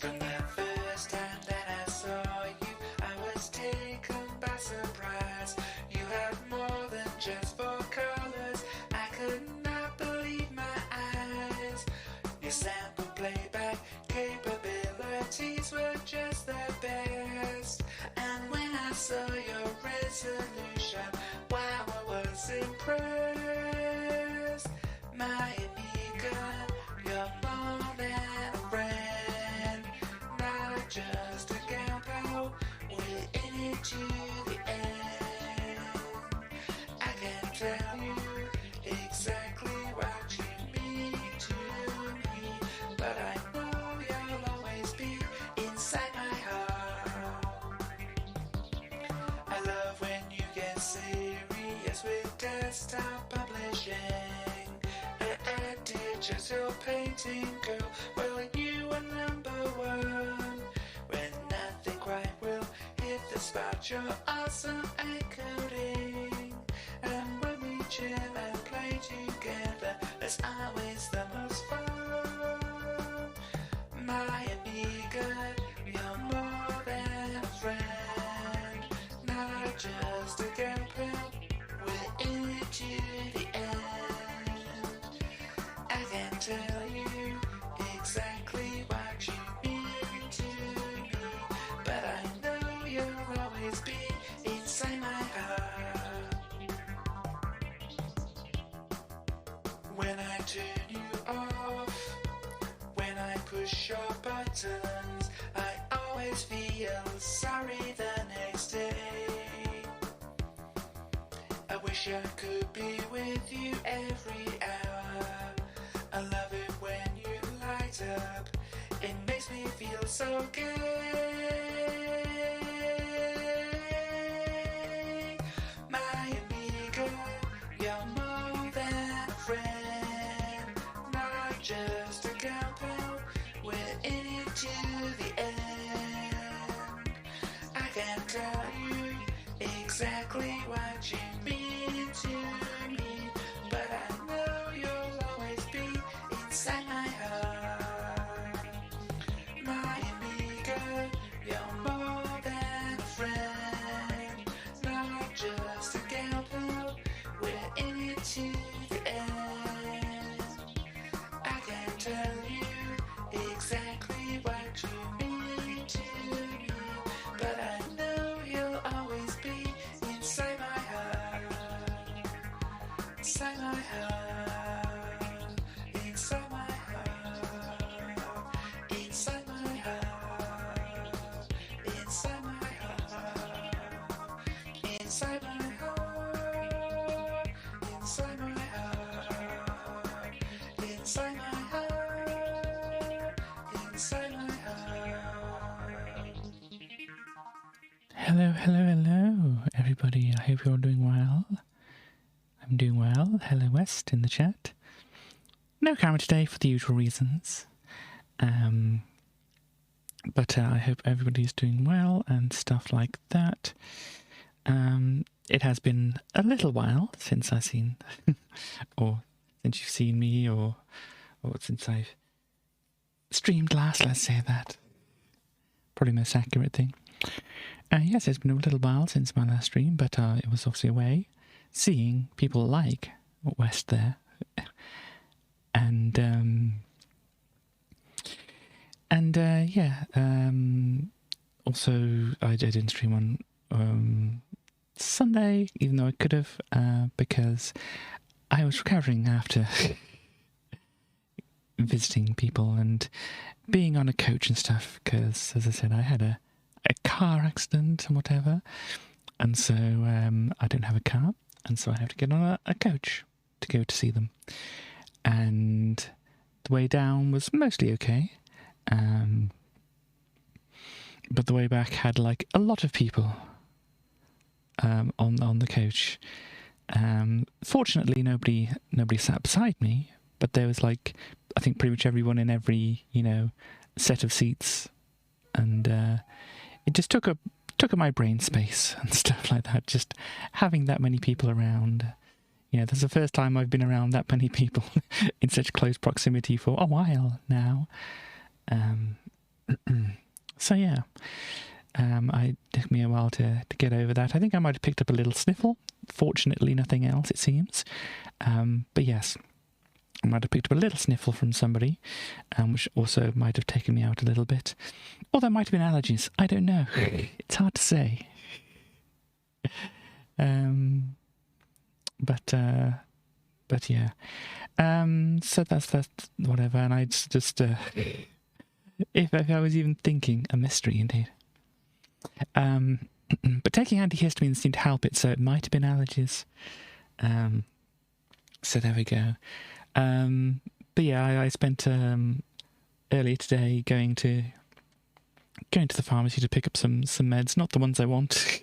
From the first time that I saw you, I was taken by surprise. You had more than just four colors. I could not believe my eyes. Your sample playback capabilities were just the best. And when I saw your resolution, wow, I was impressed. My Amiga, you're more than a friend, not just a gal pal. We're in it to the end. I can tell you exactly what you mean to me, but I know you'll always be inside my heart. I love when you get serious with desktop publishing. Digital painting, girl, well, you are number one. When nothing quite will hit the spot, you're awesome at coding. And when we chill and play together, there's always the most fun. My Amiga, you're more than a friend, not just a gal pal. We're in it to the end. I can tell you exactly what you mean to me, but I know you'll always be inside my heart. When I turn you off, when I push your buttons, I always feel sorry the next day. I wish I could be with you every hour. I love it when you light up. It makes me feel so good. My Amiga, you're more than a friend, not just a gal pal. We're in it to the end. I can tell you exactly what you mean to me, but I know you'll always be inside my heart. My Amiga, you're more than a friend, not just a gal pal. We're in it to the end. I can tell you exactly what you mean to me, but I know you'll always be inside my heart. Inside my heart. Inside my heart. Inside my heart. Inside my heart. Inside my heart. Inside my heart. Inside my heart. Inside my heart. Hello, hello, hello, everybody. I hope you're all doing well. I'm doing well. Hello, West, in the chat. No camera today for the usual reasons. But I hope everybody's doing well and stuff like that. It has been a little while since I've seen, or since you've seen me, or since I've streamed last, let's say that. Probably the most accurate thing. Yes, it's been a little while since my last stream, but it was obviously away, seeing people like West there. Also I didn't stream on Sunday, even though I could have, because I was recovering after visiting people and being on a coach and stuff, because, as I said, I had a car accident and whatever, and so I don't have a car, and so I have to get on a coach to go to see them. And the way down was mostly okay, but the way back had like a lot of people on the coach. Fortunately, nobody sat beside me, but there was like, I think pretty much everyone in every set of seats, and it just took up my brain space and stuff like that. Just having that many people around. That's the first time I've been around that many people in such close proximity for a while now. So yeah, it took me a while to get over that. I think I might have picked up a little sniffle. Fortunately, nothing else, it seems. But yes, I might have picked up a little sniffle from somebody, which also might have taken me out a little bit. Or there might have been allergies. I don't know. It's hard to say. But yeah. So that's whatever. And I just if I was even thinking, a mystery indeed. But taking antihistamines seemed to help it, so it might have been allergies. So there we go. But yeah, I spent earlier today going to the pharmacy to pick up some meds, not the ones I want.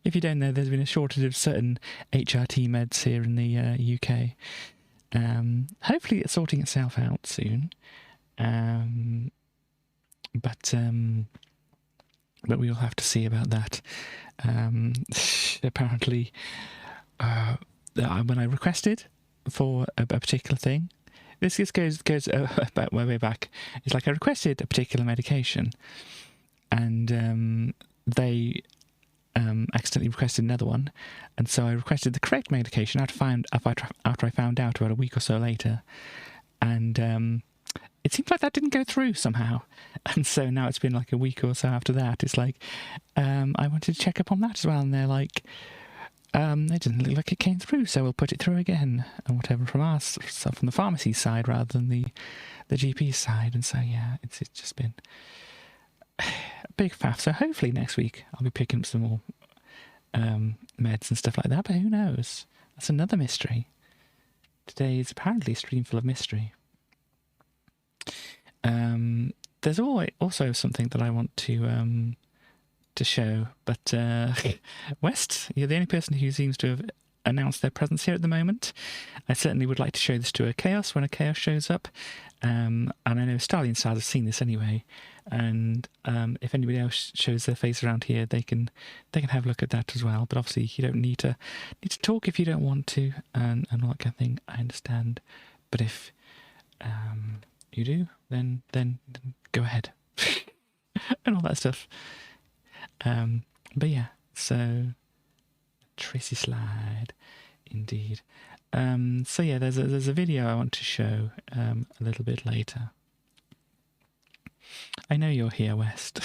If you don't know, there's been a shortage of certain HRT meds here in the UK. Hopefully it's sorting itself out soon. But we will have to see about that. Apparently, when I requested for a particular thing, this goes back way back. It's like I requested a particular medication, and they accidentally requested another one, and so I requested the correct medication after I found out about a week or so later, and it seems like that didn't go through somehow, and so now it's been like a week or so after that. It's like I wanted to check up on that as well, and they're like, it didn't look like it came through, so we'll put it through again, and whatever from the pharmacy side rather than the GP side. And so yeah, it's just been a big faff. So hopefully next week I'll be picking up some more meds and stuff like that, but who knows? That's another mystery. Today is apparently a stream full of mystery. There's also something that I want to show, but West, you're the only person who seems to have announced their presence here at the moment. I certainly would like to show this to a Chaos when a Chaos shows up, and I know Stallion Stars have seen this anyway, and if anybody else shows their face around here, they can have a look at that as well. But obviously you don't need to talk if you don't want to, and all that kind of thing. I understand, but if you do, then go ahead and all that stuff. But yeah, so Tracy Slide, indeed. So yeah, there's a video I want to show a little bit later. I know you're here, West.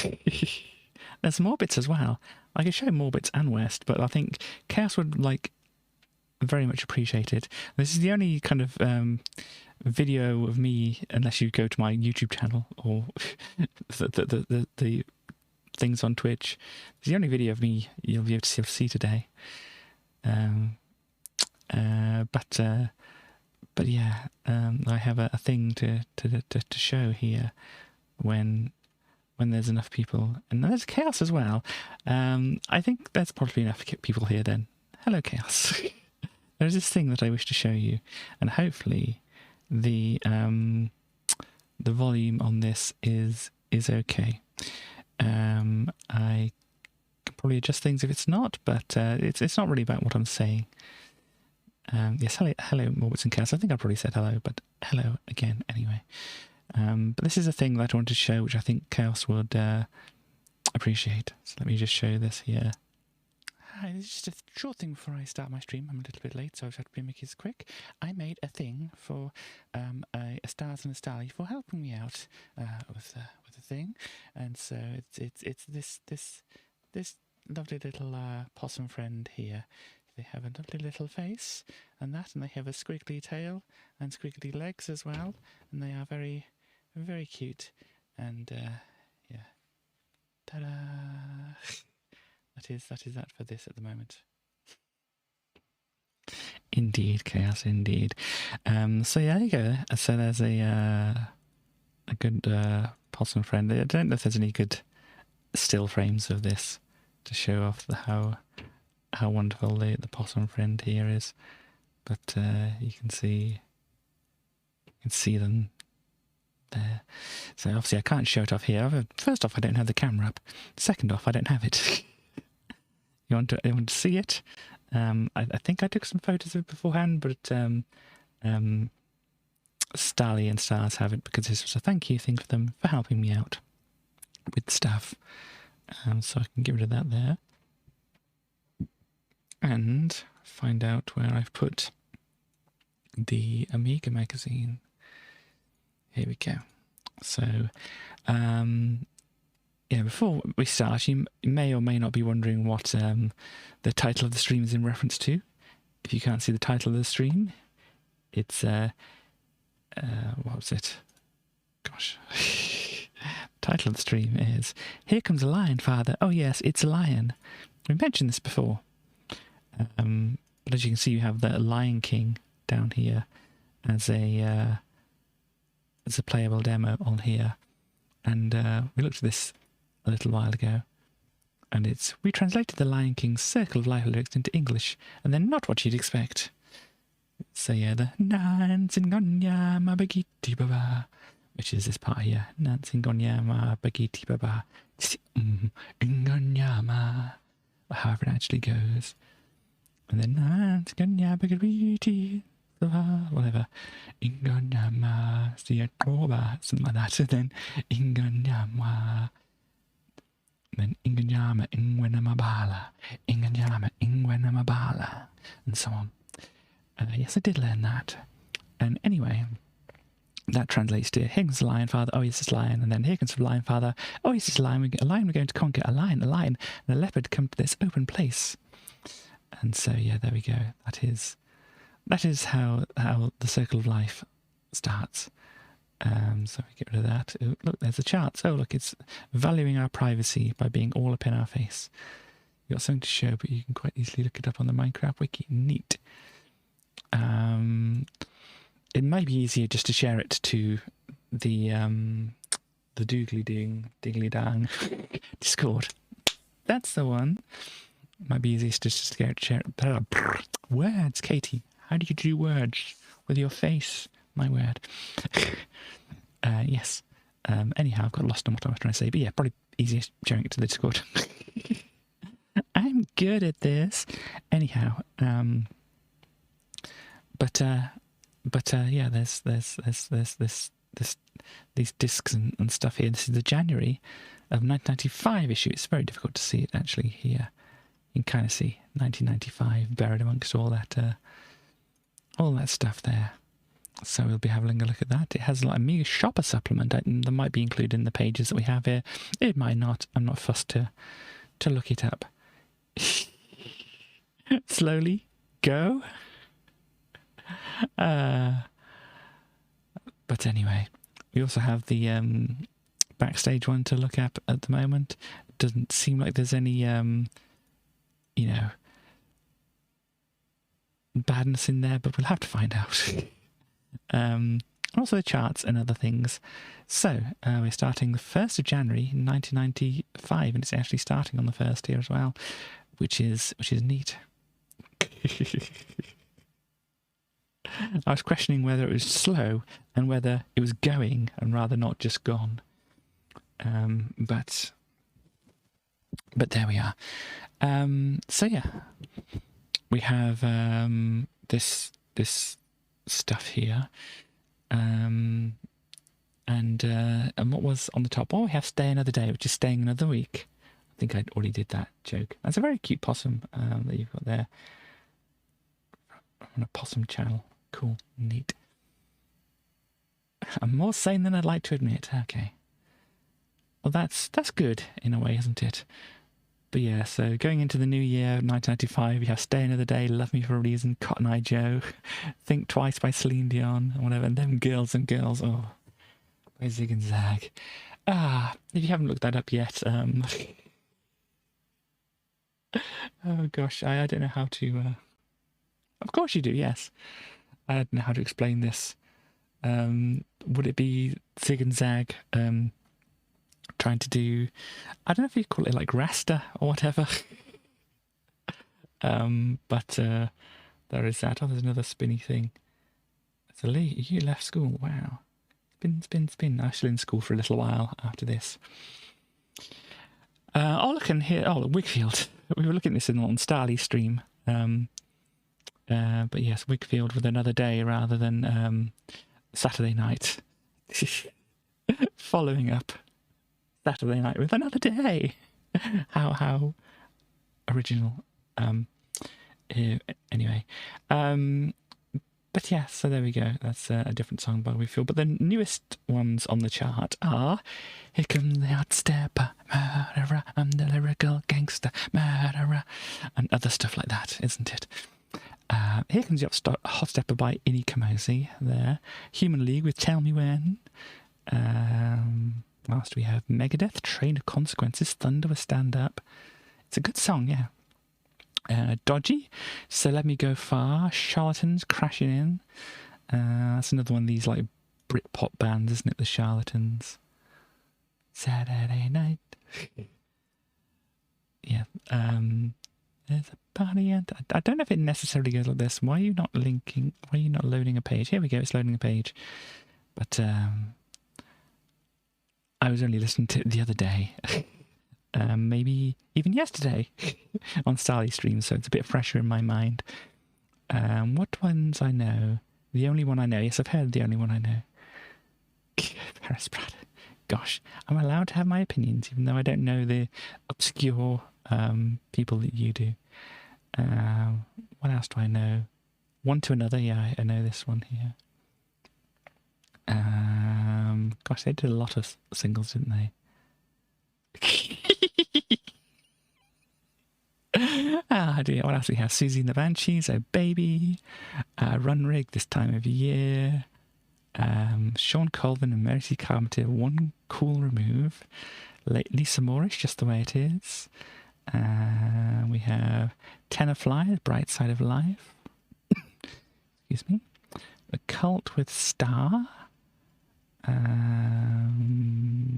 There's Morbits as well. I could show Morbits and West, but I think Chaos would very much appreciate it. This is the only kind of video of me, unless you go to my YouTube channel or the things on Twitch. It's the only video of me you'll be able to see today. But yeah, I have a thing to show here when there's enough people, and there's Chaos as well. I think there's probably enough people here then. Hello, Chaos. There's this thing that I wish to show you, and hopefully the volume on this is okay. I can probably adjust things if it's not, but it's not really about what I'm saying. Yes, hello, Morbits and Chaos. I think I probably said hello, but hello again anyway. But this is a thing that I wanted to show, which I think Chaos would appreciate. So let me just show this here. Hi, this is just a short thing before I start my stream. I'm a little bit late, so I've had to make this quick. I made a thing for a Stars and a Starly for helping me out with a thing, and so it's this lovely little possum friend here. They have a lovely little face, and they have a squiggly tail and squiggly legs as well, and they are very, very cute. And yeah, ta-da! That is that for this at the moment. Indeed, Chaos, indeed. So yeah, there you go. So there's a good possum friend. I don't know if there's any good still frames of this to show off how wonderful the possum friend here is, but you can see them there. So obviously I can't show it off here. First off, I don't have the camera up. Second off, I don't have it. You want to see it? I think I took some photos of it beforehand, but Starly and Stars have it because this was a thank you thing for them for helping me out with stuff. So I can get rid of that there. And find out where I've put the Amiga magazine. Here we go. So, yeah, before we start, you may or may not be wondering what the title of the stream is in reference to. If you can't see the title of the stream, it's, what was it? Gosh. Title of the stream is Here Comes a Lion, Father. Oh yes, it's a lion. We mentioned this before. But as you can see, you have the Lion King down here as a playable demo on here. And we looked at this a little while ago. And we translated the Lion King's Circle of Life lyrics into English, and they're not what you'd expect. So yeah, the Nansingonya Mabagiti Baba, which is this part here. Nansingonya Mabagiti Baba. Ingonyama. However it actually goes. And then Nansingonya Bagabiti Baba, whatever. Ingonyama Siakoba, something like that. And then Ingonyama. Then Inganyama Ingwenamabala, Inganyama Ingwenamabala, and so on. Yes, I did learn that. And anyway, that translates to here comes the lion, father. Oh, yes, it's lion. And then here comes the lion, father. Oh, yes, it's a lion. A lion we're going to conquer. A lion, and a leopard come to this open place. And so, yeah, there we go. That is how the Circle of Life starts. So we get rid of that. Ooh, look, there's the charts. Oh, look, it's valuing our privacy by being all up in our face. You've got something to show, but you can quite easily look it up on the Minecraft wiki. Neat. It might be easier just to share it to the Diggly Dang Discord. That's the one. Might be easiest just to share it. Words, Katie. How do you do words with your face? My word. Yes. Anyhow, I've got lost on what I was trying to say, but yeah, probably easiest sharing it to the Discord. I'm good at this. Anyhow, but yeah, there's these discs and stuff here. This is the January of 1995 issue. It's very difficult to see it actually here. You can kind of see 1995 buried amongst all that stuff there. So we'll be having a look at that. It has like a Amiga shopper supplement that might be included in the pages that we have here. It might not. I'm not fussed to look it up. Slowly go. But anyway, we also have the backstage one to look at the moment. It doesn't seem like there's any badness in there, but we'll have to find out. Also the charts and other things. So we're starting the 1st of January 1995, and it's actually starting on the 1st here as well, which is neat. I was questioning whether it was slow and whether it was going and rather not just gone. But there we are. So yeah, we have this stuff here, and what was on the top? Oh, we have Stay Another Day, which is staying another week. I think I already did that joke. That's a very cute possum that you've got there on a possum channel. Cool, neat. I'm more sane than I'd like to admit. Okay, well that's good in a way, isn't it? But yeah, so going into the new year, 1995, we have Stay Another Day, Love Me For A Reason, Cotton Eye Joe, Think Twice by Celine Dion, and whatever, and them girls and girls, oh, by Zig and Zag. If you haven't looked that up yet, oh gosh, I don't know how to, of course you do, yes. I don't know how to explain this. Would it be Zig and Zag, trying to do, I don't know if you call it like Rasta or whatever. But there is that. Oh, there's another spinny thing. So Lee, you left school. Wow. Spin, spin, spin. I was still in school for a little while after this. Oh, look in here. Oh, Wigfield. We were looking at this on Starly stream. But yes, Wigfield with Another Day rather than Saturday night. Following up Saturday night with another day. How original. Anyway. But yeah, so there we go. That's a different song by We Feel. But the newest ones on the chart are Here Comes the Hot Stepper, murderer, I'm the lyrical gangster, murderer, and other stuff like that, isn't it? Here Comes the Hot Stepper by Inni Kamosi there. Human League with Tell Me When. Last we have Megadeth, Train of Consequences, Thunder with Stand Up. It's a good song, yeah. Dodgy, So Let Me Go Far, Charlatans, Crashing In. That's another one of these like Britpop bands, isn't it? The Charlatans. Saturday Night. Yeah. There's a party, and I don't know if it necessarily goes like this. Why are you not linking? Why are you not loading a page? Here we go. It's loading a page. But I was only listening to it the other day. Maybe even yesterday on Sally Stream, so it's a bit fresher in my mind. What ones I know? The only one I know. Yes, I've heard The Only One I Know. Paris Pratt. Gosh, I'm allowed to have my opinions, even though I don't know the obscure people that you do. What else do I know? One to Another. Yeah, I know this one here. Gosh, they did a lot of singles, didn't they? Dear, what else do we have? Susie and the Banshees, Oh Baby, Run Rig, This Time of Year, Sean Colvin and Mercy Carpenter, One Cool Remove, Lisa Morris, Just the Way It Is. We have Tenor Fly, Bright Side of Life. Excuse me. The Cult with Star.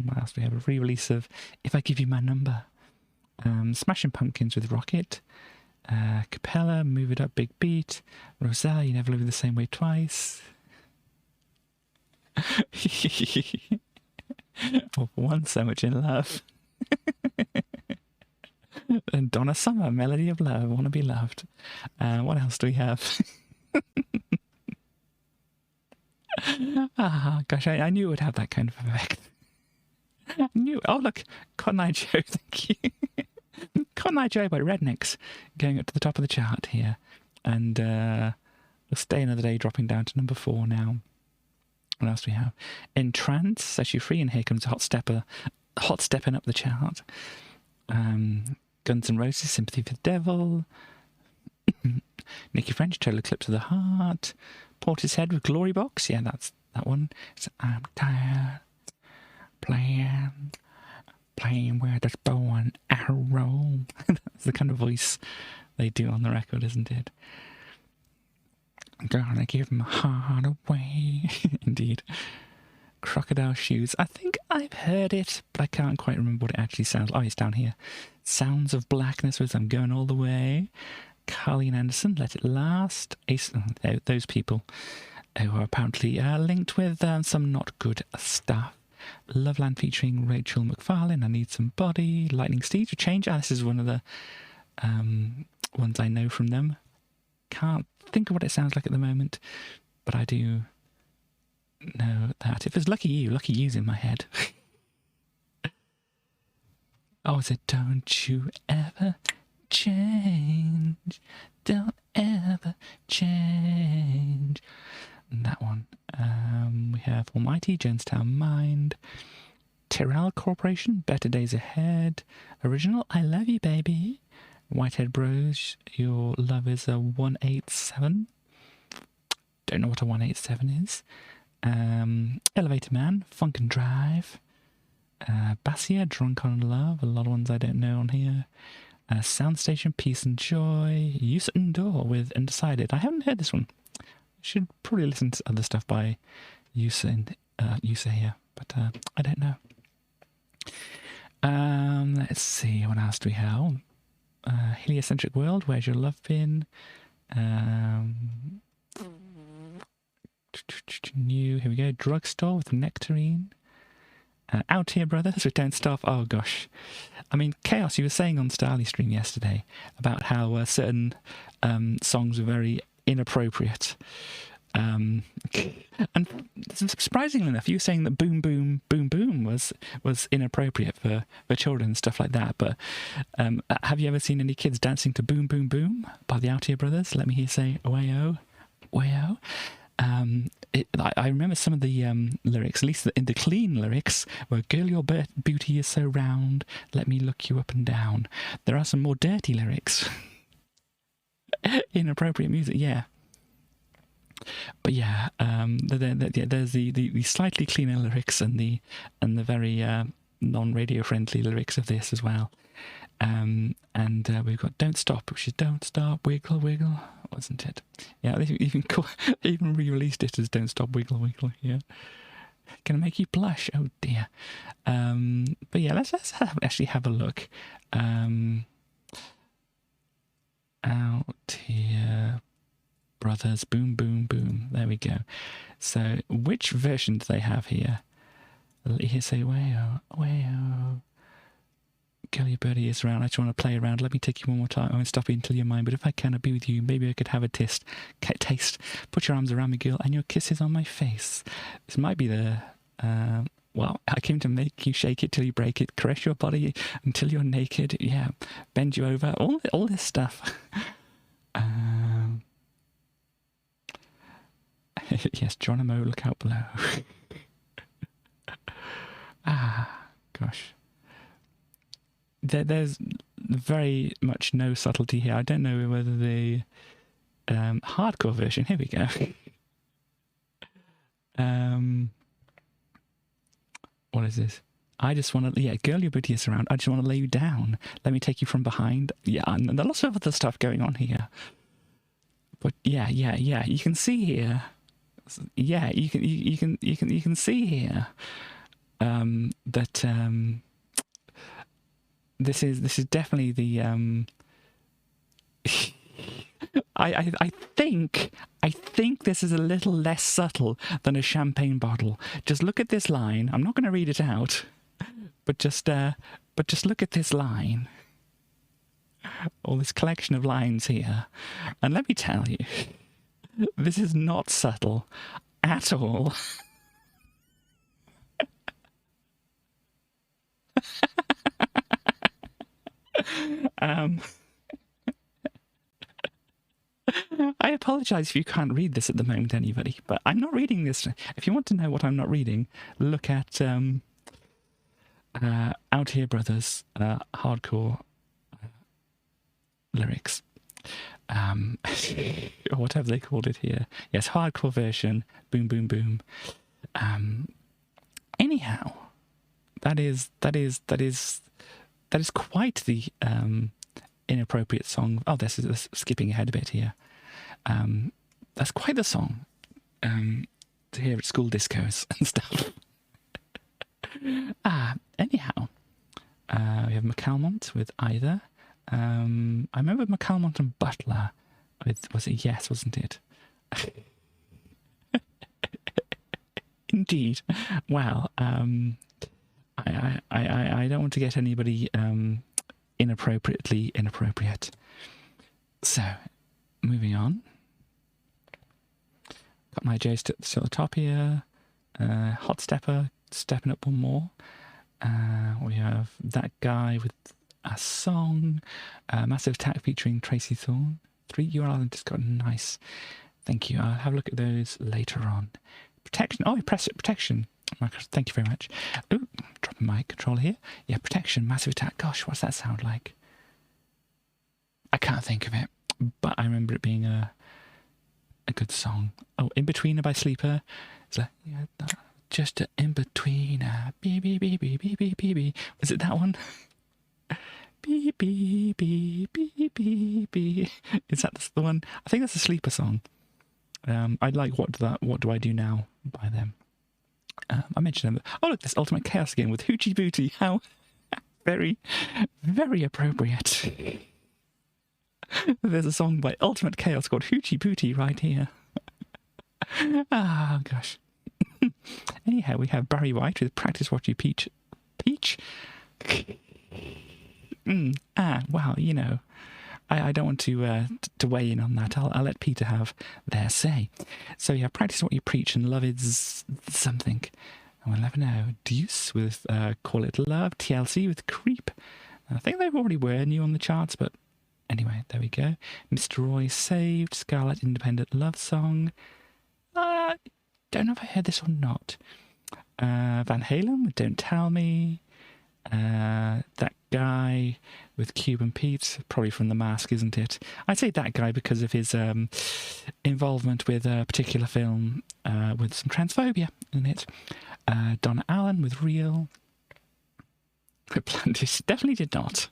What else do we have? A re-release of If I Give You My Number. Smashing Pumpkins with Rocket. Capella, Move It Up, Big Beat. Roselle, You Never Live the Same Way Twice. For One, So Much in Love. And Donna Summer, Melody of Love, Wanna Be Loved. What else do we have? Gosh, I knew it would have that kind of effect. I knew. Oh, look, Cotton Eye Joe, thank you. Cotton Eye Joe by Rednecks going up to the top of the chart here. And we'll stay another day, dropping down to number 4 now. What else do we have? Entrance, Set You Free, and here comes Hot Stepping up the chart. Guns N' Roses, Sympathy for the Devil. Nicky French, Total Eclipse of the Heart. Portishead with Glory Box. Yeah, that's that one. It's I'm tired playing with this bow and arrow. That's the kind of voice they do on the record, isn't it? I'm gonna give my heart away. Indeed. Crocodile Shoes. I think I've heard it, but I can't quite remember what it actually sounds like. Oh, it's down here. Sounds of Blackness with I'm Going All the Way. Carleen Anderson, Let It Last. Those people who are apparently linked with some not good stuff. Loveland featuring Rachel McFarlane, I Need Somebody. Lightning Steeds with Change. This is one of the ones I know from them. Can't think of what it sounds like at the moment, but I do know that. If it's Lucky You's in my head. Oh, is it Don't You Ever Change, Don't Ever Change. And that one. We have Almighty, Jonestown Mind, Tyrrell Corporation, Better Days Ahead, Original, I Love You Baby, Whitehead Bros, Your Love is a 187. Don't know what a 187 is. Elevator Man, Funk and Drive, Bassia, Drunk on Love, a lot of ones I don't know on here. Soundstation, Peace and Joy, Use and Door with Undecided. I haven't heard this one. Should probably listen to other stuff by Yusa here, but I don't know. Let's see, what else do we have? Heliocentric World, Where's Your Love Been? New, here we go, Drugstore with Nectarine. Out Here Brothers with Don't Stop. Oh gosh. I mean, Chaos, you were saying on Starly Stream yesterday about how certain songs were very inappropriate. And surprisingly enough, you were saying that boom, boom, boom, boom was inappropriate for children and stuff like that. But have you ever seen any kids dancing to Boom, Boom, Boom by the Out Here Brothers? Let me hear you say, way-oh, way-oh. I remember some of the lyrics, at least in the clean lyrics, where girl, your beauty is so round, let me look you up and down. There are some more dirty lyrics. Inappropriate music, yeah. But yeah, there's the slightly cleaner lyrics and the very non-radio friendly lyrics of this as well. And we've got Don't Stop, which is Don't Stop, Wiggle, Wiggle, wasn't it? Yeah, they even re-released it as Don't Stop, Wiggle, Wiggle, yeah. Gonna make you blush, oh dear. But yeah, let's actually have a look. Out Here Brothers, Boom, Boom, Boom. There we go. So, which version do they have here? Here say, way-oh, way-oh. Girl, your birdie is around. I just want to play around. Let me take you one more time. I won't stop you until you're mine. But if I cannot be with you, maybe I could have a taste. Put your arms around me, girl, and your kisses on my face. This might be the... well, I came to make you shake it till you break it. Caress your body until you're naked. Yeah, bend you over. All this stuff. Yes, Geronimo, look out below. Gosh. There's very much no subtlety here. I don't know whether the hardcore version... Here we go. What is this? I just want to... Yeah, girl, your booty is around. I just want to lay you down. Let me take you from behind. Yeah, and there's lots of other stuff going on here. But yeah. You can see here... Yeah, you can see here that this is definitely the I think this is a little less subtle than a champagne bottle. Just look at this line. I'm not going to read it out, but just look at this line. All this collection of lines here, and let me tell you. This is not subtle at all. I apologise if you can't read this at the moment, anybody, but I'm not reading this. If you want to know what I'm not reading, look at Out Here Brothers hardcore lyrics. Or whatever they called it here. Yes, hardcore version. Boom, boom, boom. Anyhow, that is quite the inappropriate song. Oh, this is skipping ahead a bit here. That's quite the song to hear at school discos and stuff. Anyhow, we have McAlmont with Either. I remember McAlmont and Butler with, was it Yes, wasn't it? Indeed. Well, I don't want to get anybody inappropriately inappropriate. So, moving on. Got my J still at the top here. Hot Stepper, stepping up one more. We have That Guy with a song. Massive Attack featuring Tracy Thorn. 3 URL and Discord. Nice. Thank you. I'll have a look at those later on. Protection. Oh, I pressed it. Protection. Thank you very much. Oh, dropping my controller here. Yeah, Protection, Massive Attack. Gosh, what's that sound like? I can't think of it, but I remember it being a good song. Oh, In Betweener by Sleeper. It's like, yeah, just an in-betweener. Beep, beep, beep, beep, beep, beep, beep. Was it that one? Beep, beep, beep, beep, beep, beep. Is that the one? I think that's a Sleeper song. I'd like What Do I Do Now by them. I mentioned them. Oh, look, this Ultimate Chaos again with Hoochie Booty. How very, very appropriate. There's a song by Ultimate Chaos called Hoochie Booty right here. Ah, gosh. Anyhow, we have Barry White with Practice What You Peach. Peach? Wow, you know. I don't want to weigh in on that. I'll let Peter have their say. So yeah, practice what you preach, and love is something. And we'll never know. Deuce with Call It Love. TLC with Creep. I think they already were new on the charts, but anyway, there we go. Mr. Roy Saved. Scarlet Independent Love Song. Don't know if I heard this or not. Van Halen with Don't Tell Me. That guy with Cuban Pete, probably from The Mask, isn't it? I'd say that guy because of his involvement with a particular film with some transphobia in it. Donna Allen with Real. Plantis definitely did not.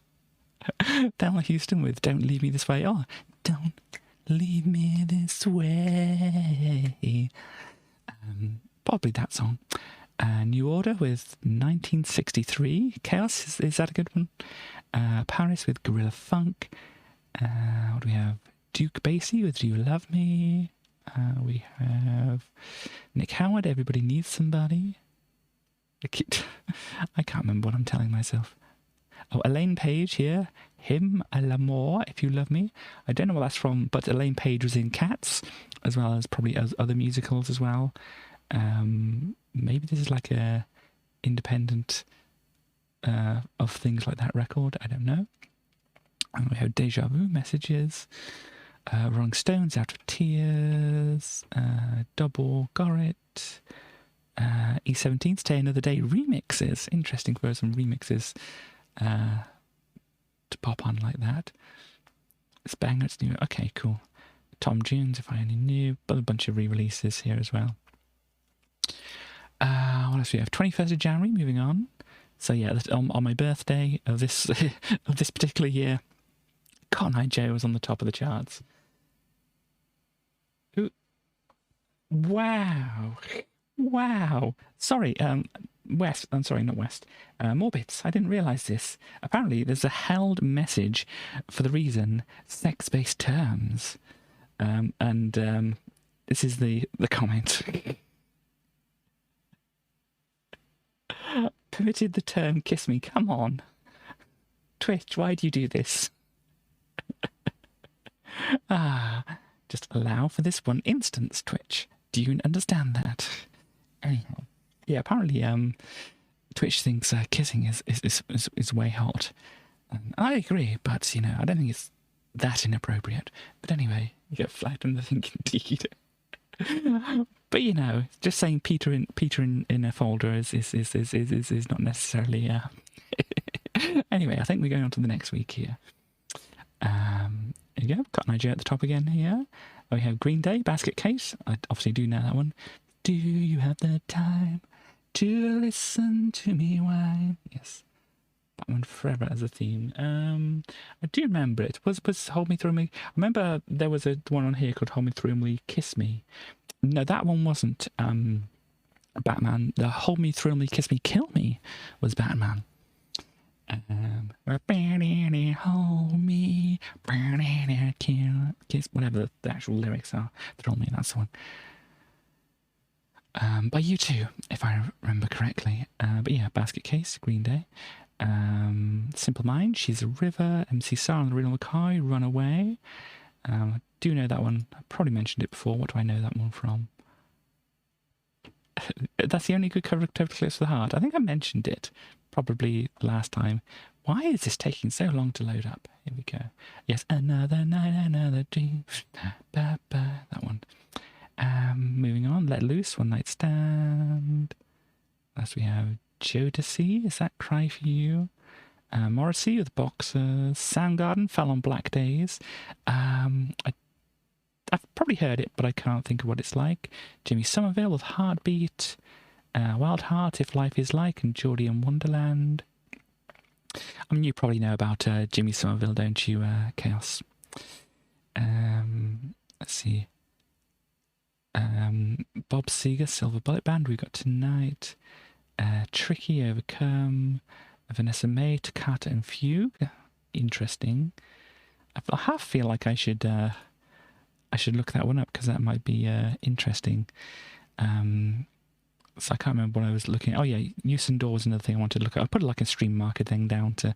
Thelma Houston with Don't Leave Me This Way. Oh, don't leave me this way. Probably that song. New Order with 1963. Chaos, is that a good one? Paris with Gorilla Funk. What do we have? Duke Basie with Do You Love Me? We have Nick Howard, Everybody Needs Somebody. I can't remember what I'm telling myself. Oh, Elaine Page here. Him à l'amour, If You Love Me. I don't know what that's from, but Elaine Page was in Cats, as well as probably other musicals as well. Maybe this is like a independent of things like that record. I don't know. And we have Deja Vu Messages. Rolling Stones, Out of Tears. Double Gorrit. E17 Stay Another Day remixes. Interesting for some remixes to pop on like that. It's banger, it's new. Okay, cool. Tom Jones, If I Only Knew. But a bunch of re-releases here as well. What else do we have? 21st of January, moving on. So yeah, on my birthday of this of this particular year, Cotton Eye Joe was on the top of the charts. Ooh. Wow. Sorry, West. I'm sorry, not West. More bits. I didn't realise this. Apparently, there's a held message for the reason sex-based terms, and this is the comment. Permitted the term kiss me. Come on. Twitch, why do you do this? Just allow for this one instance, Twitch. Do you understand that? Anyhow. Yeah, apparently Twitch thinks kissing is way hot. And I agree, but, you know, I don't think it's that inappropriate. But anyway, you get flagged on the thing indeed. But you know, just saying Peter in a folder is not necessarily. Anyway, I think we're going on to the next week here. There you go, Cotton Eye Joe at the top again here. We have Green Day, Basket Case. I obviously do know that one. Do you have the time to listen to me whine? Yes, that one forever as a theme. I do remember it. Was Hold Me Through Me? I remember there was one on here called Hold Me Through Me, Kiss Me. No, that one wasn't Batman. The Hold Me, Thrill Me, Kiss Me, Kill Me was Batman. Hold me, kill, kiss, whatever the actual lyrics are. Thrill Me, that's the one. By U2, if I remember correctly. But yeah, Basket Case, Green Day. Simple Mind, She's a River, MC Sar and the Real McCoy, Runaway. I do know that one. I probably mentioned it before. What do I know that one from? That's the only good cover of Total Eclipse of the Heart. I think I mentioned it probably last time. Why is this taking so long to load up? Here we go. Yes, Another Night, Another Dream. That one. Moving on. Let Loose, One Night Stand. Last we have Jodeci. Is that Cry For You? Morrissey with Boxers. Soundgarden, Fell on Black Days. I've probably heard it, but I can't think of what it's like. Jimmy Somerville with Heartbeat. Wild Heart, If Life Is Like, and Geordie and Wonderland. I mean, you probably know about Jimmy Somerville, don't you, Chaos? Let's see. Bob Seger, Silver Bullet Band, we've got Tonight. Tricky, Overcome. Vanessa May, Toccata and Fugue. Interesting. I half feel like I should look that one up because that might be interesting. So I can't remember what I was looking at. Oh yeah, use and door was another thing I wanted to look at. I put like a stream marker thing down to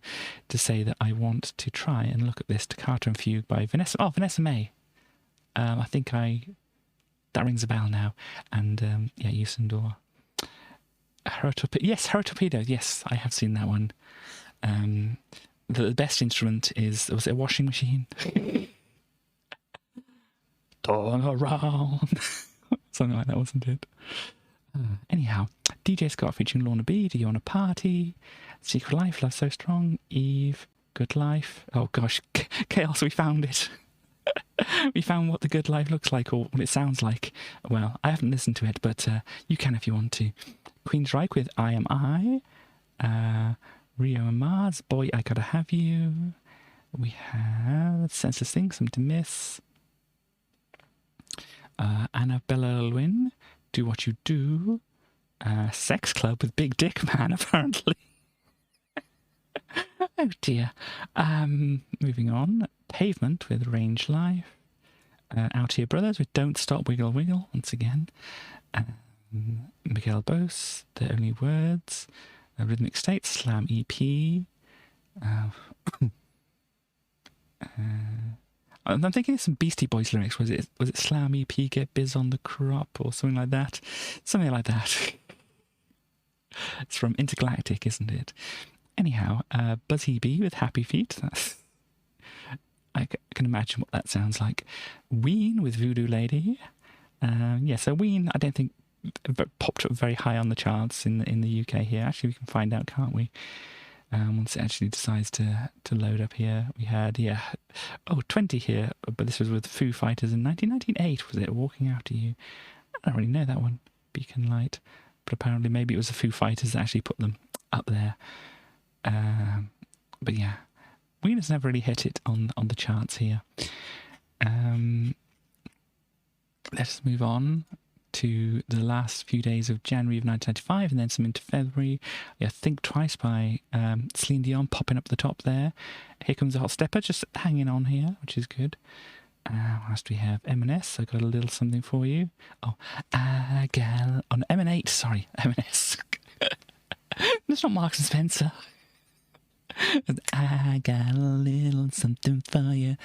say that I want to try and look at this Toccata and Fugue by Vanessa. Oh, Vanessa May. I think that rings a bell now. And yeah, use and door. Yes, Torpedo. Yes, I have seen that one. The best instrument was it a washing machine? Turn around. Something like that, wasn't it? Anyhow, DJ Scott featuring Lorna B. Do You Want a Party? Secret Life, Love So Strong. Eve, Good Life. Oh gosh, Chaos, we found it. We found what the good life looks like, or what it sounds like. Well, I haven't listened to it, but you can if you want to. Queensryche with I Am I. Rio and Mars, Boy, I Gotta Have You. We have Senseless Things, Some to Miss. Annabella Lwin, Do What You Do. Sex Club with Big Dick Man, apparently. Oh dear. Moving on. Pavement with Range Life. Out Here Brothers with Don't Stop Wiggle Wiggle, once again. Miguel Bose, The Only Words. Rhythmic State, Slam EP. I'm thinking of some Beastie Boys lyrics. Was it Slam EP, Get Biz on the Crop, or something like that? Something like that. It's from Intergalactic, isn't it? Anyhow, Buzzy B with Happy Feet. I can imagine what that sounds like. Ween with Voodoo Lady. Yeah, so Ween, I don't think popped up very high on the charts in the UK here. Actually, we can find out, can't we? Once it actually decides to load up here. We had, 20 here, but this was with Foo Fighters in 1998, was it? Walking After You. I don't really know that one, Beacon Light. But apparently maybe it was the Foo Fighters that actually put them up there. But yeah, Ween has never really hit it on the charts here. Let's move on to the last few days of January of 1995, and then some into February. Yeah, Think Twice by Celine Dion popping up the top there. Here Comes the Hot Stepper, just hanging on here, which is good. What else do we have? M&S, I got a little something for you. Oh, I got on M&8, sorry, M&S. It's not Marks and Spencer. I got a little something for you,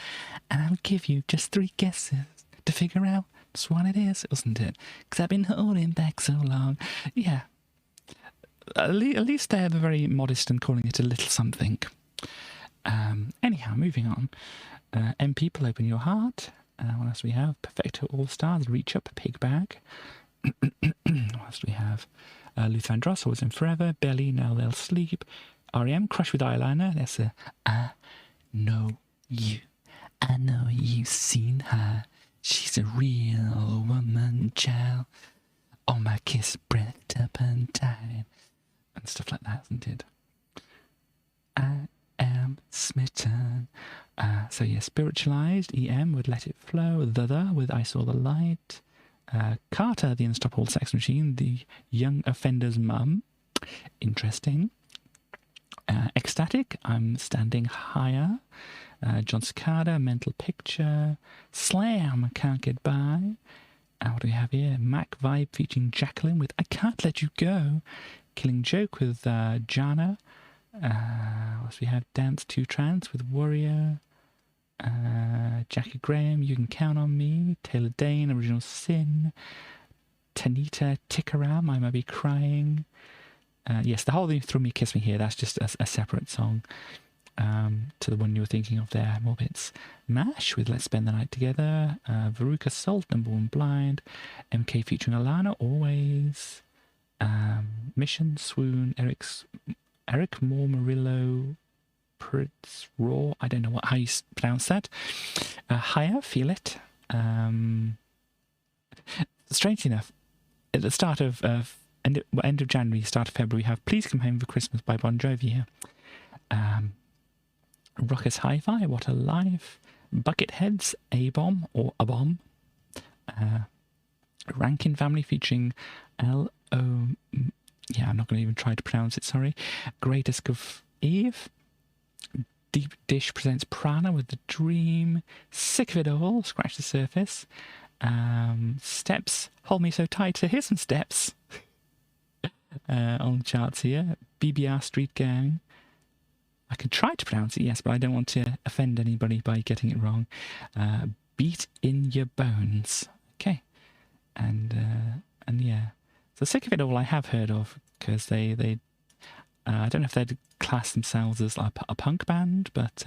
and I'll give you just 3 guesses to figure out just what it is, wasn't it? Because I've been holding back so long. Yeah. At least they're very modest and calling it a little something. Anyhow, moving on. M People, Open Your Heart. What else do we have? Perfecto All Stars, Reach Up, Pig Bag. What else do we have? Luther Vandross, Always and Forever. Belly, Now They'll Sleep. R.E.M., Crush with Eyeliner. That's I know you. I know you've seen her. She's a real woman, child. Oh, my kiss, breath up and down. And stuff like that, isn't it? I am smitten. So yeah, Spiritualized, EM with Let It Flow, The with I Saw the Light, Carter, the Unstoppable Sex Machine, the Young Offender's Mum. Interesting. Ecstatic, I'm Standing Higher. John Cicada, Mental Picture. Slam, Can't Get By. What do we have here? Mac Vibe featuring Jacqueline with I Can't Let You Go. Killing Joke with Jana. What else we have? Dance to Trance with Warrior. Jackie Graham, You Can Count on Me. Taylor Dane, Original Sin. Tanita Tikaram, I Might Be Crying. Yes, the whole thing, Through Me, Kiss Me Here, that's just a separate song to the one you were thinking of there. More bits. MASH with Let's Spend the Night Together. Veruca Salt, Number One Blind. MK featuring Alana, Always. Mission, Swoon, Eric Moore, Murillo, Pritz, Raw. I don't know how you pronounce that. Higher, Feel It. Strangely enough, at the start of end of January, start of February, we have Please Come Home for Christmas by Bon Jovi here. Ruckus Hi-Fi, What a Life. Bucketheads, A-Bomb or A Bomb. Rankin Family featuring L.O. Yeah, I'm not going to even try to pronounce it, sorry. Greatest of Eve. Deep Dish presents Prana with The Dream. Sick of It All, Scratch the Surface. Steps, Hold Me So Tight. So here's some Steps. on the charts here. BBR Street Gang. I can try to pronounce it, yes, but I don't want to offend anybody by getting it wrong. Beat in Your Bones. Okay. And yeah. So Sick of It All I have heard of, because they I don't know if they'd class themselves as like a punk band, but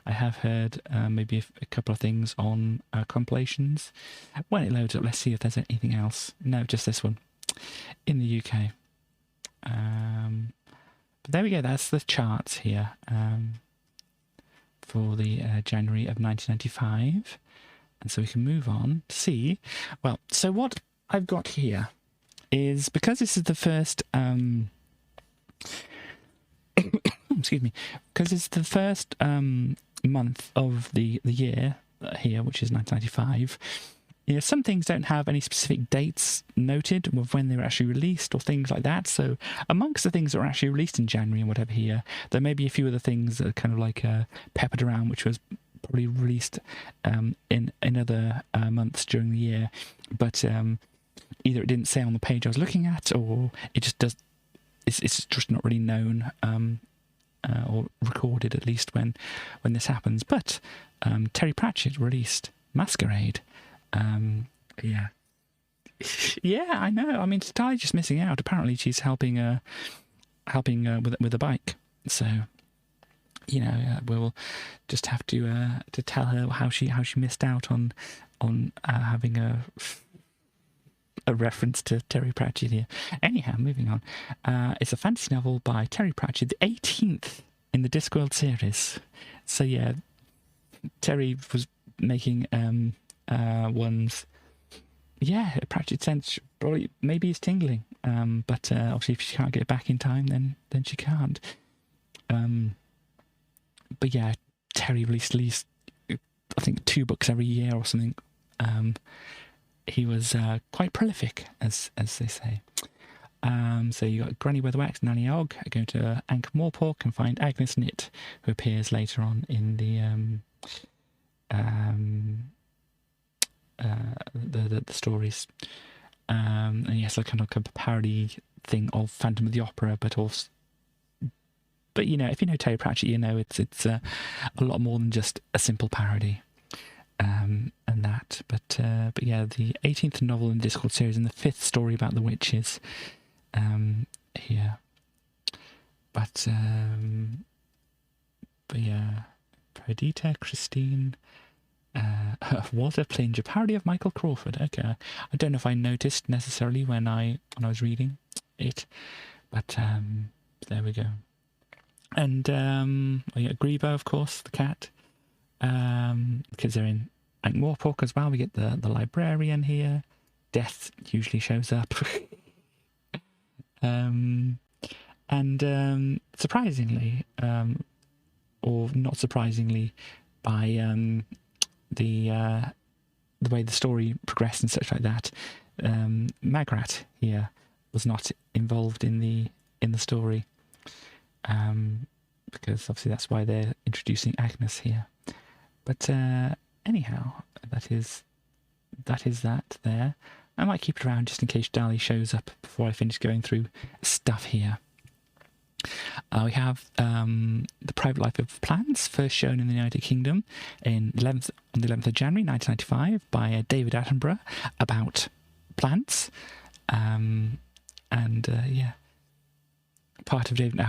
I have heard maybe a couple of things on compilations. When it loads up, let's see if there's anything else. No, just this one in the UK. But there we go, that's the charts here for the January of 1995. And so we can move on to see. Well, so what I've got here is, because this is the first... excuse me, because it's the first month of the year here, which is 1995. You know, some things don't have any specific dates noted of when they were actually released or things like that. So amongst the things that were actually released in January and whatever here, there may be a few other things that are kind of like peppered around, which was probably released in other months during the year. But either it didn't say on the page I was looking at, or it just does. It's just not really known or recorded, at least when this happens. But Terry Pratchett released Masquerade. Yeah. Yeah, I know. I mean, Tali's just missing out. Apparently, she's helping with a bike. So, you know, we'll just have to tell her how she missed out on having a reference to Terry Pratchett here. Anyhow, moving on. It's a fantasy novel by Terry Pratchett, the 18th in the Discworld series. So yeah, Terry was making ones. Yeah, Pratchett sense probably maybe he's tingling. But obviously if she can't get it back in time, then she can't. But yeah, Terry released at least I think 2 books every year or something. He was quite prolific, as they say. So you got Granny Weatherwax, Nanny Og, go to Ankh-Morpork and find Agnes Nitt, who appears later on in the stories. And yes, like kind of a parody thing of Phantom of the Opera, but also, but you know, if you know Terry Pratchett, you know it's a lot more than just a simple parody. And that, but yeah, the 18th novel in the Discworld series and the 5th story about the witches here. But yeah, Perdita, Christine, Walter Plinger, parody of Michael Crawford. Okay, I don't know if I noticed necessarily when I was reading it, but there we go. And yeah, Grebo, of course, the cat. Because they're in Ankh-Morpork as well. We get the librarian here. Death usually shows up. And surprisingly, or not surprisingly, by the way the story progressed and such like that, Magrat here was not involved in the story, because obviously that's why they're introducing Agnes here. But anyhow, that is that there. I might keep it around just in case Dali shows up before I finish going through stuff here. We have The Private Life of Plants, first shown in the United Kingdom on the 11th of January 1995 by David Attenborough, about plants. Yeah, part of David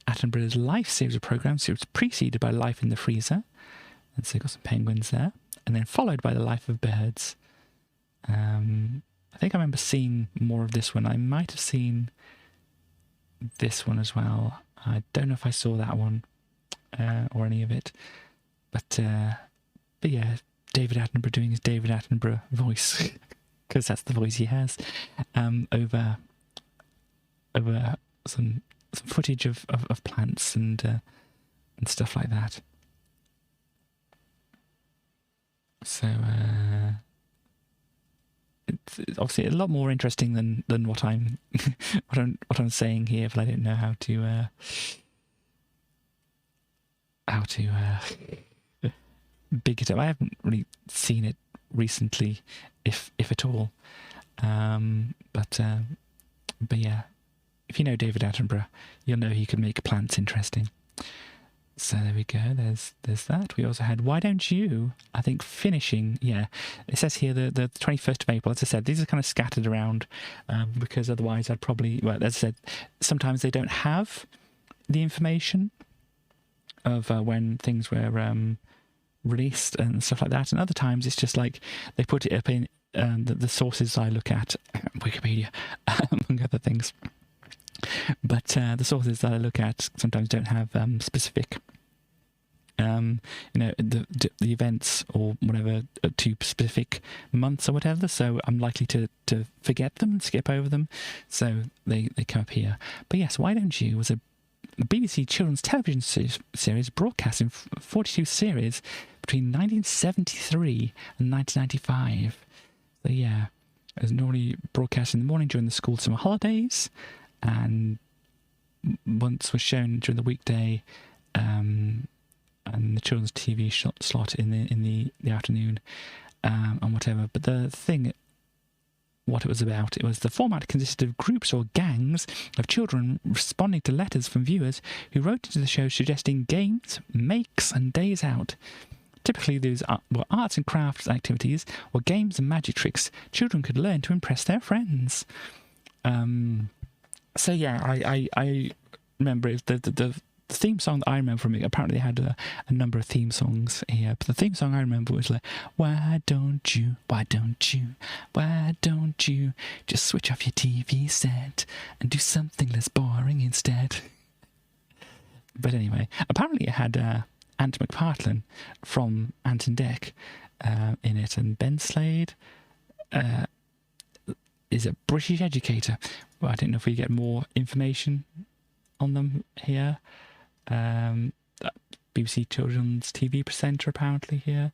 Attenborough's Life series of programs. It was preceded by Life in the Freezer. And so you've got some penguins there. And then followed by The Life of Birds. I think I remember seeing more of this one. I might have seen this one as well. I don't know if I saw that one or any of it. But yeah, David Attenborough doing his David Attenborough voice. Because that's the voice he has. Over some footage of plants and stuff like that. So it's obviously a lot more interesting than what I'm what I'm saying here, but I don't know how to big it up. I haven't really seen it recently, if at all. But yeah, if you know David Attenborough, you'll know he could make plants interesting. So there we go. There's that. We also had Why Don't You? I think finishing. Yeah, it says here the 21st of April. As I said, these are kind of scattered around because otherwise I'd probably. Well, as I said, sometimes they don't have the information of when things were released and stuff like that, and other times it's just like they put it up in the sources I look at, Wikipedia, among other things. But the sources that I look at sometimes don't have specific, the events or whatever to specific months or whatever. So I'm likely to forget them and skip over them. So they come up here. But yes, Why Don't You was a BBC children's television series broadcast in 42 series between 1973 and 1995. So yeah, it was normally broadcast in the morning during the school summer holidays, and once was shown during the weekday, and the children's TV slot in the afternoon, and whatever. But the thing, what it was about, it was the format consisted of groups or gangs of children responding to letters from viewers who wrote into the show suggesting games, makes, and days out. Typically, these were arts and crafts activities or games and magic tricks children could learn to impress their friends. So yeah, I remember the theme song that I remember from it. Apparently, they had a number of theme songs here, but the theme song I remember was like, why don't you just switch off your TV set and do something less boring instead. But anyway, apparently it had Ant McPartlin from Ant and Dec in it, and Ben Slade is a British educator. Well, I don't know if we get more information on them here. BBC Children's TV presenter apparently here.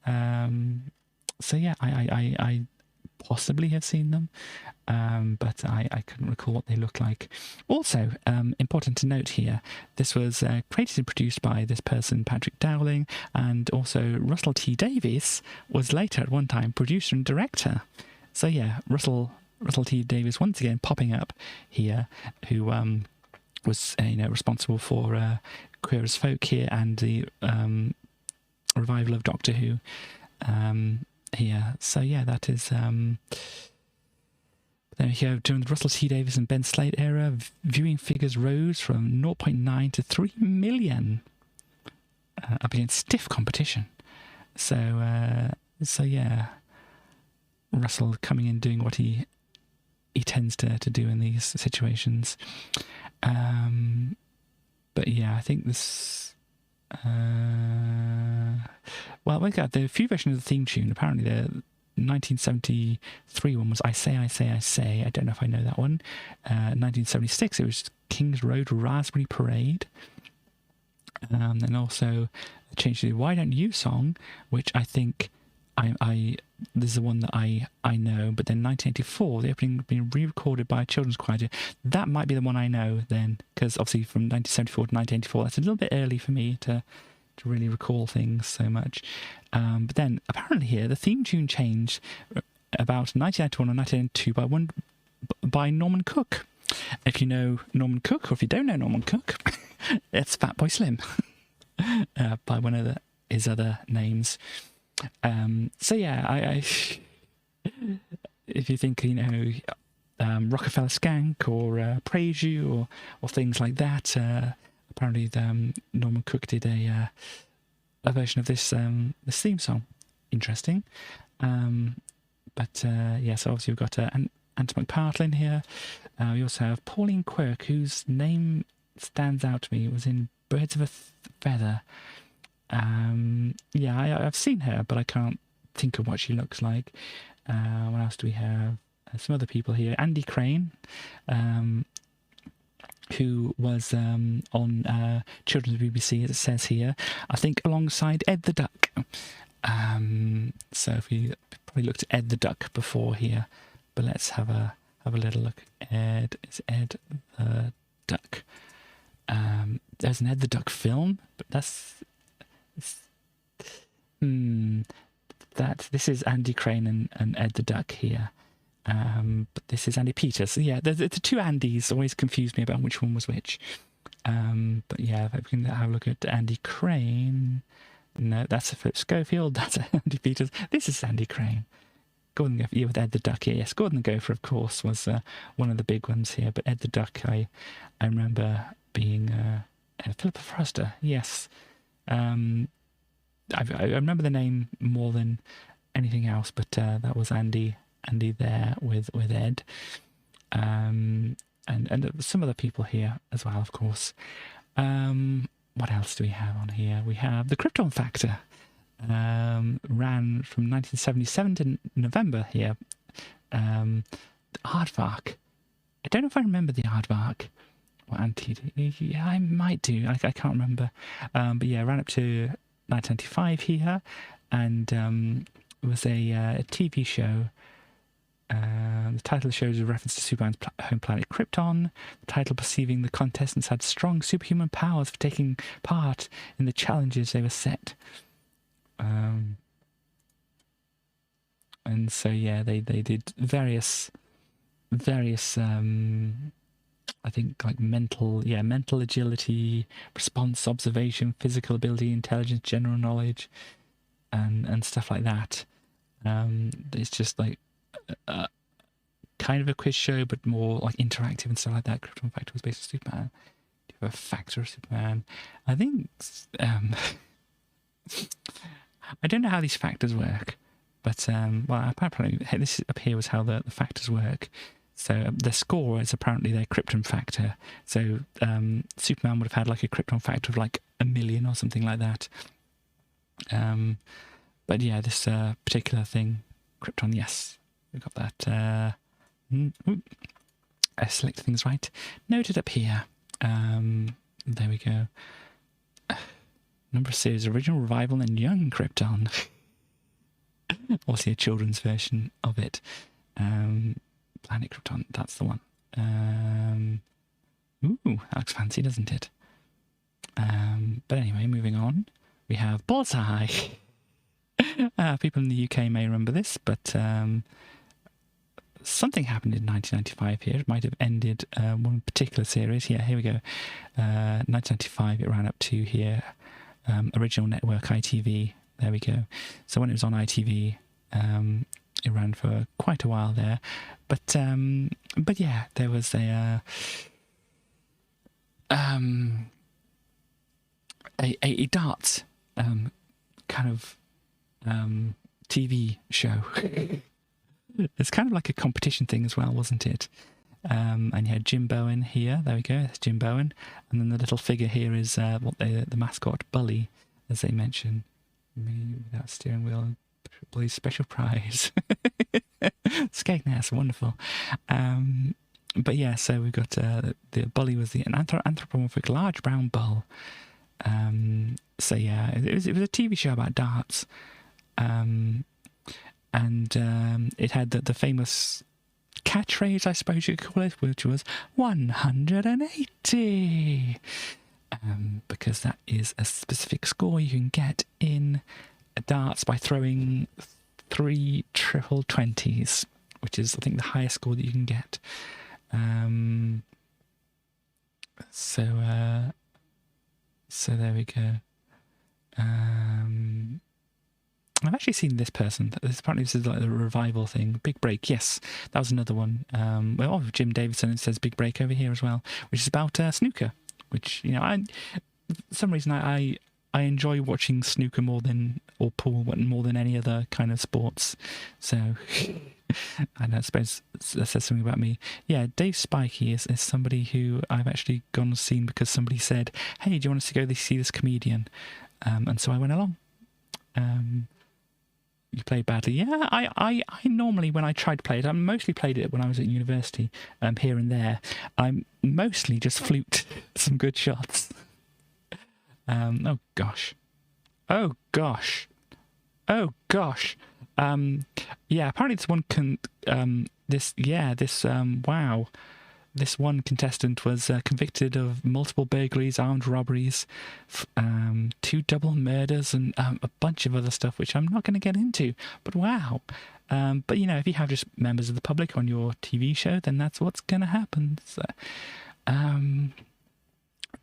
So yeah, I possibly have seen them, but I couldn't recall what they look like. Also, important to note here, this was created and produced by this person, Patrick Dowling, and also Russell T Davies was later at one time producer and director. So yeah, Russell T Davies once again popping up here, who was responsible for Queer as Folk here and the revival of Doctor Who here. So yeah, that is then here during the Russell T Davies and Ben Slade era, viewing figures rose from 0.9 to 3 million up against stiff competition. So yeah, Russell coming in doing what he tends to do in these situations. But yeah, I think this. Well, we got the few versions of the theme tune. Apparently, the 1973 one was "I Say, I Say, I Say." I don't know if I know that one. 1976, it was King's Road Raspberry Parade. And also changed to the "Why Don't You" song, which I think this is the one that I know. But then 1984, the opening had been re-recorded by a children's choir. That might be the one I know then, because obviously from 1974 to 1984, that's a little bit early for me to really recall things so much. But then apparently here, the theme tune changed about 1991 or 1992 by Norman Cook. If you know Norman Cook, or if you don't know Norman Cook, it's Fatboy Slim by one of his other names. So yeah, I if you think Rockefeller Skank or Praise You or things like that, apparently Norman Cook did a version of this theme song. Interesting. But yeah, so obviously we've got Ant McPartlin here. We also have Pauline Quirk, whose name stands out to me. It was in Birds of a Feather. Yeah, I've seen her, but I can't think of what she looks like. What else do we have? Some other people here. Andy Crane, who was on Children's BBC, as it says here, I think alongside Ed the Duck. So if we probably looked at Ed the Duck before here, but let's have a little look. It's Ed the Duck. There's an Ed the Duck film, but this is Andy Crane and Ed the Duck here. But this is Andy Peters. So yeah, the two Andys always confuse me about which one was which. But yeah, if we can have a look at Andy Crane. No, that's a Philip Schofield. That's Andy Peters. This is Andy Crane. Gordon the Gopher, yeah, with Ed the Duck here. Yes, Gordon the Gopher, of course, was one of the big ones here. But Ed the Duck, I remember being Philip Froster. Yes, I remember the name more than anything else. But that was Andy there with Ed, and some other people here as well, of course. What else do we have on here? We have the Krypton Factor. Ran from 1977 to November here. The Aardvark. I don't know if I remember the Aardvark. Or yeah, I might do. I can't remember. But yeah, ran up to 1995 here, and it was a TV show. The title of the show is a reference to Superman's home planet Krypton. The title perceiving the contestants had strong superhuman powers for taking part in the challenges they were set. And so yeah, they did various I think like mental agility, response, observation, physical ability, intelligence, general knowledge, and stuff like that. It's just like kind of a quiz show, but more like interactive and stuff like that. Krypton Factor was based on Superman. Do you have a factor of Superman? I think I don't know how these factors work, but well, apparently this up here was how the factors work. So the score is apparently their Krypton factor. So Superman would have had like a Krypton factor of like 1 million or something like that. But yeah, this particular thing, Krypton, yes, we got that. I select things right. Noted up here. There we go. Number of series, original, revival, and young Krypton. Also a children's version of it. Planet Krypton, that's the one. Ooh, that looks fancy, doesn't it? But anyway, moving on. We have Bullseye. People in the UK may remember this, but something happened in 1995 here. It might have ended one particular series. Yeah, here we go. 1995, it ran up to here. Original network ITV. There we go. So when it was on ITV, it ran for quite a while there. But yeah, there was a darts kind of TV show. It's kind of like a competition thing as well, wasn't it? And you had Jim Bowen here. There we go. That's Jim Bowen. And then the little figure here is the mascot, Bully, as they mention. Me without steering wheel, Bully's special prize. Skegness, wonderful. But yeah, so we've got the Bully was an anthropomorphic large brown bull. So yeah, it was a TV show about darts. And it had the famous catchphrase, I suppose you could call it, which was 180, because that is a specific score you can get in darts by throwing 3 triple 20s, which is, I think, the highest score that you can get. So there we go. I've actually seen this person. Apparently this is like the revival thing. Big Break, yes. That was another one. Well, Jim Davidson, it says Big Break over here as well, which is about snooker, which, you know, for some reason I enjoy watching snooker or pool more than any other kind of sports. So I suppose that says something about me. Yeah, Dave Spikey is somebody who I've actually gone and seen because somebody said, hey, do you want us to go see this comedian? And so I went along. You played badly. Yeah, I normally, when I tried to play it, I mostly played it when I was at university, here and there. I mostly just fluked some good shots. Oh gosh. Yeah, apparently this one can, wow. this one contestant was convicted of multiple burglaries, armed robberies, 2 double murders, and a bunch of other stuff, which I'm not going to get into. But wow. But, you know, if you have just members of the public on your TV show, then that's what's going to happen. So,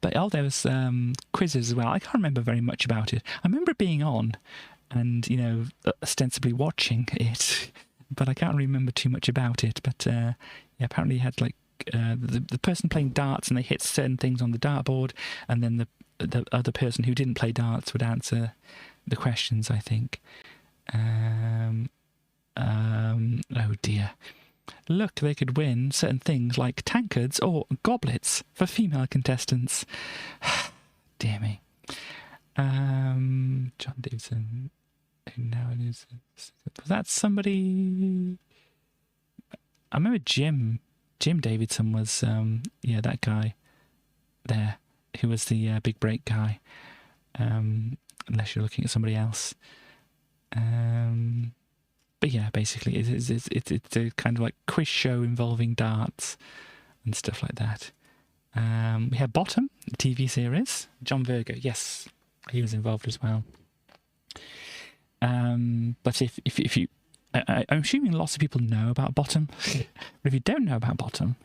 but there was quizzes as well. I can't remember very much about it. I remember it being on and, you know, ostensibly watching it, but I can't remember too much about it. But yeah, apparently you had like the person playing darts, and they hit certain things on the dartboard, and then the other person who didn't play darts would answer the questions, I think. Oh dear. Look, they could win certain things like tankards or goblets for female contestants. Dear me. John Davidson, who now it is. Was that somebody? I remember Jim Davidson was, yeah, that guy there, who was the big break guy. Unless you're looking at somebody else. But yeah, basically, it's a kind of like quiz show involving darts and stuff like that. We have Bottom, the TV series. John Virgo, yes, he was involved as well. But if you, I'm assuming lots of people know about Bottom. But if you don't know about Bottom,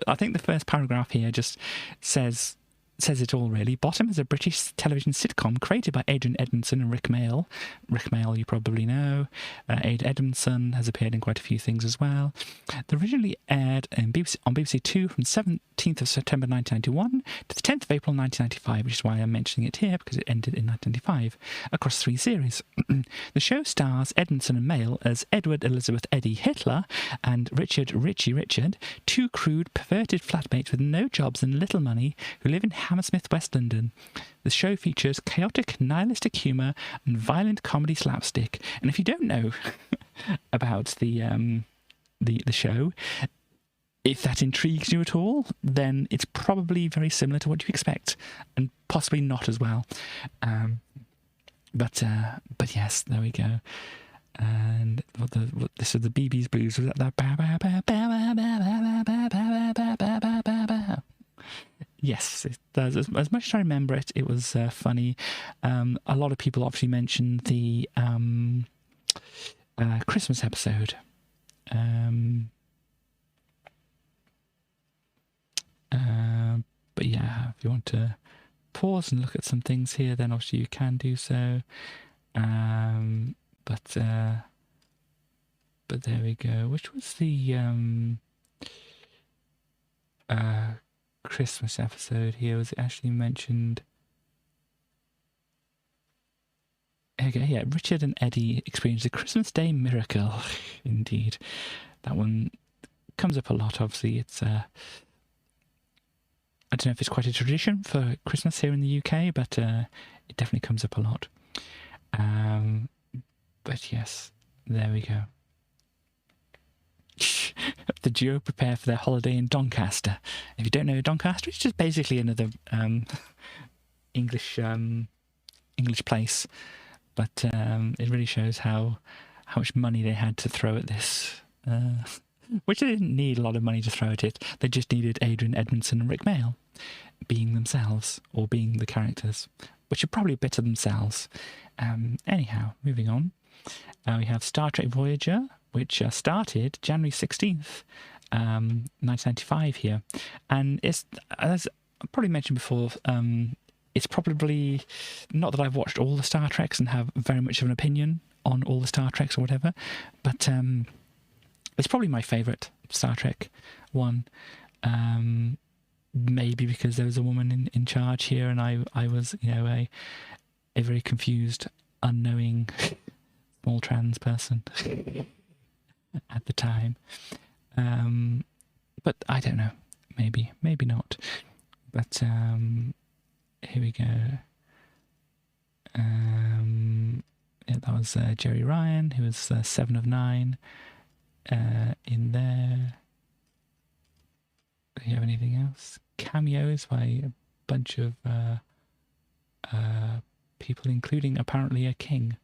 I think the first paragraph here just says it all, really. Bottom is a British television sitcom created by Adrian Edmondson and Rick Mayall. Rick Mayall you probably know. Adrian Edmondson has appeared in quite a few things as well. It originally aired on BBC Two from 17th of September 1991 to the 10th of April 1995, which is why I'm mentioning it here, because it ended in 1995, across 3 series. The show stars Edmondson and Mayall as Edward Elizabeth Eddie Hitler and Richard Richie Richard, 2 crude, perverted flatmates with no jobs and little money who live in Hammersmith, West London. The show features chaotic, nihilistic humour and violent comedy slapstick. And if you don't know about the show, if that intrigues you at all, then it's probably very similar to what you expect, and possibly not as well. But yes, there we go. And this is the BB's Blues. Was that Yes, it does. As much as I remember it, it was funny. A lot of people obviously mentioned the Christmas episode. But yeah, if you want to pause and look at some things here, then obviously you can do so. But there we go. Which was the Christmas episode here? Was it actually mentioned? Okay, yeah, Richard and Eddie experience a Christmas Day miracle. Indeed. That one comes up a lot, obviously. It's I don't know if it's quite a tradition for Christmas here in the UK, but it definitely comes up a lot. But yes, there we go. The duo prepare for their holiday in Doncaster. If you don't know Doncaster, it's just basically another English place. But it really shows how much money they had to throw at this. Which they didn't need a lot of money to throw at it. They just needed Adrian Edmondson and Rick Mayall being themselves, or being the characters, which are probably a bit of themselves. Anyhow, moving on. We have Star Trek Voyager, which started January 16th, 1995 here. And it's, as I probably mentioned before, it's probably, not that I've watched all the Star Treks and have very much of an opinion on all the Star Treks or whatever, but it's probably my favourite Star Trek one. Maybe because there was a woman in charge here, and I was, you know, a very confused, unknowing, small trans person at the time. But I don't know. Maybe not. But here we go. Yeah, that was Jerry Ryan, who was 7 of 9 in there. Do you have anything else? Cameos by a bunch of people, including apparently a king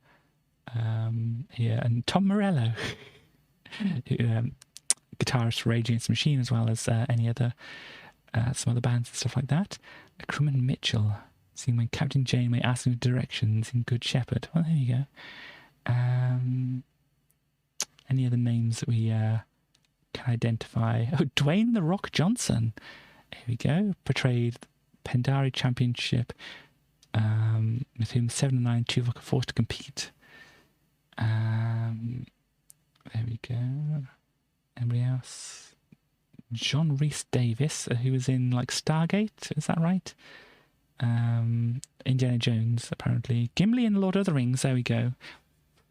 here, and Tom Morello, who guitarist for Rage Against the Machine, as well as any other some other bands and stuff like that. Crumman Mitchell, seen when Captain Janeway asked him directions in Good Shepherd. Well, there you go. Any other names that we can identify? Oh, Dwayne The Rock Johnson. Here we go. Portrayed Pendari Championship, with whom 7 and 9 Tuvok are forced to compete. There we go. Anybody else? John Rhys Davis, who was in like Stargate, is that right? Indiana Jones, apparently. Gimli in Lord of the Rings, there we go.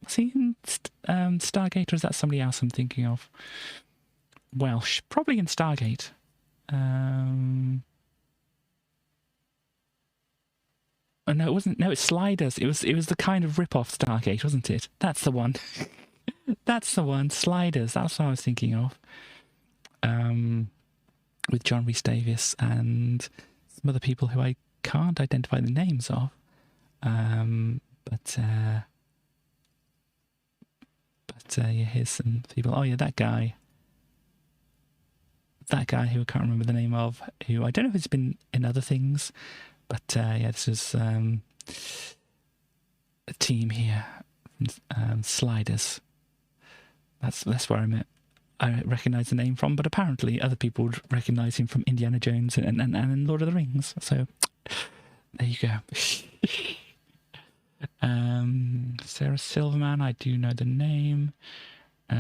Was he in Stargate, or is that somebody else I'm thinking of? Welsh, probably in Stargate. Oh, no, it wasn't. No, it's Sliders. It was the kind of rip-off Stargate, wasn't it? That's the one. That's the one. Sliders. That's what I was thinking of. With John Rhys Davis and some other people who I can't identify the names of. But yeah, here's some people. Oh yeah, that guy who I can't remember the name of, who I don't know if he's been in other things, but yeah, this is a team here, Sliders. That's where I recognise the name from, but apparently other people would recognise him from Indiana Jones and Lord of the Rings. So there you go. Sarah Silverman, I do know the name. Who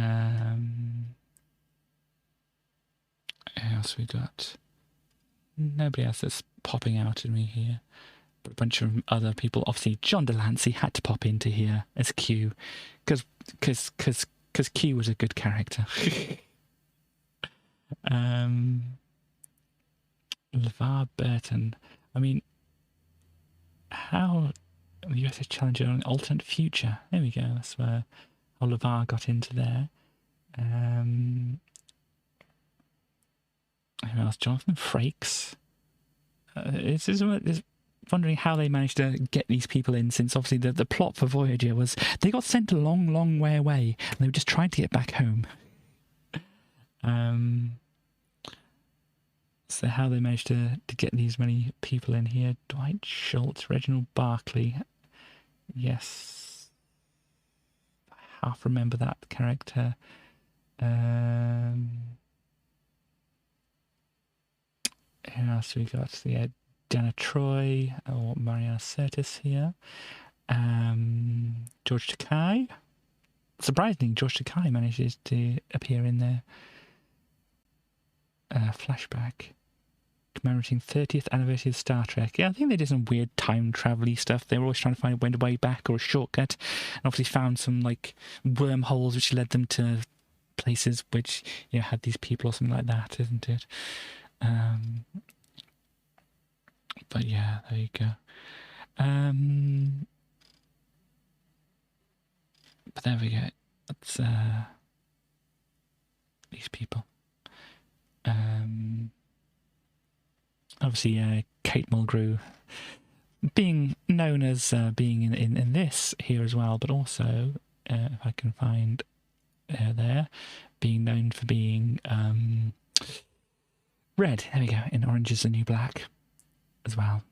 else we got? Nobody else that's popping out at me here. But a bunch of other people. Obviously, John Delancey had to pop into here as Q, because Q was a good character. LeVar Burton. I mean, how the USS Challenger on an alternate future. There we go. That's where how LeVar got into there. Who else? Jonathan Frakes. It's wondering how they managed to get these people in, since obviously the plot for Voyager was they got sent a long, long way away and they were just trying to get back home. So how they managed to get these many people in here. Dwight Schultz, Reginald Barclay. Yes. I half remember that character. Who else we got? Yeah, Dana Troy or Mariana Curtis here. George Takei. Surprisingly, George Takei manages to appear in there. Flashback. Commemorating 30th anniversary of Star Trek. Yeah, I think they did some weird time travel-y stuff. They were always trying to find a way back or a shortcut, and obviously found some like wormholes which led them to places which, you know, had these people or something like that, isn't it? But yeah, there you go. But there we go. That's these people. Obviously, Kate Mulgrew being known as being in this here as well, but also, if I can find there, being known for being Red. There we go. In Orange Is the New Black as well.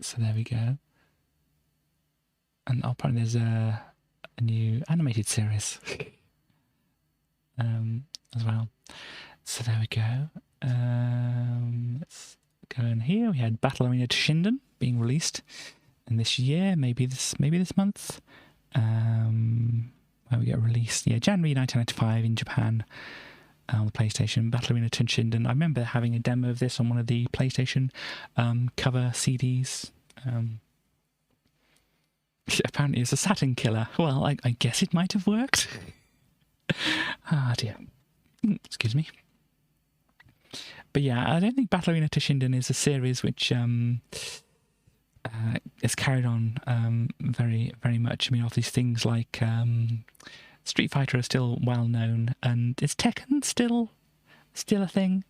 So there we go. And apparently there's a new animated series as well. So there we go. Let's go in here. We had Battle Arena Toshinden being released in this year, maybe this month. Where we get released, yeah, January 1995 in Japan on the PlayStation. Battle Arena Toshinden. I remember having a demo of this on one of the PlayStation cover CDs. Apparently it's a Saturn killer. Well, I guess it might have worked. Ah, dear. Excuse me. But yeah, I don't think Battle Arena Toshinden is a series which is carried on very, very much. I mean, obviously things like Street Fighter are still well known, and is Tekken still a thing?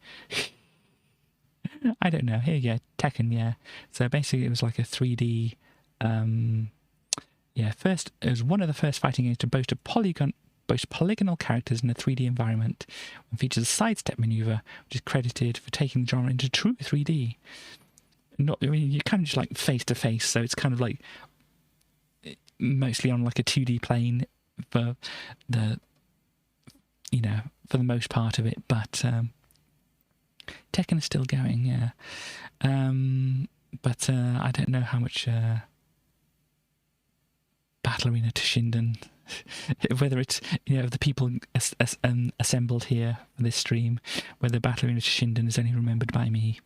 I don't know. Here, yeah, Tekken, yeah. So basically, it was like a 3D. First it was one of the first fighting games to boast a boasts polygonal characters in a 3D environment and features a sidestep maneuver, which is credited for taking the genre into true 3D. Not, I mean, you're kind of just like face to face, so it's kind of like mostly on like a 2D plane for the, you know, for the most part of it. But Tekken is still going, yeah. But I don't know how much Battle Arena Toshinden, whether it's, you know, the people assembled here for this stream, whether Battle Arena Toshinden is only remembered by me.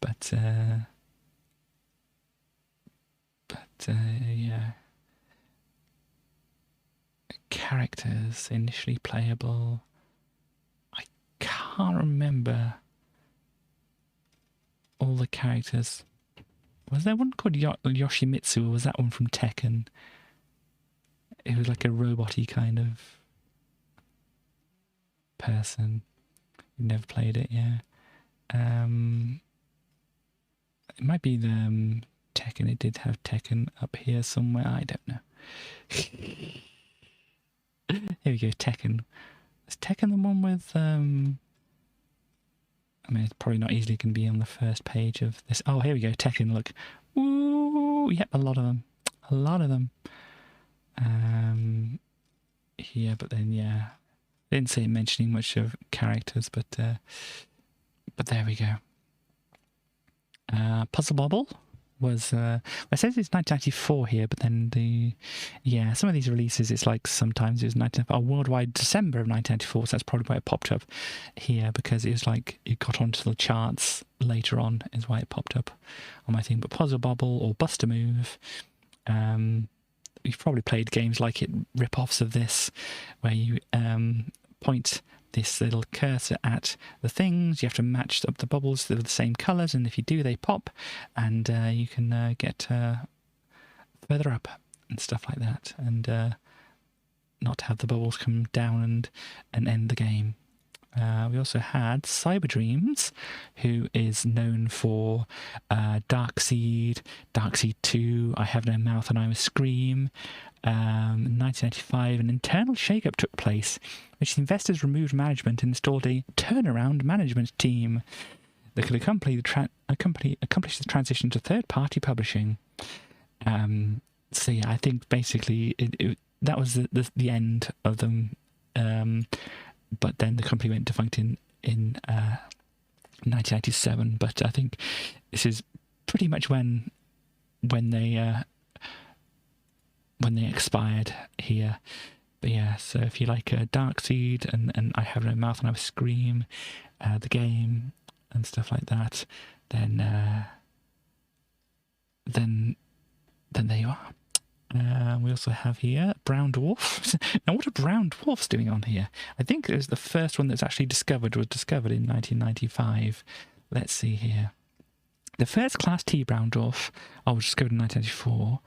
But yeah. Characters initially playable. I can't remember all the characters. Was there one called Yoshimitsu, or was that one from Tekken? It was like a robot-y kind of person. Never played it, yeah. It might be the Tekken. It did have Tekken up here somewhere. I don't know. Here we go, Tekken. Is Tekken the one with... I mean, it's probably not easily going to be on the first page of this. Oh, here we go, Tekken, look. Ooh, yep, a lot of them. A lot of them. Here, but then, yeah. I didn't say mentioning much of characters, but there we go. Puzzle Bobble was, it says it's 1994 here, but then some of these releases, it's like sometimes it was worldwide December of 1994, so that's probably why it popped up here, because it was like, it got onto the charts later on, is why it popped up on my thing. But Puzzle Bobble or Bust a Move, you've probably played games like it, rip-offs of this, where you point this little cursor at the things. You have to match up the bubbles with the same colours, and if you do, they pop, and you can get further up and stuff like that, and not have the bubbles come down and end the game. We also had Cyber Dreams, who is known for Darkseid, Darkseid 2, I Have No Mouth and I Must Scream. In 1995, an internal shake-up took place, which the investors removed management and installed a turnaround management team that could accomplish the transition to third-party publishing. So yeah, I think basically that was the end of them. But then the company went defunct in 1997. But I think this is pretty much when they expired here. But yeah, so if you like Darkseid and I Have No Mouth and I Will Scream, the game and stuff like that, then there you are. We also have here Brown Dwarf. Now, what are Brown Dwarfs doing on here? I think it was the first one that's actually discovered in 1995. Let's see here. The first Class T Brown Dwarf was discovered in 1994.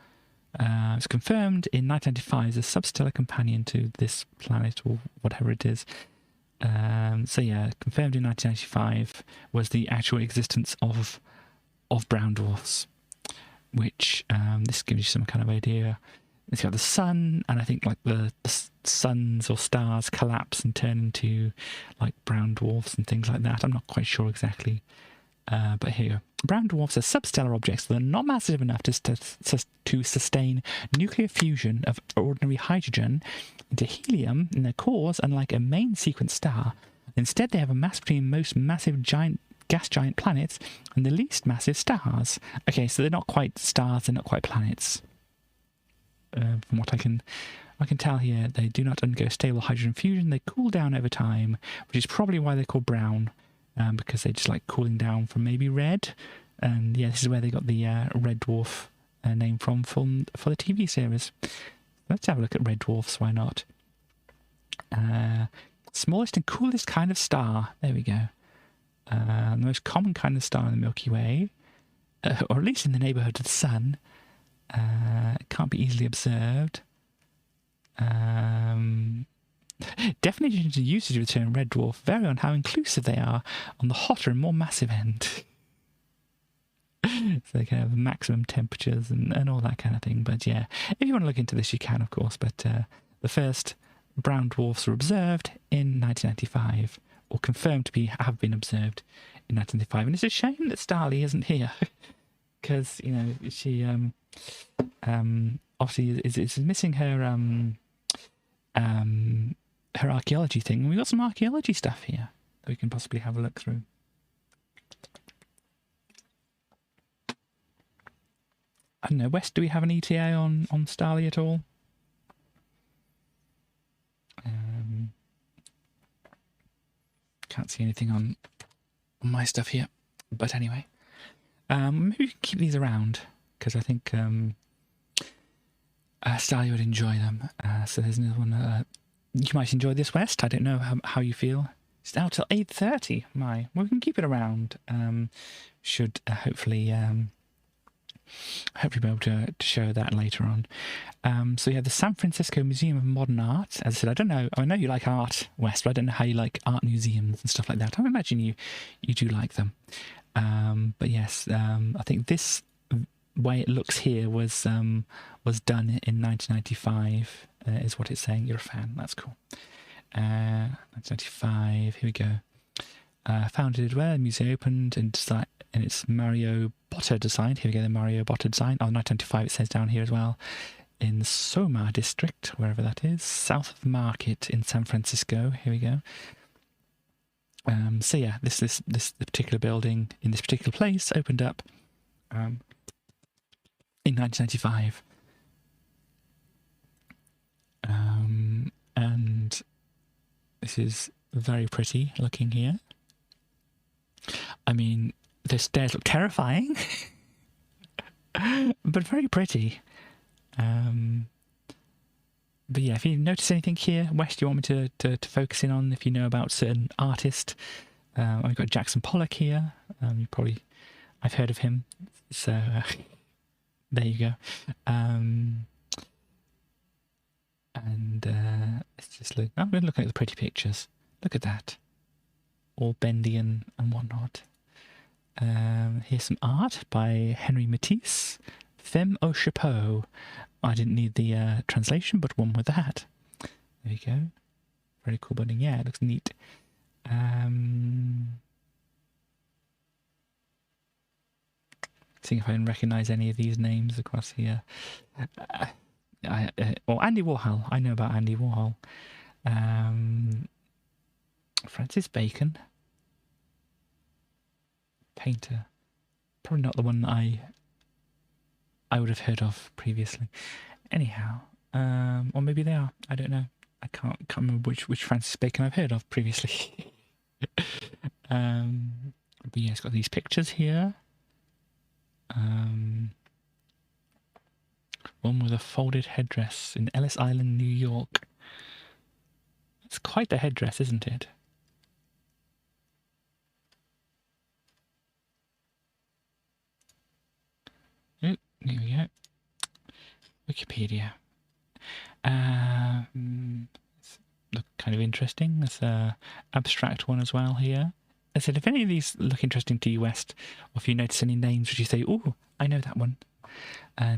It was confirmed in 1995 as a substellar companion to this planet, or whatever it is. So yeah, confirmed in 1995 was the actual existence of brown dwarfs, which this gives you some kind of idea. It's got the sun, and I think like the suns or stars collapse and turn into like brown dwarfs and things like that. I'm not quite sure exactly. But here, brown dwarfs are substellar objects that are not massive enough to sustain nuclear fusion of ordinary hydrogen into helium in their cores, unlike a main sequence star. Instead, they have a mass between most massive gas giant planets and the least massive stars. Okay, so they're not quite stars, they're not quite planets. From what I can tell here, they do not undergo stable hydrogen fusion. They cool down over time, which is probably why they're called brown. Because they just like cooling down from maybe red, and yeah, this is where they got the red dwarf name from for the TV series. Let's have a look at red dwarfs. Why not? Smallest and coolest kind of star. There we go. The most common kind of star in the Milky Way, or at least in the neighbourhood of the sun. It can't be easily observed. Definitions and usage of the term red dwarf vary on how inclusive they are on the hotter and more massive end. So they can have maximum temperatures and all that kind of thing. But yeah, if you want to look into this, you can, of course. But The first brown dwarfs were observed in 1995, or confirmed to have been observed in 1995. And it's a shame that Starly isn't here, because she obviously is missing her her archaeology thing. And we've got some archaeology stuff here that we can possibly have a look through. I don't know, Wes, do we have an ETA on Starly at all? Can't see anything on my stuff here. But anyway, maybe we can keep these around, because I think Starly would enjoy them. So there's another one. You might enjoy this, West. I don't know how you feel. It's now till 8:30. Well, we can keep it around. Should hopefully be able to show that later on. So yeah, the San Francisco Museum of Modern Art. As I said, I know you like art, West, but I don't know how you like art museums and stuff like that. I imagine you do like them. But yes, I think this way it looks here was done in 1995, is what it's saying. You're a fan, that's cool. 1995, here we go. Founded where the museum opened and it's Mario Botta design. Here we go, the Mario Botta design. 1995 it says down here as well. In the Soma district, wherever that is, south of the market in San Francisco. Here we go. So yeah, this particular building in this particular place opened up in 1995. And this is very pretty looking here. I mean, the stairs look terrifying, but very pretty. But yeah, if you notice anything here, Wes, do you want me to focus in on if you know about certain artists? I've got Jackson Pollock here. I've heard of him. So there you go. And let's just look. I'm looking at the pretty pictures. Look at that. All bendy and whatnot. Here's some art by Henry Matisse. Femme au chapeau. I didn't need the translation, but one with that. There you go. Very cool building. Yeah, it looks neat. Seeing if I can recognise any of these names across here. Or Andy Warhol. I know about Andy Warhol. Francis Bacon. Painter. Probably not the one that I would have heard of previously. Anyhow, or maybe they are. I don't know. I can't remember which Francis Bacon I've heard of previously. But yeah, it's got these pictures here. One with a folded headdress in Ellis Island, New York. It's quite a headdress, isn't it? Oh, here we go. Wikipedia. Look kind of interesting. There's an abstract one as well here. I said, if any of these look interesting to you, West, or if you notice any names which you say, oh, I know that one,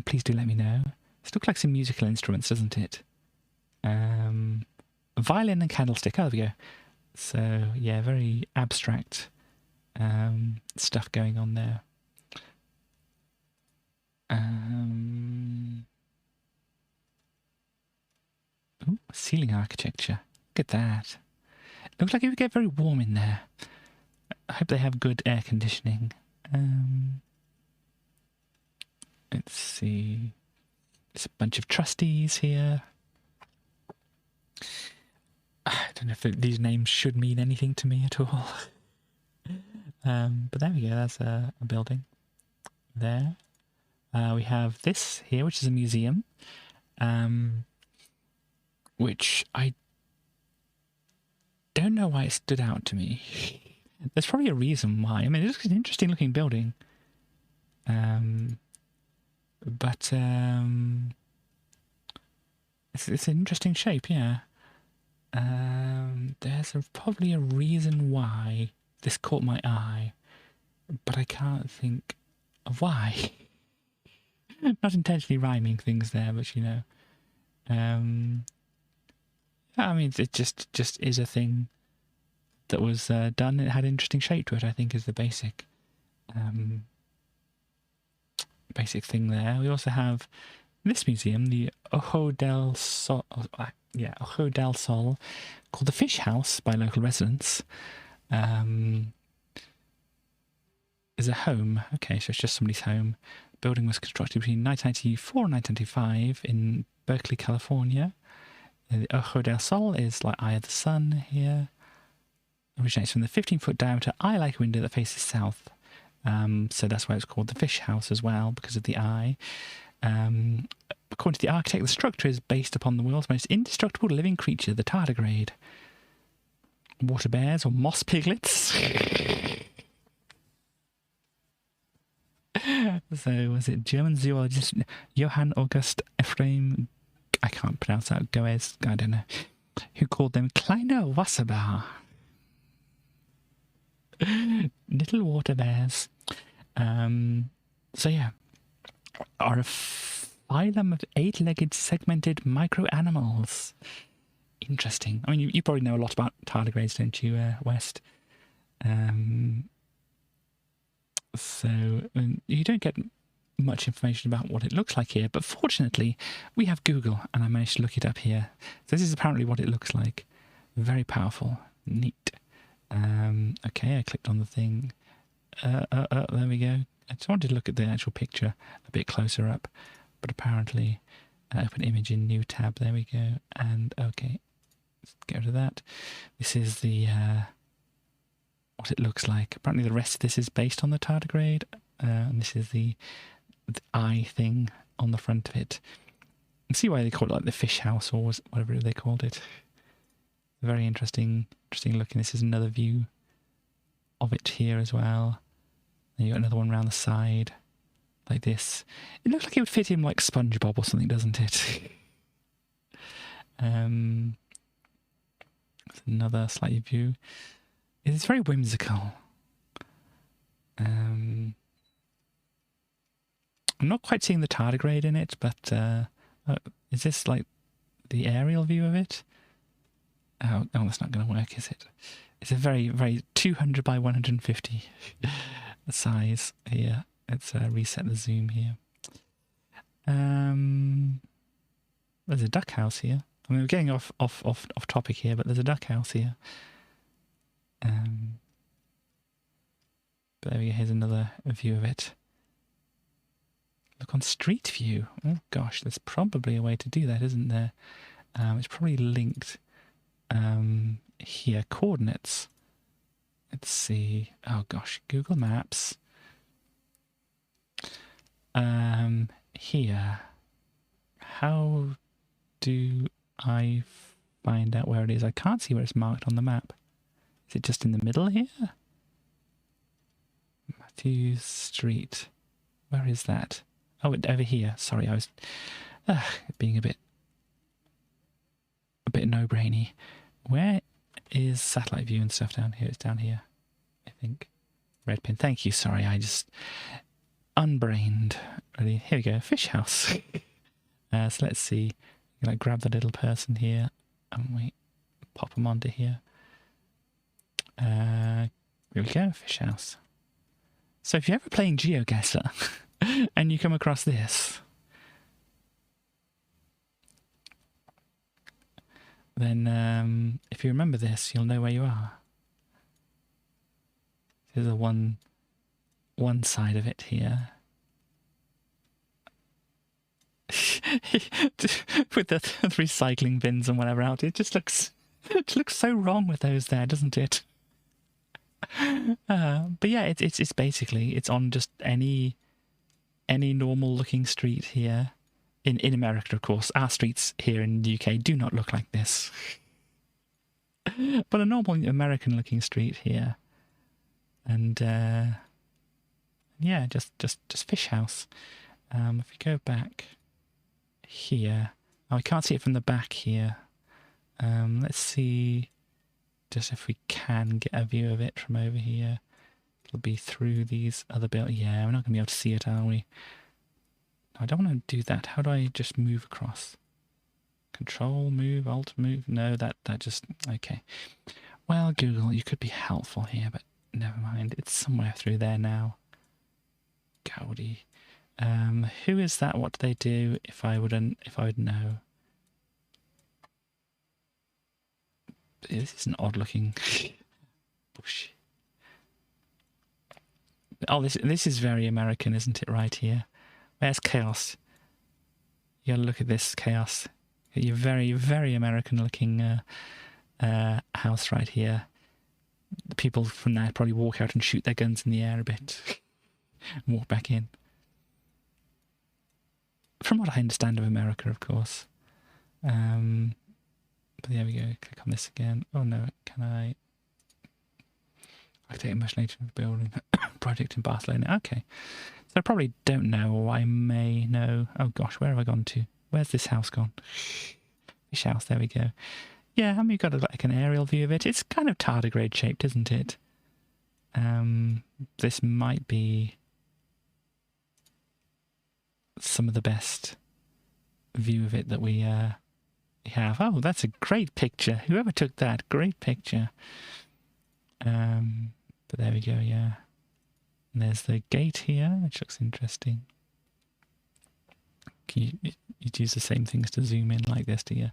please do let me know. This looks like some musical instruments, doesn't it? Violin and candlestick. Oh, there we go. So, yeah, very abstract stuff going on there. Ooh, ceiling architecture. Look at that. Looks like it would get very warm in there. I hope they have good air conditioning. Let's see. There's a bunch of trustees here. I don't know if these names should mean anything to me at all. But there we go. That's a building there. We have this here, which is a museum, which I don't know why it stood out to me. There's probably a reason why. I mean, it's an interesting looking building. But it's an interesting shape, yeah. There's probably a reason why this caught my eye, but I can't think of why. Not intentionally rhyming things there, but you know. I mean, it just is a thing that was done. It had interesting shape to it, I think, is the basic basic thing there. We also have this museum, the Ojo del Sol, Ojo del Sol, called the Fish House by local residents. Is a home. Okay, so it's just somebody's home. The building was constructed between 1994 and 1995 in Berkeley, California. The Ojo del Sol is like Eye of the Sun here. Originates from the 15-foot diameter eye-like window that faces south. So that's why it's called the Fish House as well, because of the eye. According to the architect, the structure is based upon the world's most indestructible living creature, the tardigrade. Water bears or moss piglets. So was it German zoologist Johann August Ephraim, I can't pronounce that, Goes, I don't know, who called them kleine Wasserbär. Little water bears. So yeah, are a phylum of 8-legged segmented micro-animals. Interesting. I mean, you probably know a lot about tardigrades, don't you, West? So you don't get much information about what it looks like here, but fortunately we have Google and I managed to look it up here. So this is apparently what it looks like. Very powerful. Neat. Okay, I clicked on the thing. There we go. I just wanted to look at the actual picture a bit closer up, but apparently open image in new tab. There we go. And okay, let's get rid of that. This is the what it looks like. Apparently the rest of this is based on the tardigrade, and this is the eye thing on the front of it. You can see why they call it like the fish house or whatever they called it. Very interesting looking. This is another view of it here as well. Then you got another one around the side, like this. It looks like it would fit in like SpongeBob or something, doesn't it? Another slightly view. It's very whimsical. I'm not quite seeing the tardigrade in it, but is this like the aerial view of it? Oh, that's not going to work, is it? It's a very, very 200 by 150 size here. Let's reset the zoom here. There's a duck house here. I mean, we're getting off topic here, but there's a duck house here. But there we go. Here's another view of it. Look on Street View. Oh gosh, there's probably a way to do that, isn't there? It's probably linked here. Coordinates. Let's see. Oh gosh, Google Maps. Here. How do I find out where it is? I can't see where it's marked on the map. Is it just in the middle here? Matthews Street. Where is that? Oh, over here. Sorry, I was being a bit no-brainy. Where is satellite view and stuff down here? It's down here, I think. Red pin. Thank you. Sorry, I just unbrained. Really. Here we go. Fish house. So let's see. You like grab the little person here and we pop them onto here. Here we go. Fish house. So if you're ever playing GeoGuessr and you come across this, then if you remember this, you'll know where you are. There's a one side of it here. With the recycling bins and whatever else, it looks so wrong with those there, doesn't it? But yeah, it's basically it's on just any normal looking street here in America, of course. Our streets here in the UK do not look like this, but a normal American looking street here, and yeah, just fish house. If we go back here, oh, I can't see it from the back here. Let's see. Just if we can get a view of it from over here. It'll be through these other buildings. Yeah, we're not going to be able to see it, are we? No, I don't want to do that. How do I just move across? Control, move, Alt, move. No, that just... Okay. Well, Google, you could be helpful here, but never mind. It's somewhere through there now. Gaudi. Who is that? What do they do? If I would know. This is an odd-looking bush. Oh, this is very American, isn't it? Right here. Where's Chaos? You gotta look at this, Chaos. Your very, very American-looking house right here. The people from there probably walk out and shoot their guns in the air a bit and walk back in. From what I understand of America, of course. But there we go. Click on this again. Oh no, can I? Architect imagination of building project in Barcelona. Okay, so I probably don't know, or I may know. Oh gosh, where have I gone to? Where's this house gone? Fish house. There we go. Yeah, I mean, you've got like an aerial view of it. It's kind of tardigrade shaped, isn't it? This might be some of the best view of it that we have. Oh, that's a great picture. Whoever took that, great picture. But there we go, yeah. And there's the gate here, which looks interesting. Can you'd use the same things to zoom in like this, do you?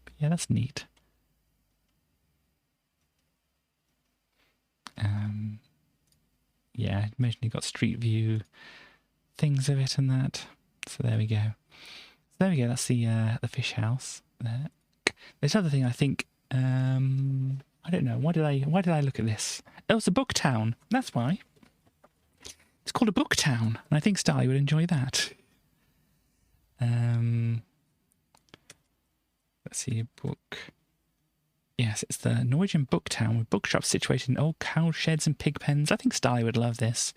But yeah, that's neat. Yeah, imagine you've got street view things of it and that. So there we go. So there we go. That's the fish house there. This other thing, I think. I don't know. Why did I look at this? Oh, it's a book town. That's why. It's called a book town, and I think Starly would enjoy that. Let's see, a book. Yes, it's the Norwegian book town with bookshops situated in old cow sheds and pig pens. I think Starly would love this.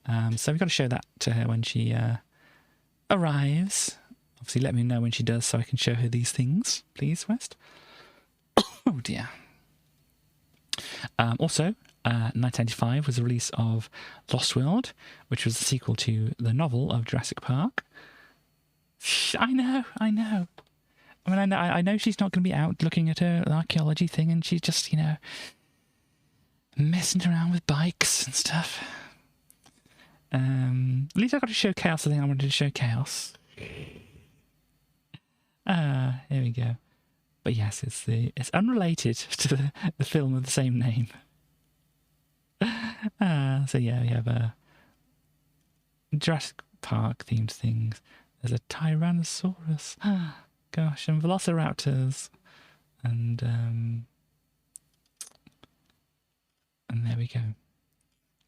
So we've got to show that to her when she arrives. Obviously, let me know when she does so I can show her these things. Please, West. Oh, dear. Also, 1995 was the release of Lost World, which was the sequel to the novel of Jurassic Park. I know. I mean, I know she's not going to be out looking at her archaeology thing, and she's just, you know, messing around with bikes and stuff. At least I got to show Chaos the thing I wanted to show Chaos. Here we go. But yes, it's unrelated to the film of the same name. So yeah, we have Jurassic Park themed things. There's a Tyrannosaurus. Gosh, and Velociraptors, and there we go.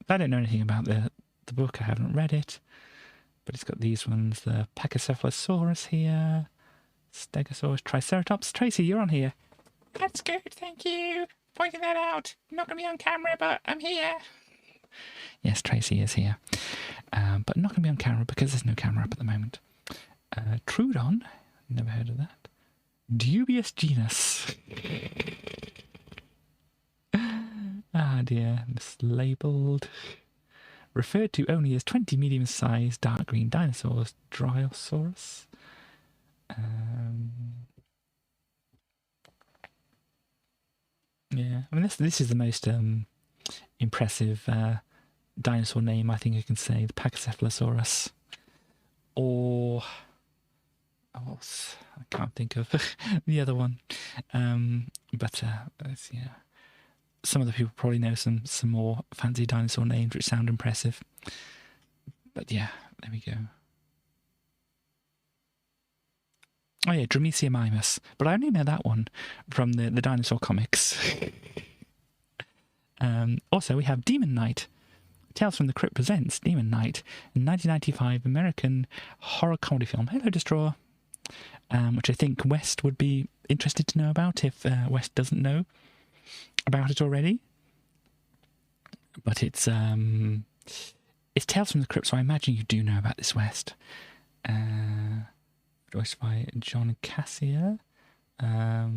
I don't know anything about the book. I haven't read it, but it's got these ones: the Pachycephalosaurus here, Stegosaurus, Triceratops. Tracy, you're on here. That's good, thank you. Pointing that out. I'm not going to be on camera, but I'm here. Yes, Tracy is here, but not going to be on camera because there's no camera up at the moment. Trudon. Never heard of that. Dubious genus. Ah dear, mislabeled. Referred to only as 20 medium-sized dark green dinosaurs. Dryosaurus. Yeah, I mean this is the most impressive dinosaur name I think I can say. The Pachycephalosaurus. Or I can't think of the other one, but yeah, some of the people probably know some more fancy dinosaur names which sound impressive. But yeah, there we go. Oh yeah, Drameciamimus, but I only know that one from the dinosaur comics. Also, we have Demon Knight. Tales from the Crypt presents Demon Knight, a 1995 American horror comedy film. Hello, Destroyer. Which I think West would be interested to know about if West doesn't know about it already. But it's Tales from the Crypt, so I imagine you do know about this, West. Voiced by John Cassier. I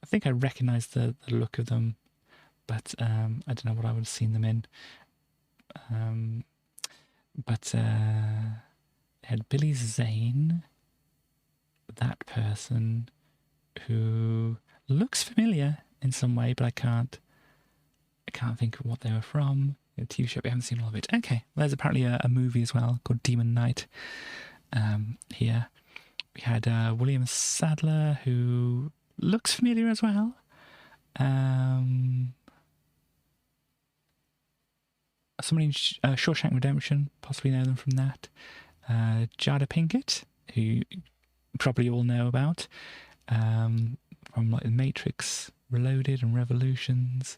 think I recognise the look of them, but I don't know what I would have seen them in. But it had Billy Zane. that person who looks familiar in some way, but I can't think of what they were from. A TV show, we haven't seen all of it. Okay, there's apparently a movie as well called Demon Knight. Here we had William Sadler, who looks familiar as well. Somebody in Shawshank Redemption, possibly know them from that. Jada Pinkett, who you probably all know about, from like The Matrix Reloaded and Revolutions.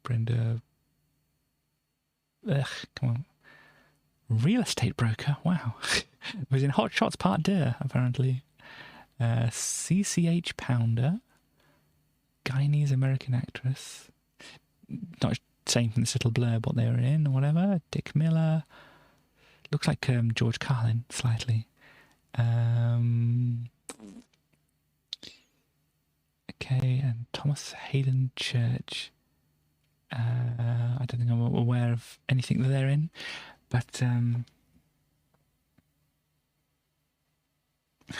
Brenda, come on, real estate broker. Wow, was in Hot Shots Part 2 apparently. CCH Pounder, Guyanese American actress. Not saying from this little blurb what they were in or whatever. Dick Miller. Looks like George Carlin slightly. Okay, and Thomas Hayden Church. I don't think I'm aware of anything that they're in, but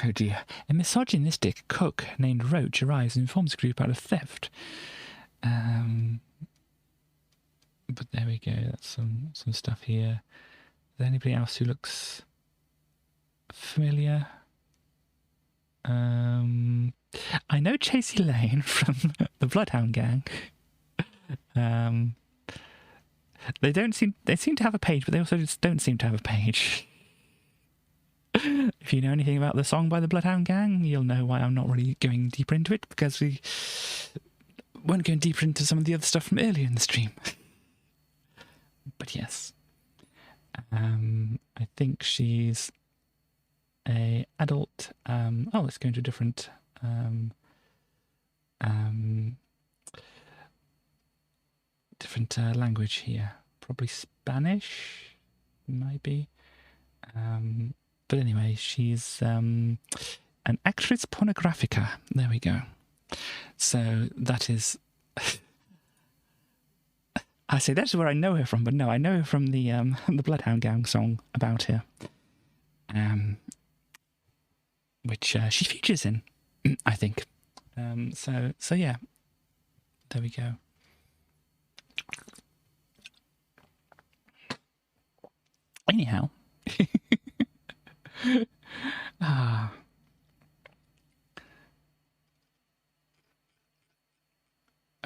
oh dear. A misogynistic cook named Roach arrives and informs the group out of theft. But there we go, that's some stuff here. Is there anybody else who looks familiar? I know Chasey Lane from the Bloodhound Gang. They seem to have a page, but they also just don't seem to have a page. If you know anything about the song by the Bloodhound Gang, you'll know why I'm not really going deeper into it, because we weren't going deeper into some of the other stuff from earlier in the stream. But yes, I think she's a adult. Let's go into a different language here. Probably Spanish, maybe. But anyway, she's an actress pornographica. There we go. So that is. I say that's where I know her from, but no, I know her from the Bloodhound Gang song about her, which she features in, I think. So yeah, there we go. Anyhow, that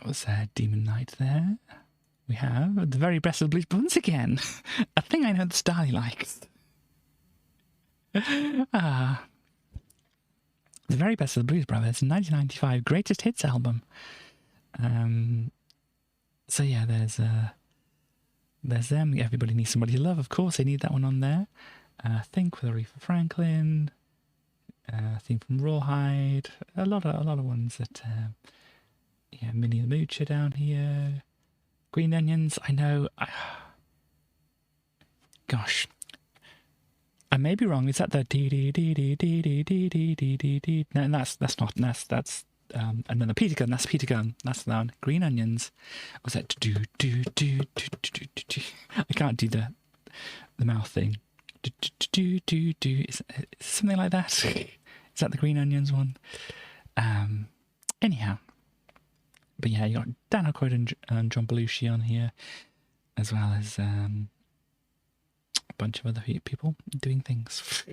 was Demon Knight there. We have the very best of the Blues once again. A thing I know that Starly likes. The very best of the Blues Brothers 1995 greatest hits album. So yeah, there's them. Everybody Needs Somebody to Love. Of course, they need that one on there. Think with Aretha Franklin. Theme from Rawhide. A lot of ones that. Minnie the Moocher down here. Green Onions, I know. Gosh, I may be wrong. Is that the dee dee dee dee dee dee dee dee dee dee dee? No, that's not. That's another Peter Gunn. That's Peter Gunn. That's the one. Green Onions. Was that do do do do do do? I can't do the mouth thing. Do do do do. Is something like that? Is that the Green Onions one? Anyhow. But yeah, you got Dan Aykroyd and John Belushi on here, as well as a bunch of other people doing things.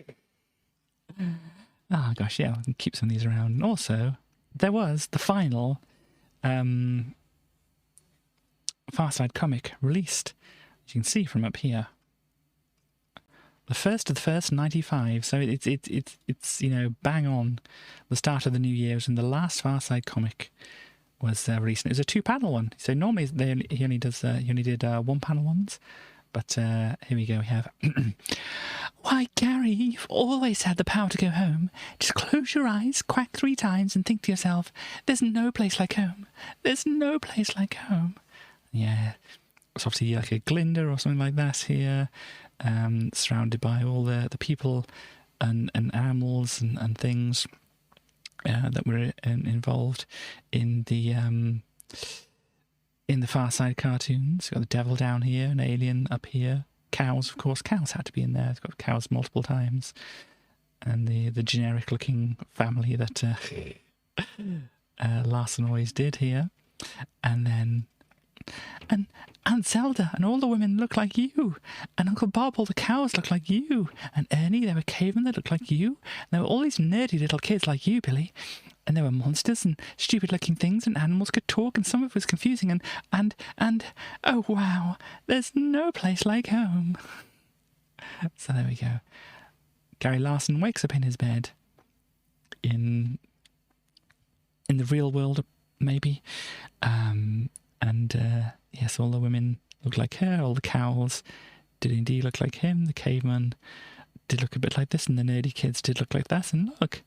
Oh gosh, yeah, I can keep some of these around. And also, there was the final Far Side comic released, as you can see from up here. The first of the first 95, so it's bang on the start of the new year. It was in the last Far Side comic was released. It was a 2-panel one. So normally he only did 1-panel ones, but here we go. We have why, Gary, you've always had the power to go home. Just close your eyes, quack 3 times, and think to yourself, "There's no place like home. There's no place like home." Yeah, it's obviously like a Glinda or something like that here, surrounded by all the people and animals and things. That were involved in the Far Side cartoons. You've got the devil down here, an alien up here. Cows, of course. Cows had to be in there. It's got cows multiple times. and the generic looking family that Larson always did here. And then and Aunt Zelda and all the women look like you, and Uncle Bob, all the cows look like you, and Ernie, there were cavemen that looked like you, and there were all these nerdy little kids like you, Billy, and there were monsters and stupid looking things, and animals could talk, and some of it was confusing, and oh wow, there's no place like home. So there we go. Gary Larson wakes up in his bed in the real world, maybe. Yes, all the women look like her, all the cows did indeed look like him, the caveman did look a bit like this, and the nerdy kids did look like that, and look,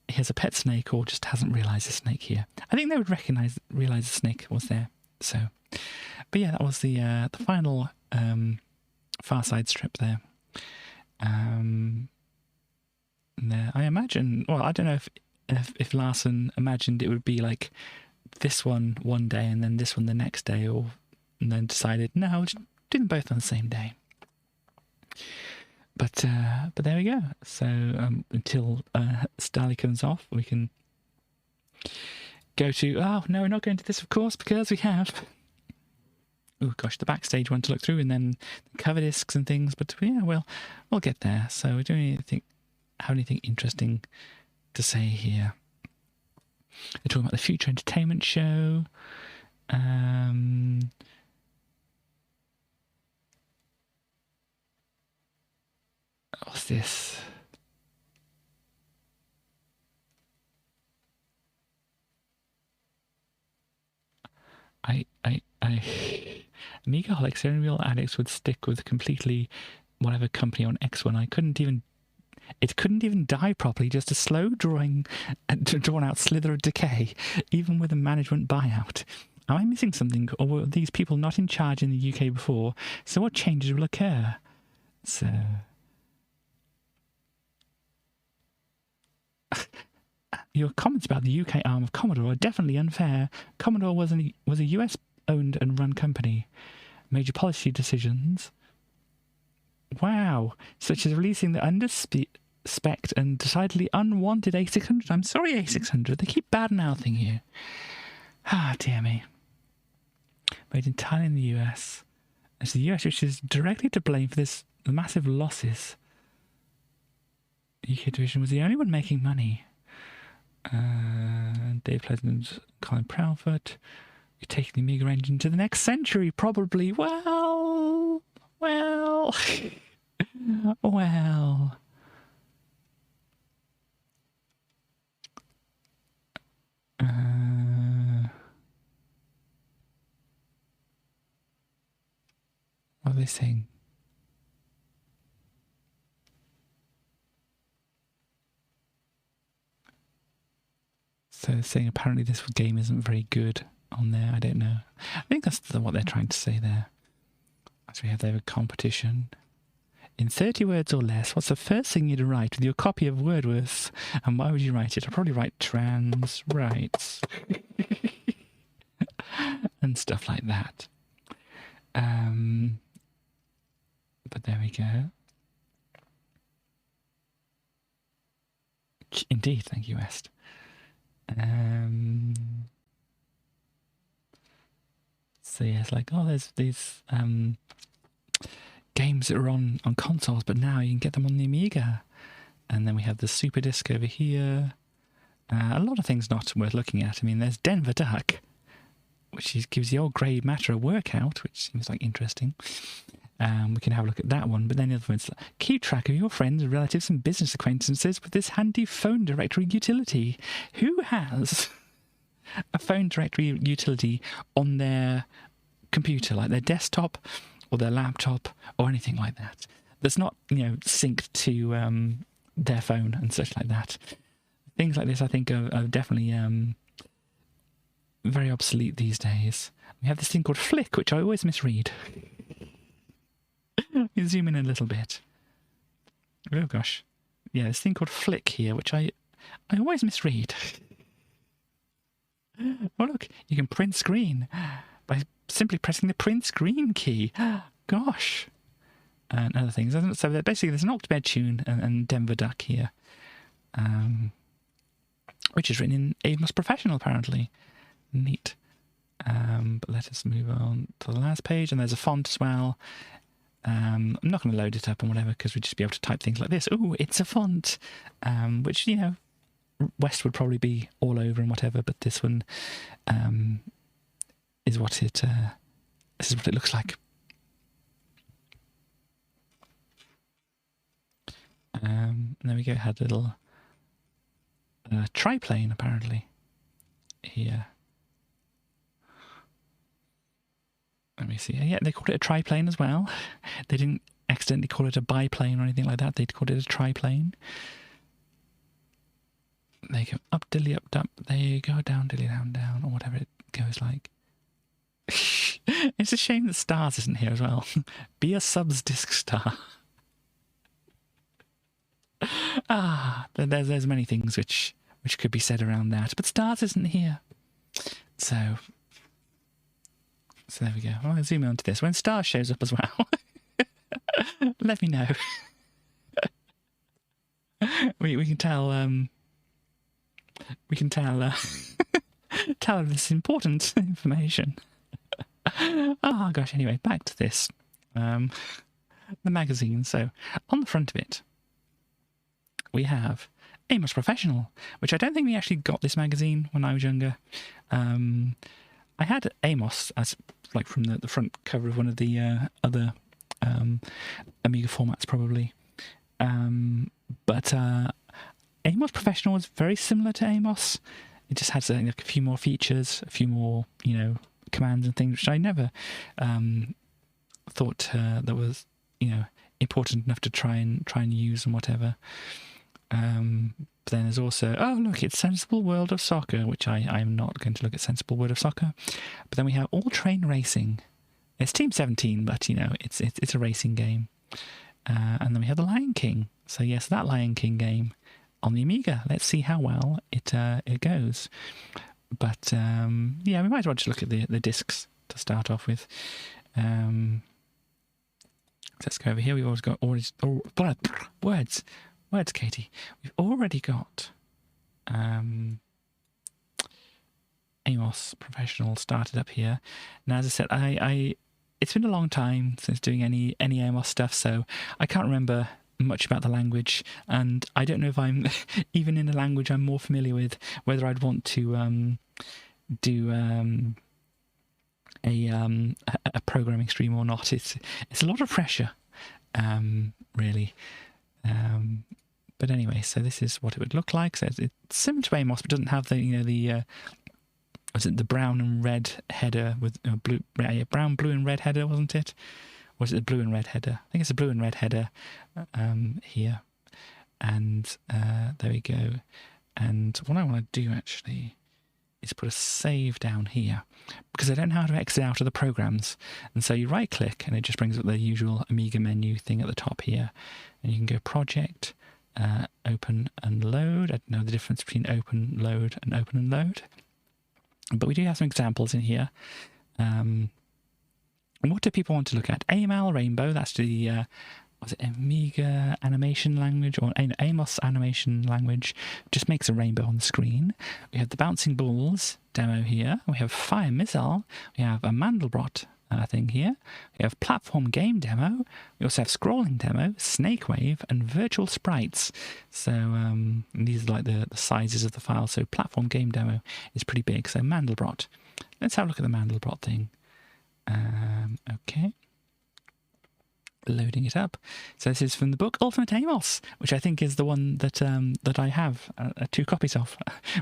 here's a pet snake, or just hasn't realised the snake here. I think they would realise the snake was there, so. But yeah, that was the final Far Side strip there. There, I imagine, well, I don't know if Larson imagined it would be like this one day and then this one the next day, and then decided, no, I'll just do them both on the same day. But there we go. So until Starley comes off, we can go to, oh no, we're not going to this, of course, because we have, oh gosh, the backstage one to look through, and then the cover discs and things, but yeah, we'll get there. So we don't have anything interesting to say here. They're talking about the Future Entertainment Show. What's this? Amigaholics, only real addicts would stick with completely whatever company on X1. It couldn't even die properly, just a slow drawn out slither of decay, even with a management buyout. Am I missing something, or were these people not in charge in the UK before? So what changes will occur? So your comments about the UK arm of Commodore are definitely unfair. Commodore was a US owned and run company. Major policy decisions, wow, such as releasing the under-spec'd and decidedly unwanted A600. I'm sorry, A600. They keep bad-mouthing you. Ah, dear me. Made entirely in the US. It's the US which is directly to blame for this massive losses. UK division was the only one making money. Dave Pleasant, Colin Proudfoot. You're taking the Amiga engine to the next century, probably. Well. Well. What are they saying? So they're saying apparently this game isn't very good on there. I don't know. I think that's what they're trying to say there. So we have there a competition. In 30 words or less, what's the first thing you'd write with your copy of Wordworth? And why would you write it? I'd probably write trans rights. And stuff like that. But there we go. Indeed, thank you, West. So yeah, it's like, oh, there's these games that are on consoles, but now you can get them on the Amiga. And then we have the Super Disc over here. A lot of things not worth looking at. I mean, there's Denver Duck, which gives the old grey matter a workout, which seems like interesting. We can have a look at that one. But then the other one's keep track of your friends, relatives, and business acquaintances with this handy phone directory utility. Who has a phone directory utility on their computer, like their desktop or their laptop or anything like that? That's not, synced to their phone and such like that. Things like this, I think, are definitely very obsolete these days. We have this thing called Flick, which I always misread. You zoom in a little bit. Oh gosh. Yeah, this thing called Flick here, which I always misread. Oh look, you can print screen by simply pressing the print screen key. Gosh. and other things. So basically there's an Octobed tune and Denver Duck here, which is written in Amos Professional, apparently. Neat. But let us move on to the last page, and there's a font as well. I'm not going to load it up and whatever, because we'd just be able to type things like this. Oh, it's a font, which, West would probably be all over and whatever, but this one is what it this is what it looks like. And there we go. It had a little triplane apparently here. Let me see. Yeah, they called it a triplane as well. They didn't accidentally call it a biplane or anything like that. They called it a triplane. There you go. Up, dilly, up, up. There you go. Down, dilly, down, down, or whatever it goes like. It's a shame that Stars isn't here as well. Be a subs disc star. There's many things which could be said around that, but Stars isn't here. So there we go. I'll zoom on to this. When Stars shows up as well, let me know. we can tell tell this important information. Oh gosh, anyway, back to this. The magazine. So on the front of it we have Amos Professional, which I don't think we actually got this magazine when I was younger. I had Amos as like from the front cover of one of the other Amiga formats probably. But Amos Professional was very similar to Amos. It just had like a few more features, a few more, commands and things, which I never thought that was, important enough to try and use and whatever. But then there's also, oh look, it's Sensible World of Soccer, which I'm not going to look at Sensible World of Soccer. But then we have All Train Racing. It's Team 17, but it's a racing game. And then we have The Lion King. So yes, that Lion King game on the Amiga. Let's see how well it goes. But yeah, we might as well just look at the discs to start off with. Let's go over here. We've always got words, Katie. We've already got Amos Professional started up here. Now, as I said, it's been a long time since doing any Amos stuff, so I can't remember much about the language, and I don't know if I'm even in a language I'm more familiar with, whether I'd want to do a programming stream or not. It's a lot of pressure, really. But anyway, so this is what it would look like. So it's similar to Amos, but doesn't have the was it the brown and red header with blue, brown, blue, and red header, wasn't it? Or was it the blue and red header? I think it's a blue and red header here. And there we go. And what I want to do actually is put a save down here, because I don't know how to exit out of the programs. And so you right click and it just brings up the usual Amiga menu thing at the top here. And you can go project, open and load. I don't know the difference between open, load and open and load. But we do have some examples in here. What do people want to look at? AML Rainbow, that's the was it Amiga animation language, or Amos animation language, just makes a rainbow on the screen. We have the Bouncing Balls demo here. We have Fire Missile. We have a Mandelbrot thing here. We have Platform Game demo. We also have Scrolling demo, Snake Wave, and Virtual Sprites. So and these are like the sizes of the file. So Platform Game demo is pretty big. So Mandelbrot. Let's have a look at the Mandelbrot thing. Okay. Loading it up. So this is from the book Ultimate Amos, which I think is the one that that I have 2 copies of,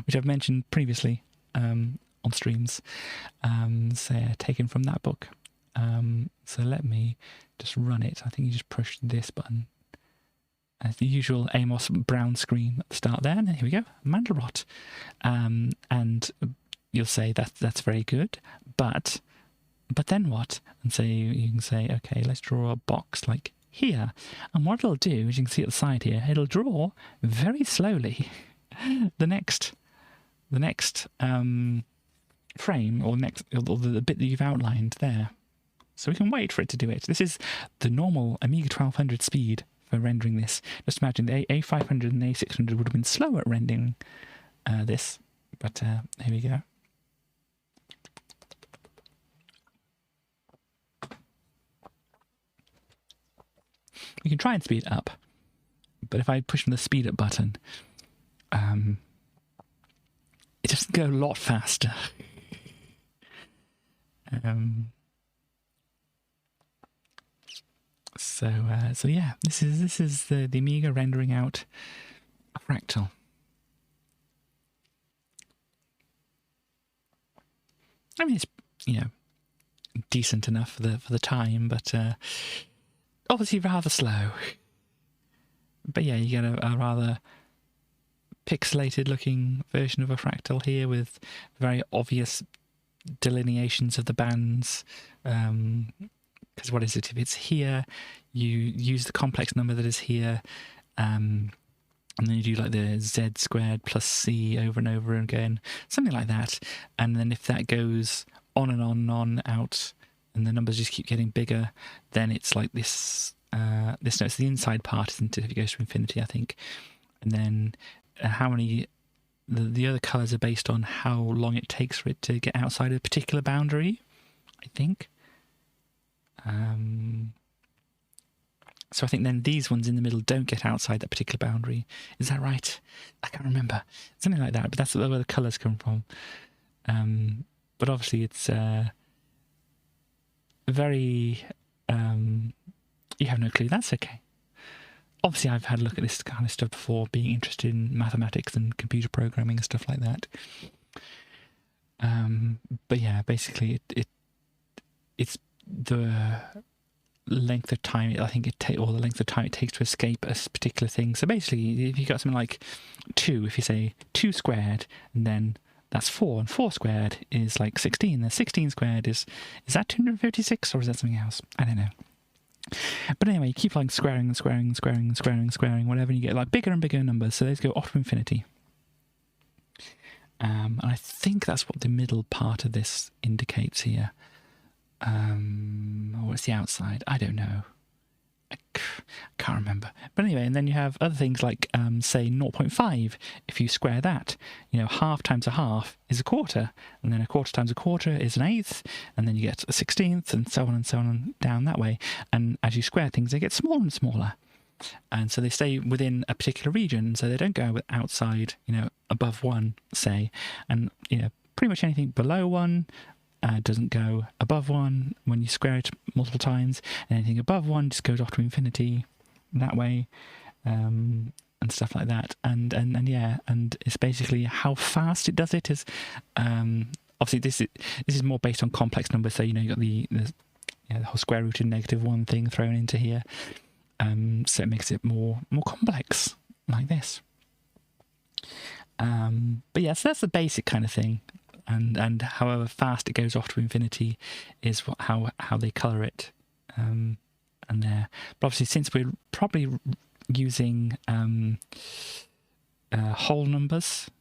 which I've mentioned previously on streams. So taken from that book. So let me just run it. I think you just push this button. As the usual Amos brown screen at the start there. And here we go, Mandelbrot. And you'll say that's very good, but then what? And so you can say, okay, let's draw a box like here. And what it'll do, as you can see at the side here, it'll draw very slowly the next frame, or the bit that you've outlined there. So we can wait for it to do it. This is the normal Amiga 1200 speed for rendering this. Just imagine the A500 and the A600 would have been slow at rendering this. But here we go. We can try and speed it up. But if I push the speed up button, it doesn't go a lot faster. So yeah, this is the Amiga rendering out a fractal. I mean, it's, you know, decent enough for the time, but obviously rather slow. But yeah, you get a rather pixelated looking version of a fractal here with very obvious delineations of the bands. Because what is it? If it's here, you use the complex number that is here, and then you do like the z squared plus c over and over again, something like that. And then if that goes on and on and on out, and the numbers just keep getting bigger, then it's like this. This notes the inside part, isn't it? If it goes to infinity, I think. And then how many the other colours are based on how long it takes for it to get outside a particular boundary, I think. So I think then these ones in the middle don't get outside that particular boundary. Is that right? I can't remember. Something like that, but that's where the colours come from. But obviously it's very... you have no clue. That's okay. Obviously, I've had a look at this kind of stuff before, being interested in mathematics and computer programming and stuff like that. But yeah, basically, it's the length of time I think or the length of time it takes to escape a particular thing. So basically, if you got something like 2, if you say 2 squared, and then that's 4, and 4 squared is like 16. The 16 squared is that 256, or is that something else? I don't know. But anyway, you keep like squaring and squaring and squaring and squaring and squaring, whatever, and you get like bigger and bigger numbers. So those go off to infinity. And I think that's what the middle part of this indicates here. Or it's the outside. I don't know. I can't remember. But anyway, and then you have other things like, say, 0.5. If you square that, you know, half times a half is a quarter, and then a quarter times a quarter is an eighth, and then you get a 16th, and so on and down that way. And as you square things, they get smaller and smaller. And so they stay within a particular region, so they don't go outside, you know, above 1, say. And, you know, pretty much anything below 1 doesn't go above 1 when you square it multiple times, and anything above 1 just goes off to infinity that way, and stuff like that. And yeah, and it's basically how fast it does it is obviously this is more based on complex numbers, so you know you got the whole square root of -1 thing thrown into here, so it makes it more complex like this. But yeah, so that's the basic kind of thing. And however fast it goes off to infinity is how they colour it, and there. But obviously, since we're probably using whole numbers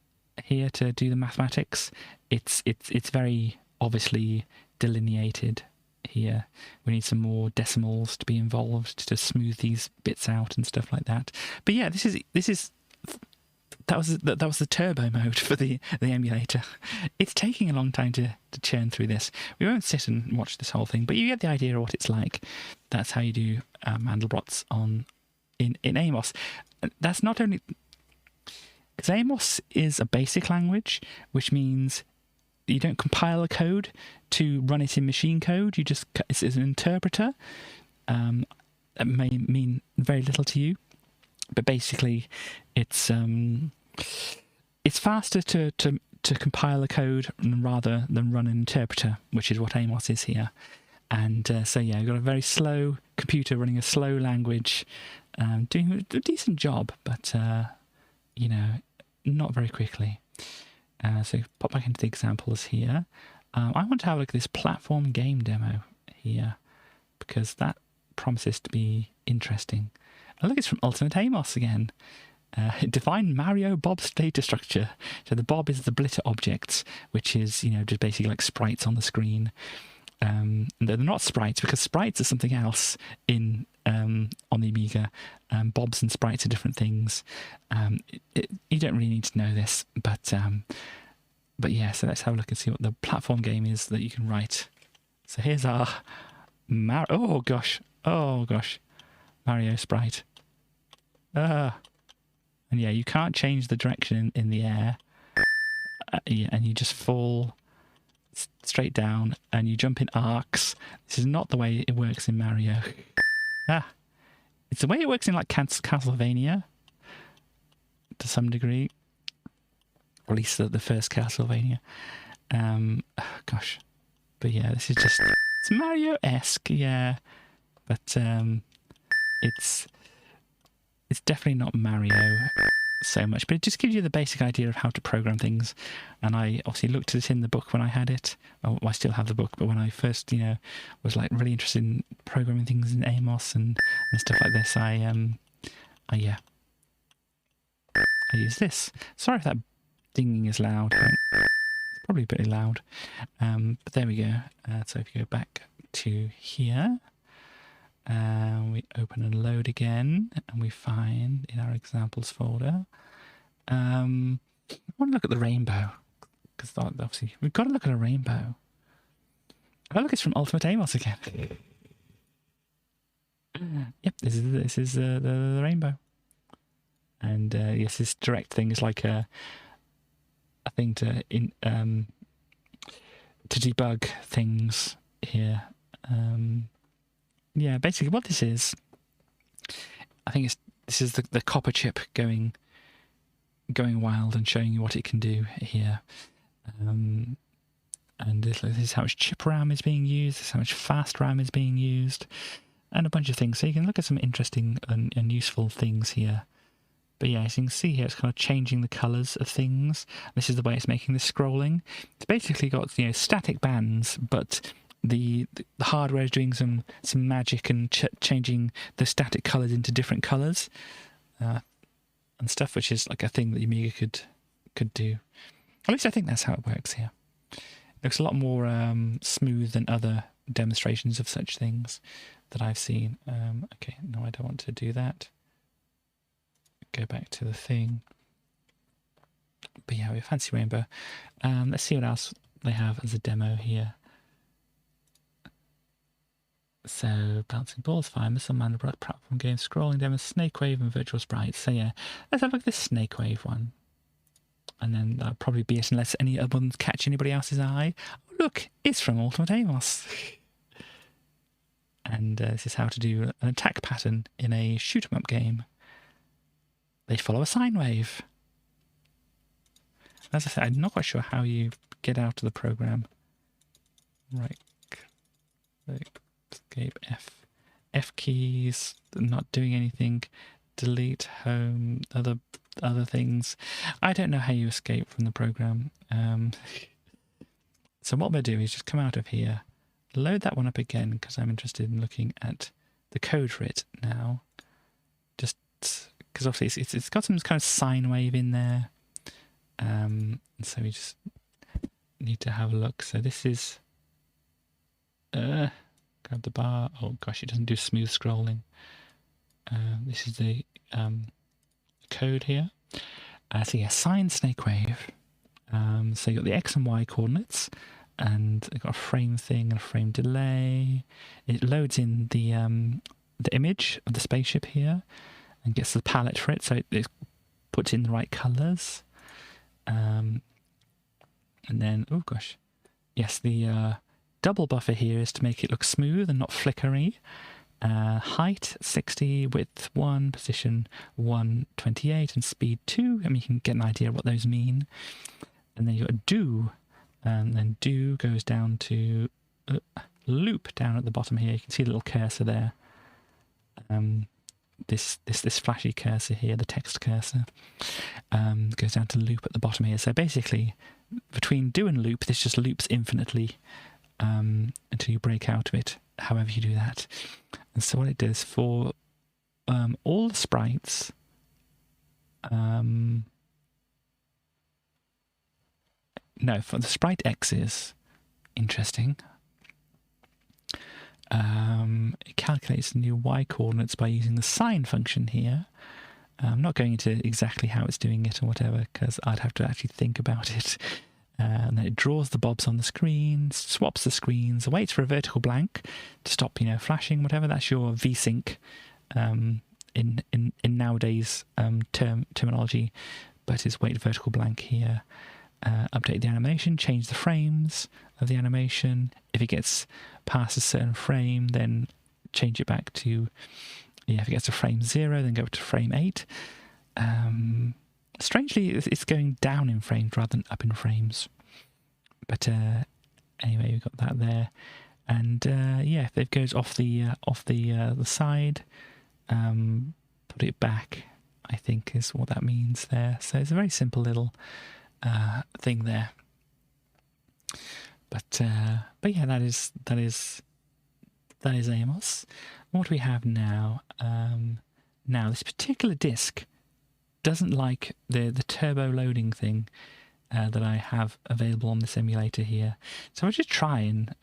here to do the mathematics, it's very obviously delineated here. We need some more decimals to be involved to smooth these bits out and stuff like that. But yeah, this is. That was the turbo mode for the emulator. It's taking a long time to churn through this. We won't sit and watch this whole thing, but you get the idea of what it's like. That's how you do Mandelbrot's in Amos. That's not only... Because Amos is a basic language, which means you don't compile a code to run it in machine code. It's an interpreter. That may mean very little to you. But basically, it's faster to compile a code rather than run an interpreter, which is what Amos is here. And so yeah, you've got a very slow computer running a slow language, doing a decent job, but you know, not very quickly. So pop back into the examples here. I want to have a look at this platform game demo here, because that promises to be interesting. Oh, look, it's from Ultimate Amos again. Define Mario Bob's data structure. So the Bob is the blitter objects, which is, you know, just basically like sprites on the screen. they're not sprites, because sprites are something else in on the Amiga. Bobs and sprites are different things. You don't really need to know this, but yeah. So let's have a look and see what the platform game is that you can write. So here's our oh gosh, Mario sprite. And yeah, you can't change the direction in the air. Yeah, and you just fall straight down, and you jump in arcs. This is not the way it works in Mario. It's the way it works in like Castlevania to some degree, or at least the first Castlevania. Gosh, but yeah, this is just, it's Mario-esque, yeah, but it's definitely not Mario so much, but it just gives you the basic idea of how to program things. And I obviously looked at it in the book when I had it. Well, I still have the book, but when I first, was like really interested in programming things in Amos and stuff like this, I use this. Sorry if that dinging is loud. It's probably pretty loud, but there we go. So if you go back to here, we open and load again, and we find in our examples folder, I want to look at the rainbow, because obviously we've got to look at a rainbow. Oh look, it's from Ultimate Amos again. Yep, this is the rainbow, and yes, this direct thing is like a thing to debug things here. Yeah, basically what this is, I think this is the copper chip going wild and showing you what it can do here. And this is how much chip RAM is being used, this is how much fast RAM is being used, and a bunch of things. So you can look at some interesting and useful things here. But yeah, as you can see here, it's kind of changing the colours of things. This is the way it's making this scrolling. It's basically got static bands, but the hardware is doing some magic and changing the static colours into different colours and stuff, which is like a thing that Amiga could do. At least I think that's how it works here. It looks a lot more smooth than other demonstrations of such things that I've seen. Okay, no, I don't want to do that. Go back to the thing. But yeah, we have Fancy Rainbow. Let's see what else they have as a demo here. So, Bouncing Balls, Fire Missile, Mandelbrot, platform games, scrolling demos, Snake Wave, and Virtual Sprites. So yeah, let's have a look at this Snake Wave one. And then that'll probably be it unless any other ones catch anybody else's eye. Oh look, it's from Ultimate Amos. And this is how to do an attack pattern in a shoot-'em-up game. They follow a sine wave. As I said, I'm not quite sure how you get out of the program. Right. Escape F keys, not doing anything. Delete, home, other things. I don't know how you escape from the program. So what we'll do is just come out of here, load that one up again, because I'm interested in looking at the code for it now. Just because obviously it's got some kind of sine wave in there. And so we just need to have a look. So this is grab the bar. Oh gosh, it doesn't do smooth scrolling. This is the code here. So yeah, sine snake wave. So you got the X and Y coordinates, and you've got a frame thing and a frame delay. It loads in the image of the spaceship here and gets the palette for it, so it puts in the right colours. And then, oh gosh, yes, the double buffer here is to make it look smooth and not flickery. Height 60, width 1, position 128, and speed 2. I mean, you can get an idea of what those mean. And then you've got do, and then do goes down to loop down at the bottom here. You can see a little cursor there. This flashy cursor here, the text cursor, goes down to loop at the bottom here. So basically, between do and loop, this just loops infinitely until you break out of it, however you do that. And so what it does for all the sprites, no, for the sprite X's, interesting. It calculates the new y coordinates by using the sine function here. I'm not going into exactly how it's doing it or whatever, because I'd have to actually think about it. And then it draws the bobs on the screen, swaps the screens, waits for a vertical blank to stop, flashing, whatever. That's your VSync in nowadays terminology, but it's wait vertical blank here. Update the animation, change the frames of the animation. If it gets past a certain frame, then change it back to, if it gets to frame 0, then go to frame 8. Strangely, it's going down in frames rather than up in frames. But anyway, we've got that there. And if it goes off the side, put it back, I think is what that means there. So it's a very simple little thing there. But yeah, that is Amos. What do we have now? Now this particular disk doesn't like the turbo loading thing that I have available on this emulator here. So I'll just try and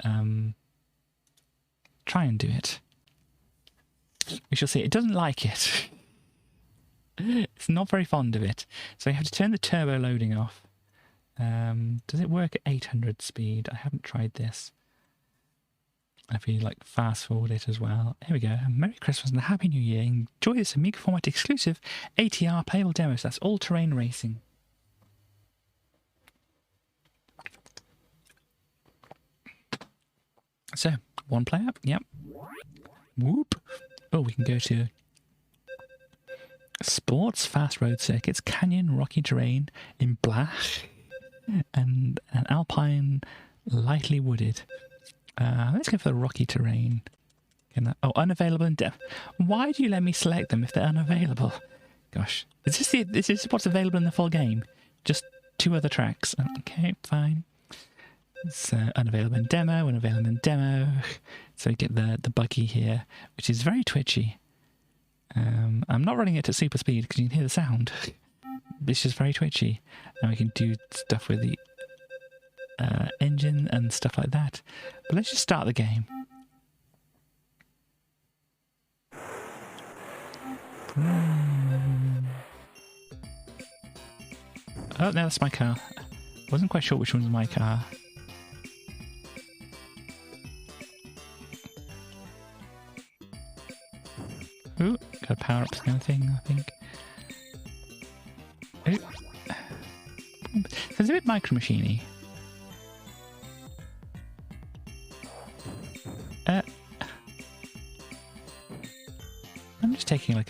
do it. We shall see. It doesn't like it. It's not very fond of it. So you have to turn the turbo loading off. Does it work at 800 speed? I haven't tried this. If we fast forward it as well. Here we go. Merry Christmas and a Happy New Year. Enjoy this Amiga Format exclusive ATR playable demos. That's all-terrain racing. So, one player. Yep. Whoop. Oh, we can go to sports, fast road circuits, canyon, rocky terrain in black, and an alpine, lightly wooded. Let's go for the rocky terrain. Unavailable in depth. Why do you let me select them if they're unavailable? Gosh. Is this what's available in the full game? Just 2 other tracks. Okay, fine. It's unavailable in demo. So you get the buggy here, which is very twitchy. I'm not running it at super speed because you can hear the sound. It's just very twitchy. And we can do stuff with the engine and stuff like that. But let's just start the game. Oh, no, that's my car. Wasn't quite sure which one was my car. Ooh, got a power up kind of thing, I think. Ooh. So it's a bit micro machine-y. I'm just taking a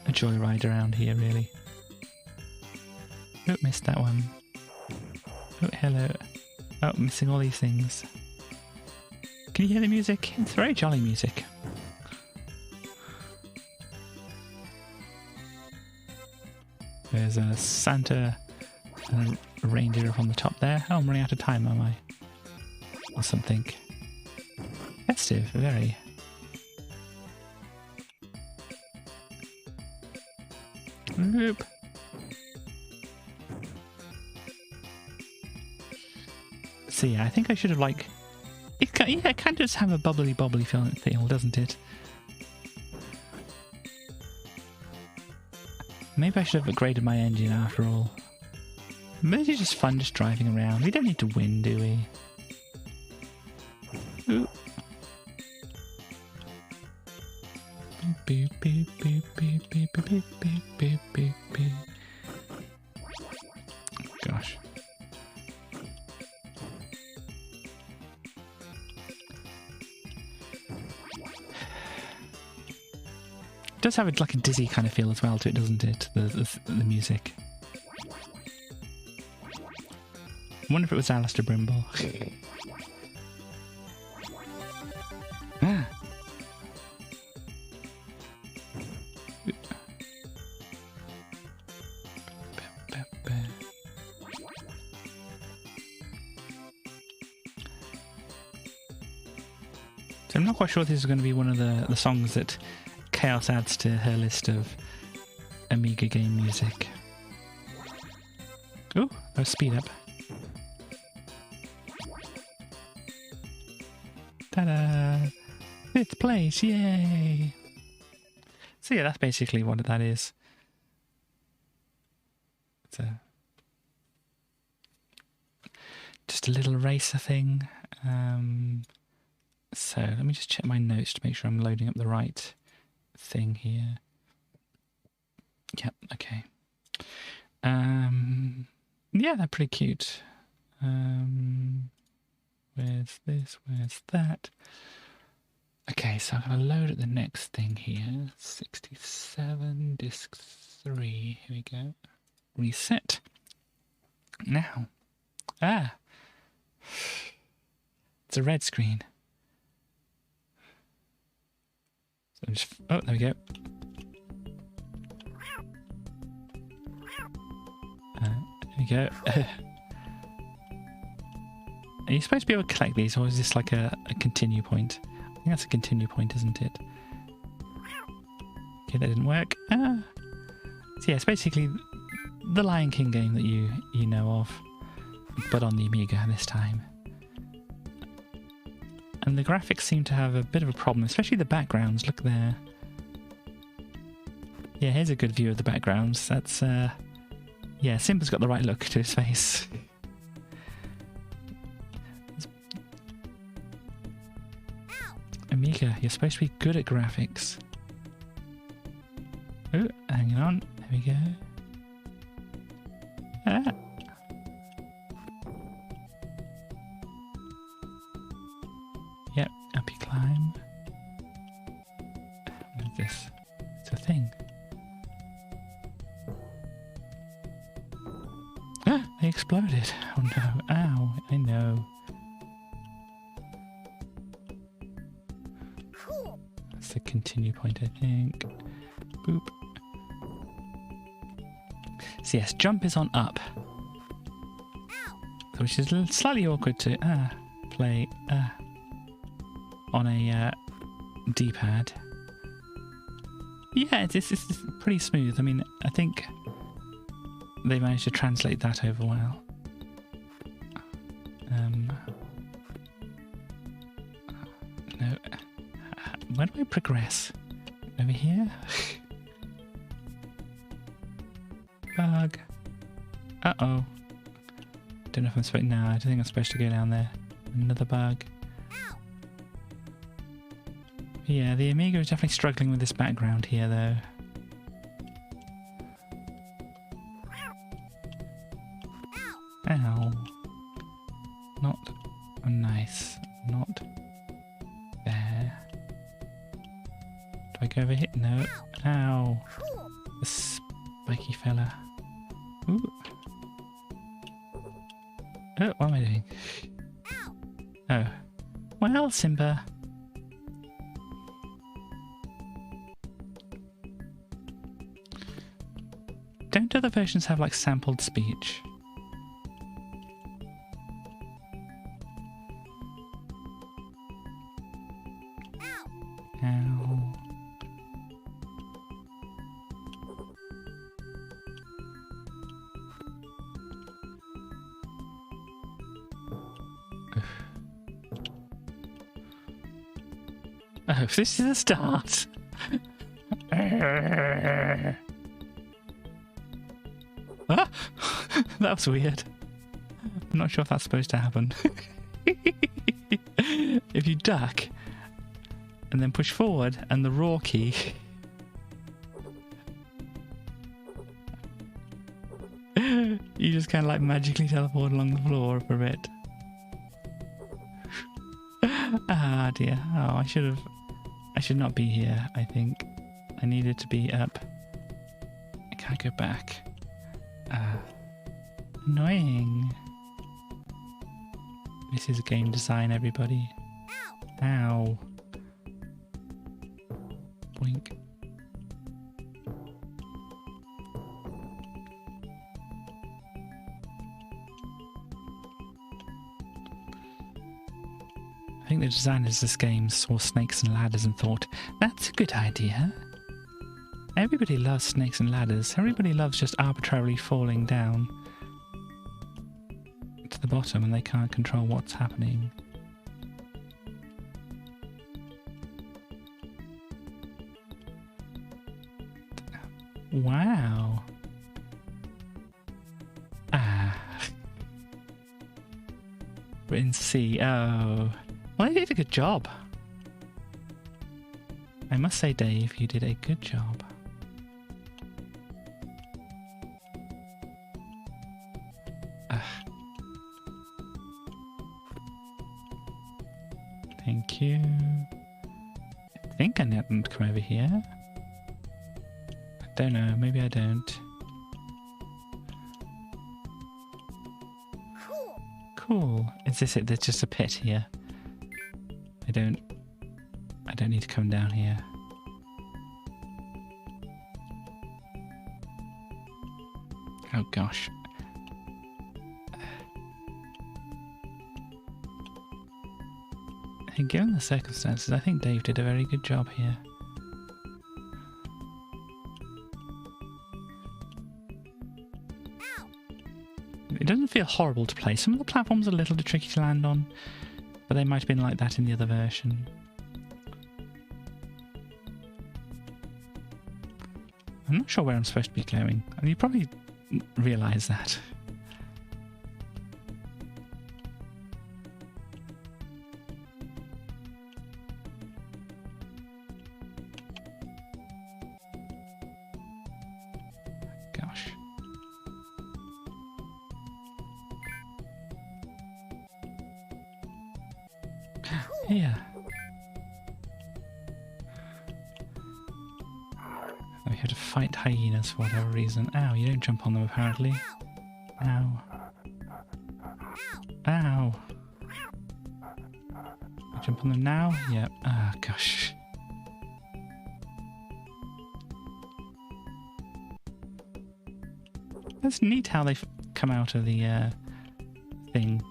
joyride around here, really. Oh, missed that one. Oh, hello. Oh, missing all these things. Can you hear the music? It's very jolly music. There's a Santa and a reindeer up on the top there. Oh, I'm running out of time, am I? Or something. Festive, very. Whoop. So yeah, I think I should have it can just have a bubbly feel, doesn't it? Maybe I should have upgraded my engine after all. Maybe it's just fun just driving around. We don't need to win, do we? Ooh. Beep, beep, beep, beep, beep, beep, beep, beep, beep, beep. Gosh. It does have a dizzy kind of feel as well to it, doesn't it? The music. I wonder if it was Alistair Brimble. Ah. So I'm not quite sure if this is going to be one of the songs that Chaos adds to her list of Amiga game music. Oh, speed up. Ta-da! 5th place, yay! So yeah, that's basically what that is. It's just a little racer thing. So let me just check my notes to make sure I'm loading up the right thing here. Yep, okay. Yeah, they're pretty cute. Where's this? Where's that? Okay, so I'm going to load at the next thing here. 67, disk 3. Here we go. Reset. Now. It's a red screen. So just, oh, there we go. There we go. Are you supposed to be able to collect these, or is this like a continue point? I think that's a continue point, isn't it? Okay, that didn't work. So yeah, it's basically the Lion King game that you know of, but on the Amiga this time. And the graphics seem to have a bit of a problem, especially the backgrounds. Look there. Yeah, here's a good view of the backgrounds. That's, yeah, Simba's got the right look to his face. Amiga, you're supposed to be good at graphics. Oh, hang on. There we go. Ah. Yep, up you climb. What is this? It's a thing. Ah, they exploded. Oh no. Ow, I know. That's the continue point, I think. Boop. So yes, jump is on up. Which is slightly awkward to play on a D-pad. Yeah, it's pretty smooth. I mean, I think they managed to translate that over well. No. Where do I progress? Over here? Bug. Uh-oh. Don't know if I'm supposed... No, I don't think I'm supposed to go down there. Another bug. Yeah, the Amiga is definitely struggling with this background here, though. Ow. Not nice. Not there. Do I go over here? No. Ow. The spiky fella. Ooh. Oh, what am I doing? Oh. Well, Simba. Don't other versions have, like, sampled speech? Ow. Oh, this is a start. Ah, that was weird. I'm not sure if that's supposed to happen. If you duck and then push forward and the raw key, you just kind of like magically teleport along the floor for a bit. Ah dear. Oh, I should not be here, I think. I needed to be up. I can't go back. Annoying. This is game design, everybody. Ow. Boink. I think the designers of this game saw snakes and ladders and thought, that's a good idea. Everybody loves snakes and ladders. Everybody loves just arbitrarily falling down to the bottom and they can't control what's happening. Wow. Ah. We're in C. Oh. Well, they did a good job. I must say, Dave, you did a good job. Thank you. I think I need to come over here. I don't know. Maybe I don't. Cool. Is this it? There's just a pit here. I don't need to come down here. Oh gosh. And given the circumstances, I think Dave did a very good job here. It doesn't feel horrible to play. Some of the platforms are a little bit tricky to land on, but they might have been like that in the other version. I'm not sure where I'm supposed to be going. I mean, you probably realise that. Gosh. Here. We have to fight hyenas for whatever reason. Ow, you don't jump on them apparently. Ow. Ow. I jump on them now? Yep. Ah, gosh. That's neat how they've come out of the thing.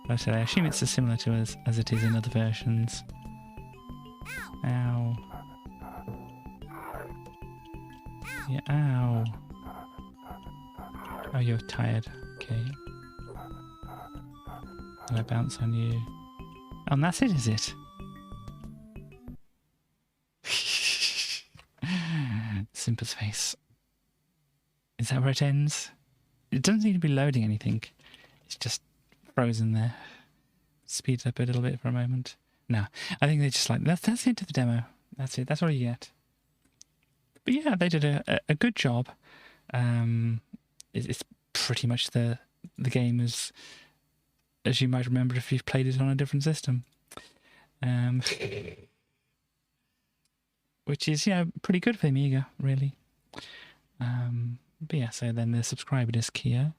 Like I said, I assume it's as similar to as it is in other versions. Ow. Yeah, ow. Oh, you're tired. Okay. And I bounce on you. Oh, and that's it, is it? Simba's face. Is that where it ends? It doesn't seem to be loading anything. It's just frozen there. Speeds up a little bit for a moment. No, I think they're just like, that's the end of the demo. That's it. That's all you get. But yeah, they did a good job. It's pretty much the game as you might remember if you've played it on a different system. Which is, yeah, pretty good for the Amiga, really. But yeah, so then the subscriber disc here.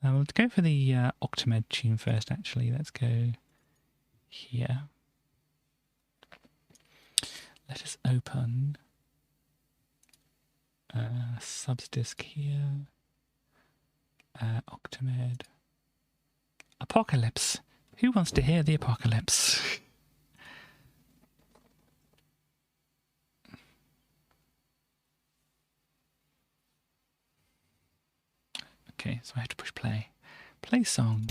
We'll go for the Octamed tune first, actually. Let's go here. Let us open subs disc here. Octamed. Apocalypse. Who wants to hear the apocalypse? Okay, so I have to push play. Play song.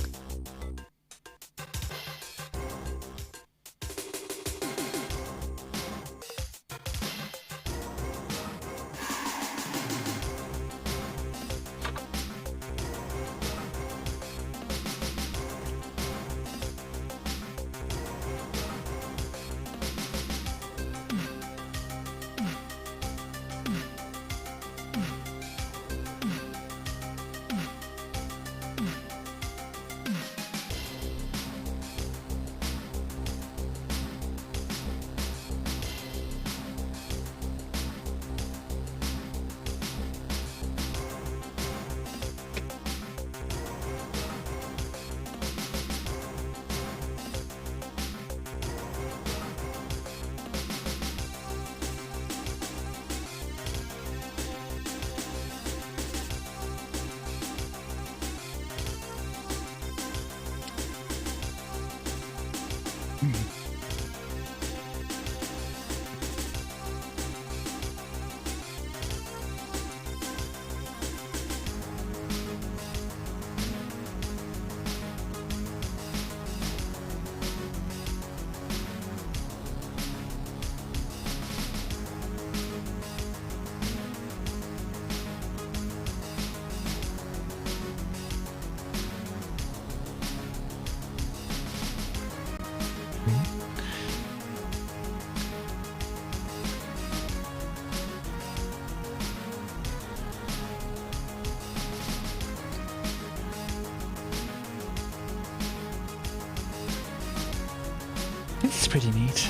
This is pretty neat.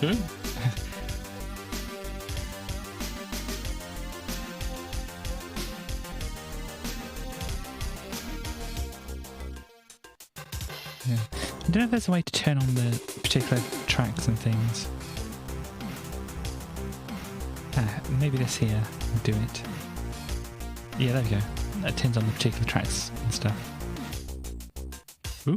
Ooh. Yeah. I don't know if there's a way to turn on the particular tracks and things. Maybe this here will do it. Yeah, there we go. That turns on the particular tracks and stuff. Ooh.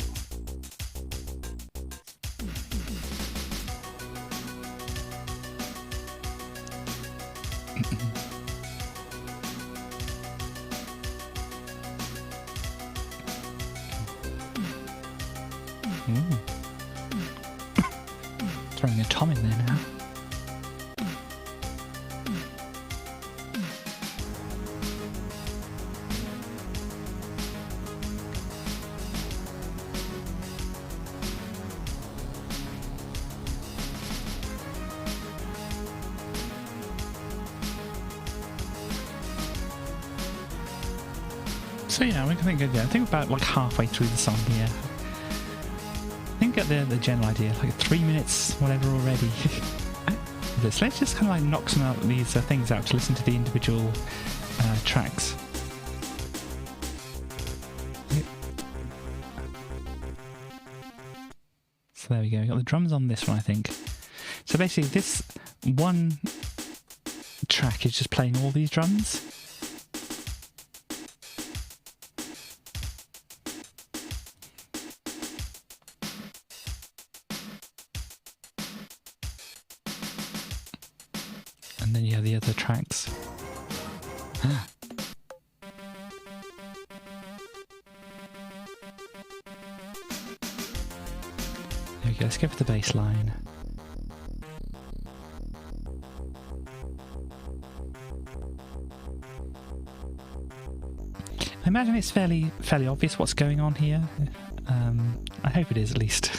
Throwing a tom in there now. So yeah, we can think. I think about like halfway through the song here. I think get the general idea, like 3 minutes, whatever already. Let's just kind of like knock some of these things out to listen to the individual tracks. Yep. So there we go. We got the drums on this one, I think. So basically, this one track is just playing all these drums. And then you have the other tracks. There we go, let's go for the bass line. I imagine it's fairly obvious what's going on here. I hope it is, at least.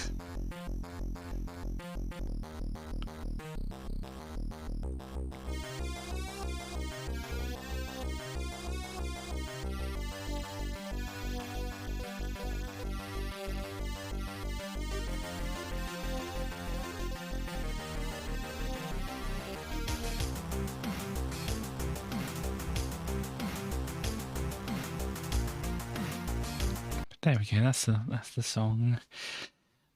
There we go, that's the song.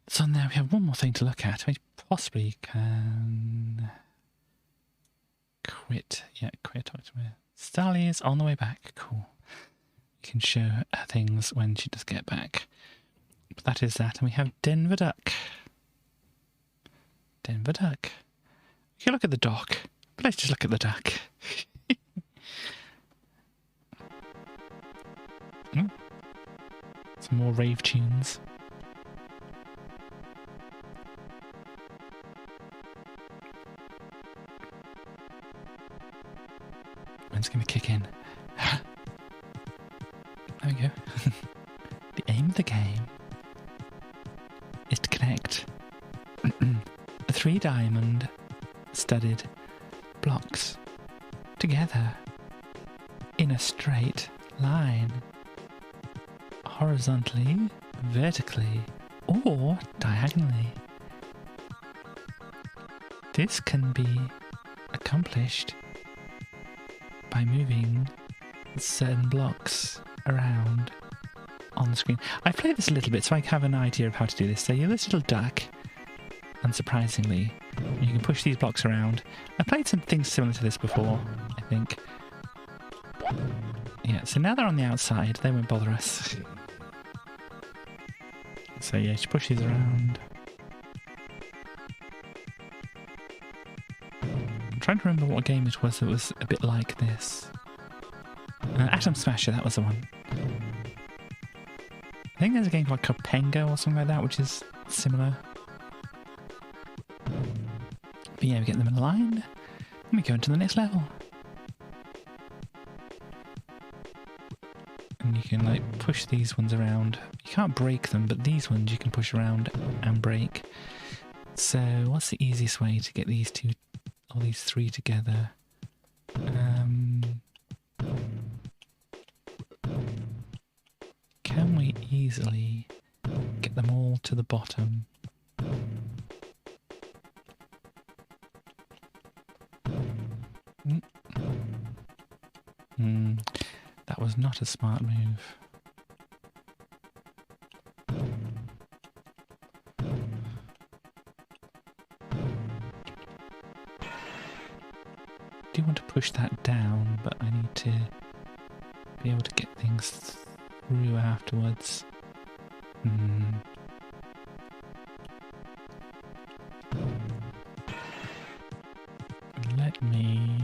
So now we have one more thing to look at. We possibly can quit. Yeah, quit. Sally is on the way back. Cool. We can show her things when she does get back. But that is that. And we have Denver Duck. Denver Duck. We can look at the dock, but let's just look at the duck. Ooh. Some more rave tunes. When's going to kick in? There we go. The aim of the game is to connect 3 diamond studded blocks together in a straight line, horizontally, vertically, or diagonally. This can be accomplished by moving certain blocks around on the screen. I've played this a little bit so I have an idea of how to do this. So you have this little duck, unsurprisingly, You can push these blocks around. I've played some things similar to this before, I think. Yeah, so now they're on the outside, they won't bother us. So yeah, just push these around. I'm trying to remember what game it was that was a bit like this. Atom Smasher, that was the one. I think there's a game called Copengo or something like that, which is similar. But yeah, we get them in a line, and we go into the next level. And you can like push these ones around. You can't break them, but these ones you can push around and break. So what's the easiest way to get these two, or these three together? Can we easily get them all to the bottom? That was not a smart move. I do want to push that down, but I need to be able to get things through afterwards. Let me...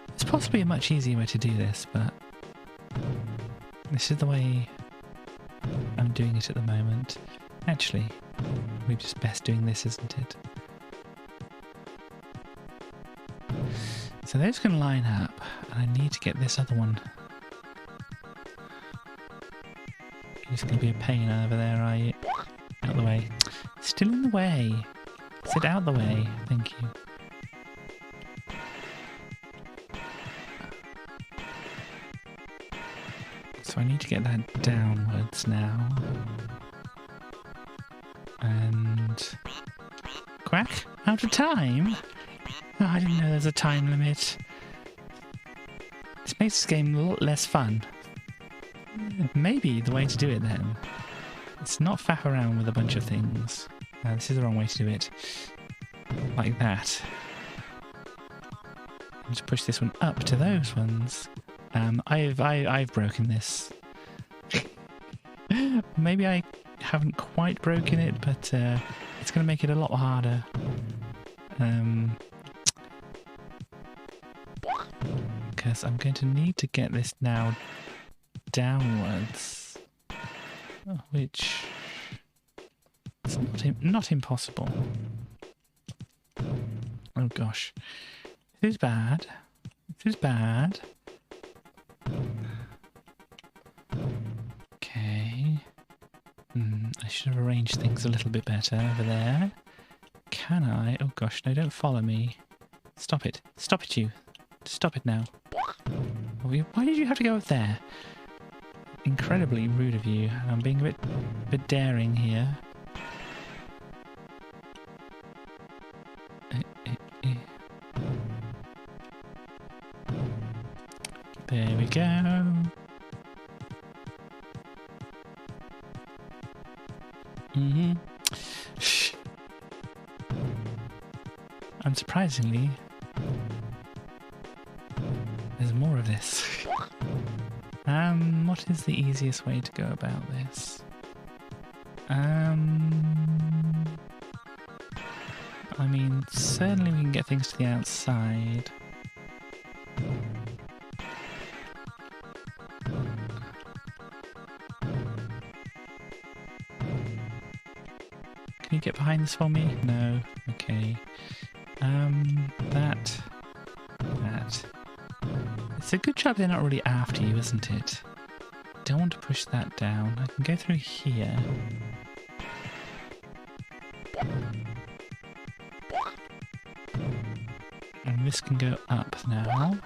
There's possibly a much easier way to do this, but this is the way I'm doing it at the moment. Actually, we're just best doing this, isn't it? So those can line up, and I need to get this other one. You're just going to be a pain over there, are you? Out the way. Still in the way. Sit out the way. Thank you. So I need to get that downwards now. And... Quack! Out of time? Oh, I didn't know there was a time limit. This makes this game a lot less fun. Maybe the way to do it then. It's not faff around with a bunch of things. This is the wrong way to do it. Like that. And just push this one up to those ones. I've broken this. Maybe I haven't quite broken it, but it's going to make it a lot harder. Because I'm going to need to get this now downwards, which is not impossible. Oh gosh, this is bad. This is bad. Okay. I should have arranged things a little bit better over there. Can I? Oh gosh, no, don't follow me. Stop it. Stop it, you. Stop it now. Why did you have to go up there? Incredibly rude of you. I'm being a bit daring here. There we go. Unsurprisingly, there's more of this. What is the easiest way to go about this? I mean, certainly we can get things to the outside. Can you get behind this for me? No. Okay. That. It's a good job they're not really after you, isn't it? Don't want to push that down. I can go through here. And this can go up now.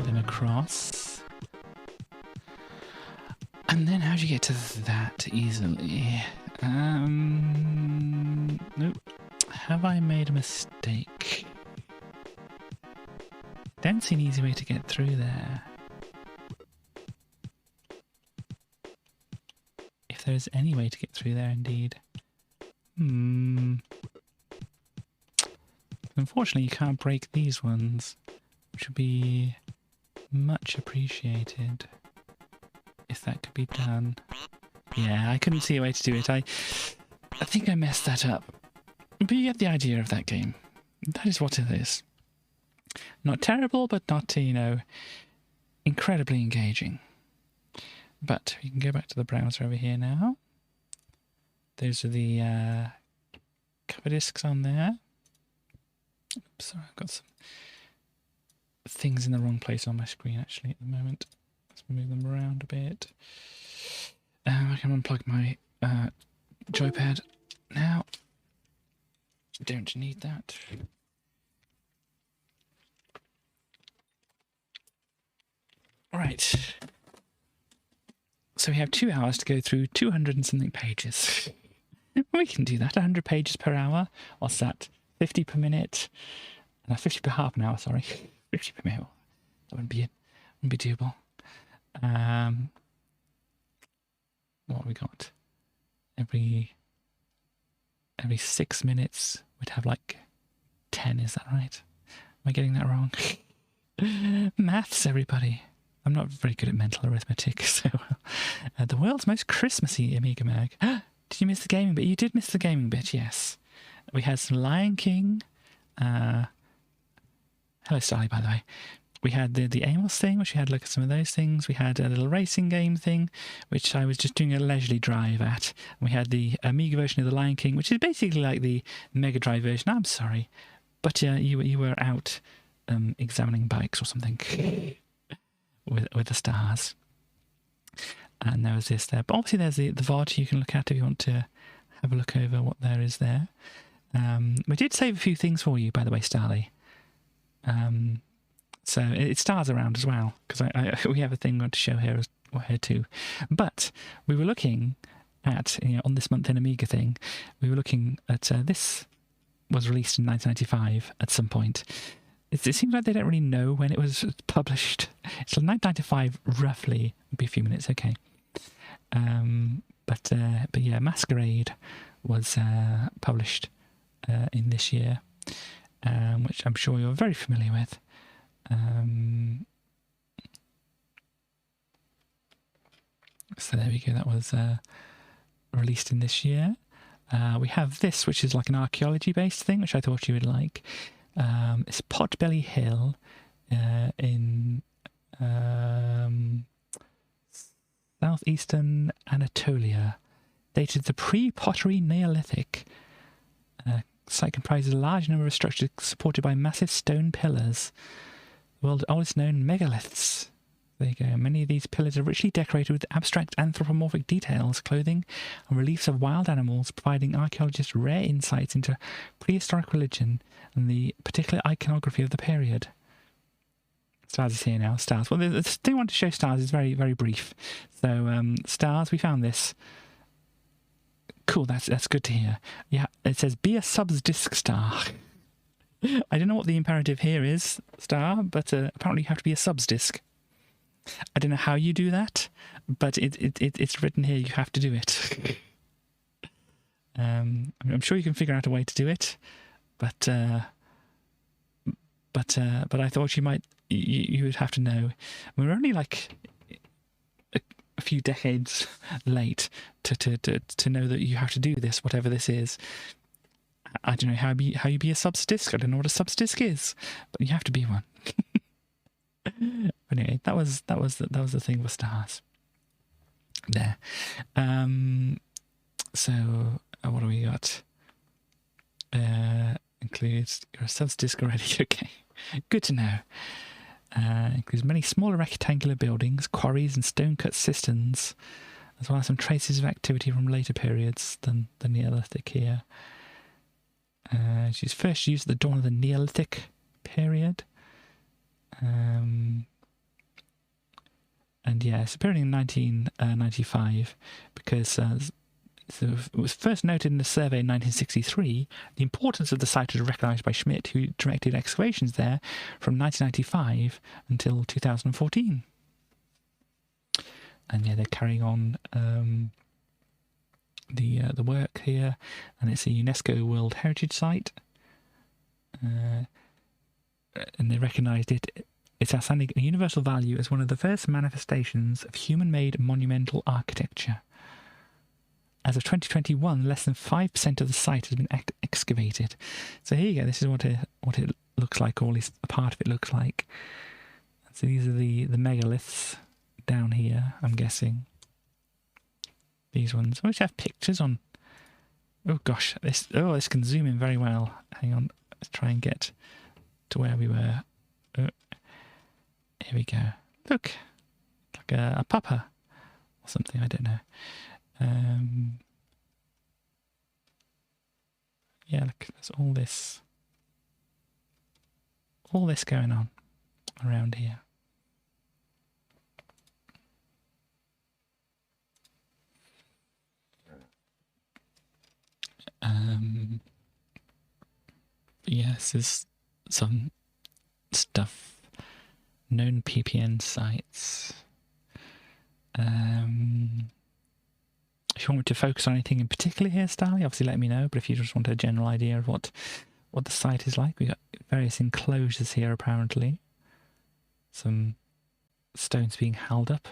Then across. And then how do you get to that easily? Nope. Have I made a mistake? Don't don't see an easy way to get through there. If there's any way to get through there, indeed. Unfortunately, you can't break these ones, which would be much appreciated if that could be done. Yeah, I couldn't see a way to do it. I think I messed that up. But you get the idea of that game. That is what it is. Not terrible, but not, you know, incredibly engaging. But we can go back to the browser over here now. Those are the cover disks on there. Oops, sorry, I've got some things in the wrong place on my screen actually at the moment. Let's move them around a bit. I can unplug my joypad now. Don't need that. Right. So we have 2 hours to go through 200 and something pages. We can do that. 100 pages per hour. What's that? 50 per minute. 50 per half an hour, sorry. 50 per minute. That wouldn't be doable. What have we got? Every 6 minutes we'd have like 10, is that right? Am I getting that wrong? Maths, everybody. I'm not very good at mental arithmetic, so... the world's most Christmassy Amiga Mag. Did you miss the gaming bit? You did miss the gaming bit, yes. We had some Lion King. Hello, Starly, by the way. We had the Amos thing, which we had a look at some of those things. We had a little racing game thing, which I was just doing a leisurely drive at. And we had the Amiga version of the Lion King, which is basically like the Mega Drive version. I'm sorry, but you were out examining bikes or something with the stars. And there was this there. But obviously there's the VOD you can look at if you want to have a look over what there is there. We did save a few things for you, by the way, Starly. So it stars around as well, because we have a thing to show here too. But we were looking at, on this month in Amiga thing, we were looking at, this was released in 1995 at some point. It seems like they don't really know when it was published. It's 1995, roughly. It'll be a few minutes, okay. But yeah, Masquerade was published in this year, which I'm sure you're very familiar with. So there we go, that was released in this year. We have this, which is like an archaeology-based thing, which I thought you would like. It's Potbelly Hill in southeastern Anatolia, dated the pre-pottery Neolithic. Site comprises a large number of structures supported by massive stone pillars. The world's oldest known megaliths. There you go. Many of these pillars are richly decorated with abstract anthropomorphic details, clothing, and reliefs of wild animals, providing archaeologists rare insights into prehistoric religion and the particular iconography of the period. Stars is here now. Stars. Well, the thing I want to show Stars is very, very brief. So, Stars, we found this. Cool, that's good to hear. Yeah, it says, be a subs disc star. I don't know what the imperative here is, Star, but apparently you have to be a subs disc. I don't know how you do that, but it's written here, you have to do it. I'm sure you can figure out a way to do it, but I thought you would have to know. We're only like a few decades late to know that you have to do this, whatever this is. I don't know how you be a subs disc. I don't know what a subs disc is, but you have to be one. Anyway, that was the thing with Stars. There. So what do we got? Includes you're a subs disc already. Okay, good to know. Includes many smaller rectangular buildings, quarries, and stone-cut cisterns, as well as some traces of activity from later periods than the Neolithic here. She's first used at the dawn of the Neolithic period. And yeah, it's appearing in 1995 because So it was first noted in a survey in 1963. The importance of the site was recognised by Schmidt, who directed excavations there from 1995 until 2014. And yeah, they're carrying on the work here, and it's a UNESCO World Heritage Site. And they recognised its outstanding universal value as one of the first manifestations of human-made monumental architecture. As of 2021, less than 5% of the site has been excavated. So here you go. This is what it looks like. Or at least a part of it looks like. So these are the megaliths down here, I'm guessing. These ones, which have pictures on. Oh gosh, this can zoom in very well. Hang on, let's try and get to where we were. Here we go. Look, like a papa or something. I don't know. Yeah, look, there's all this going on around here. Yes, there's some stuff. Known PPN sites. If you want me to focus on anything in particular here, Starly, obviously let me know. But if you just want a general idea of what the site is like, we've got various enclosures here apparently. Some stones being held up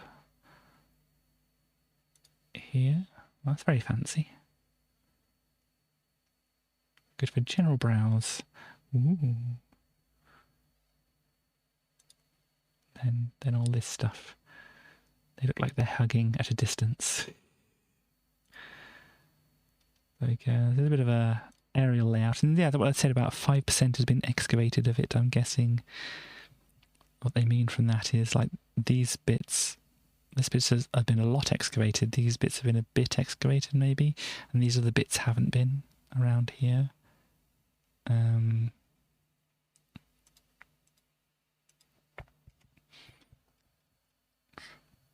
here. Well, that's very fancy. Good for general browse. Ooh. Then all this stuff. They look like they're hugging at a distance. Like there's a bit of a aerial layout, and yeah, what I said, about 5% has been excavated of it. I'm guessing what they mean from that is like these bits. This bit has been a lot excavated. These bits have been a bit excavated, maybe, and these other bits haven't been around here.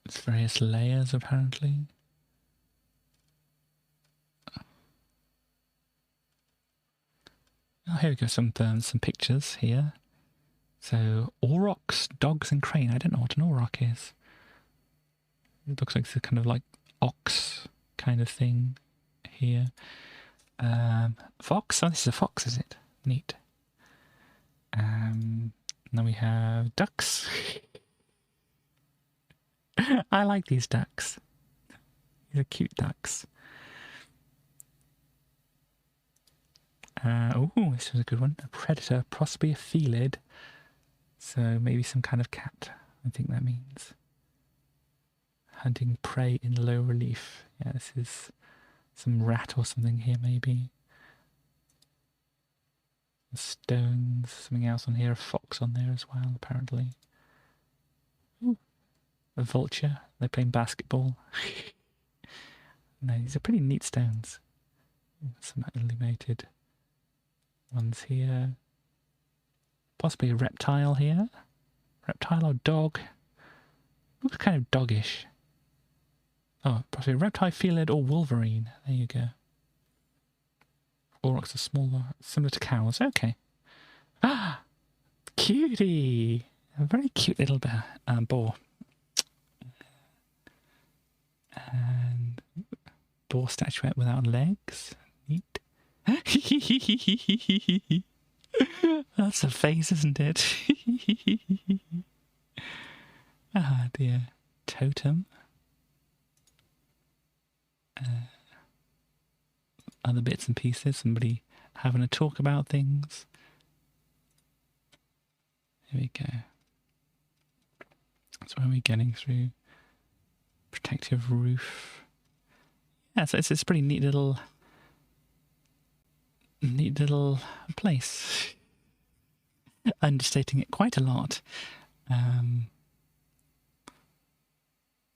There's various layers apparently. Oh, here we go. Some pictures here. So aurochs, dogs, and crane. I don't know what an auroch is. It looks like it's a kind of like ox kind of thing here. Fox. Oh, this is a fox, is it? Neat. Then we have ducks. I like these ducks. These are cute ducks. Oh, this was a good one. A predator, possibly a felid. So maybe some kind of cat, I think that means. Hunting prey in low relief. Yeah, this is some rat or something here, maybe. Stones, something else on here. A fox on there as well, apparently. Ooh. A vulture. They're playing basketball. No, these are pretty neat stones. Some animated ones here. Possibly a reptile here. Reptile or dog. Looks kind of doggish. Oh, possibly a reptile, felid, or wolverine. There you go. Aurochs are smaller, similar to cows. Okay. Ah! Cutie! A very cute little boar. And boar statuette without legs. Neat. That's a face, isn't it? Ah, dear. Totem. Other bits and pieces. Somebody having a talk about things. Here we go. So where are we getting through? Protective roof. Yeah, so it's a pretty neat little place. Understating it quite a lot.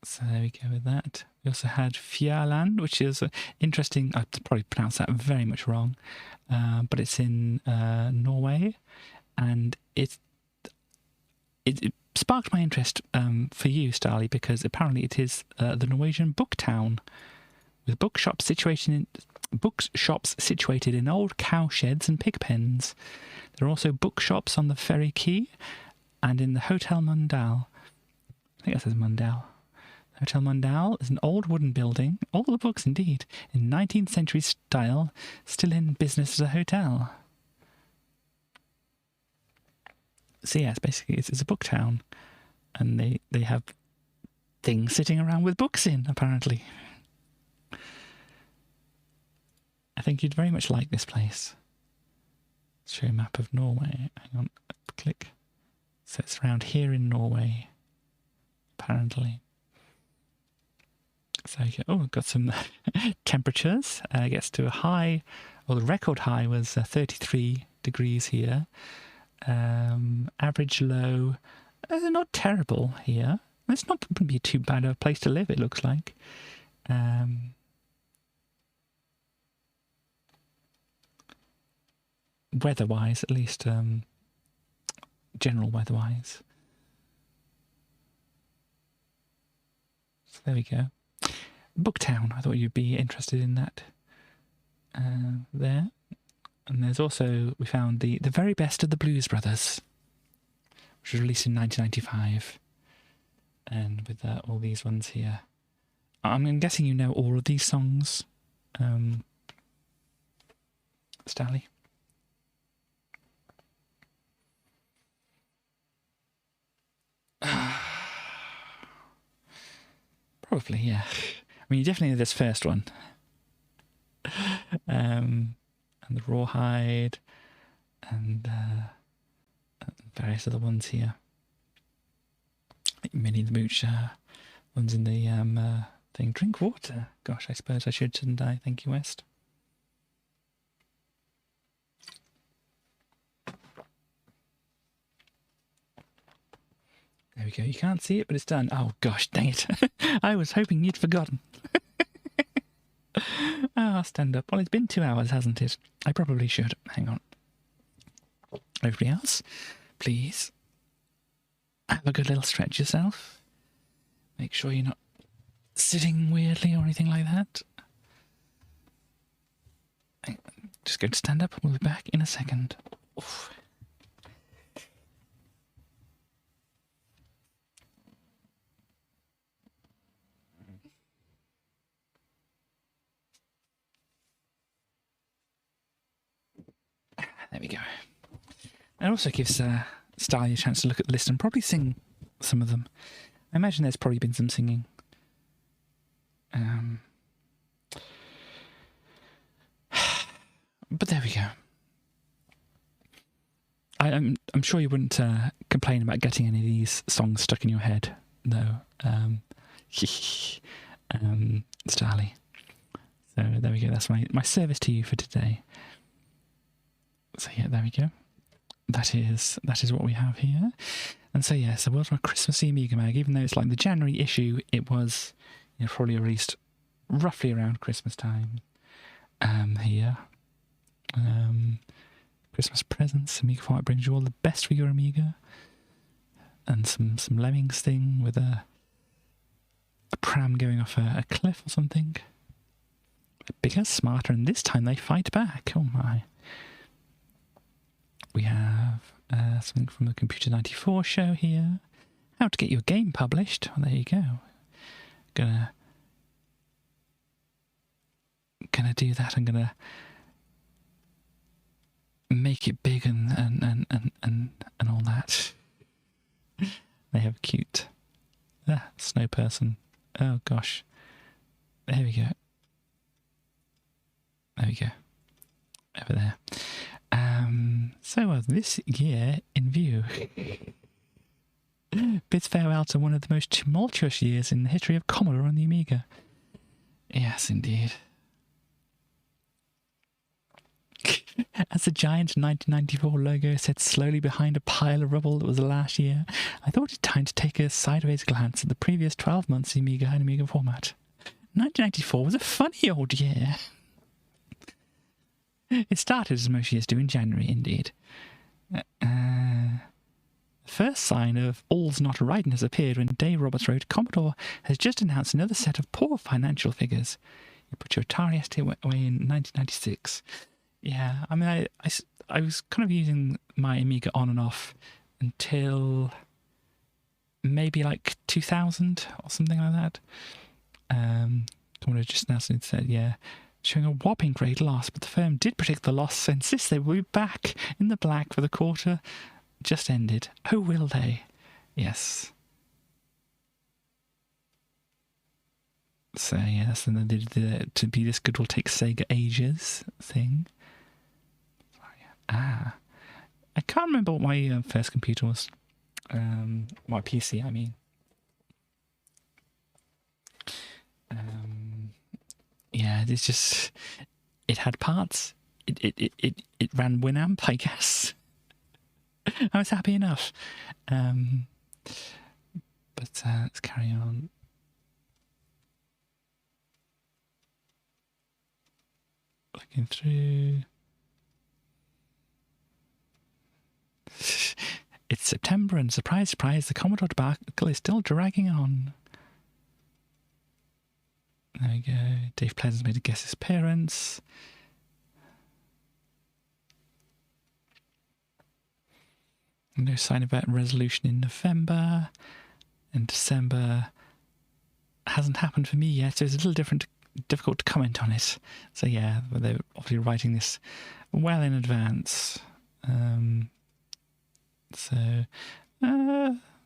So there we go with that. We also had Fjærland, which is interesting. I probably pronounced that very much wrong, but it's in Norway, and it sparked my interest for you, Starly, because apparently it is the Norwegian book town with bookshops situated in old cowsheds and pig pens. There are also bookshops on the Ferry Quay and in the Hotel Mundal. I think that says Mundal. Hotel Mundal is an old wooden building, all the books indeed, in 19th century style, still in business as a hotel. So yes, basically it's a book town, and they have things sitting around with books in, apparently. I think you'd very much like this place. Let's show you a map of Norway. Hang on, click. So it's around here in Norway, apparently. So, we've got some temperatures. It gets to a high, the record high was 33 degrees here. Average low, not terrible here. It's not going to be too bad of a place to live, it looks like. Weather-wise, at least, general weather-wise. So there we go. Booktown, I thought you'd be interested in that. There. And there's also, we found the very best of the Blues Brothers, which was released in 1995. And with all these ones here. I'm guessing you know all of these songs, Stanley? Probably, yeah. I mean, you definitely know this first one. And the Rawhide, and various other ones here. Like Minnie the Mooch, ones in the thing. Drink water. Gosh, I suppose I should, shouldn't I? Thank you, West. There we go. You can't see it, but it's done. Oh, gosh, dang it. I was hoping you'd forgotten. I'll stand up. Well, it's been 2 hours, hasn't it? I probably should. Hang on. Everybody else, please have a good little stretch yourself. Make sure you're not sitting weirdly or anything like that. Just go to stand up. We'll be back in a second. Oof. There we go. It also gives Starly a chance to look at the list and probably sing some of them. I imagine there's probably been some singing. But there we go. I'm sure you wouldn't complain about getting any of these songs stuck in your head, though. Starly. So there we go. That's my service to you for today. So yeah, there we go. That is what we have here. And so yeah, so World War Christmassy Amiga Mag, even though it's like the January issue, it was probably released roughly around Christmas time. Here. Christmas presents. Amiga Format brings you all the best for your Amiga. And some Lemmings thing with a pram going off a cliff or something. Bigger, smarter, and this time they fight back. Oh my. We have something from the Computer 94 show here. How to get your game published. Well, there you go. Gonna do that. I'm gonna make it big and all that. They have a cute snow person. Oh gosh. There we go. There we go. Over there. So this year in view. Bids farewell to one of the most tumultuous years in the history of Commodore on the Amiga. Yes, indeed. As the giant 1994 logo sat slowly behind a pile of rubble that was last year, I thought it time to take a sideways glance at the previous 12 months of Amiga and Amiga Format. 1994 was a funny old year. It started, as most years do, in January, indeed. The first sign of all's not right has appeared when Dave Roberts wrote, Commodore has just announced another set of poor financial figures. You put your Atari ST away in 1996. Yeah, I mean, I was kind of using my Amiga on and off until maybe like 2000 or something like that. Commodore just now said, yeah, showing a whopping great loss, but the firm did predict the loss and insists they will be back in the black for the quarter just ended. Oh, will they? Yes. So, yes, and they did the to be this good will take Sega ages thing. I can't remember what my first computer was. My PC, I mean. Yeah, it's just, it had parts. It ran Winamp, I guess. I was happy enough. But let's carry on. Looking through. It's September and surprise, surprise, the Commodore debacle is still dragging on. There we go. Dave Pleasant's made a guest appearance. No sign of that resolution in November. And December hasn't happened for me yet, so it's a little difficult to comment on it. So yeah, they're obviously writing this well in advance.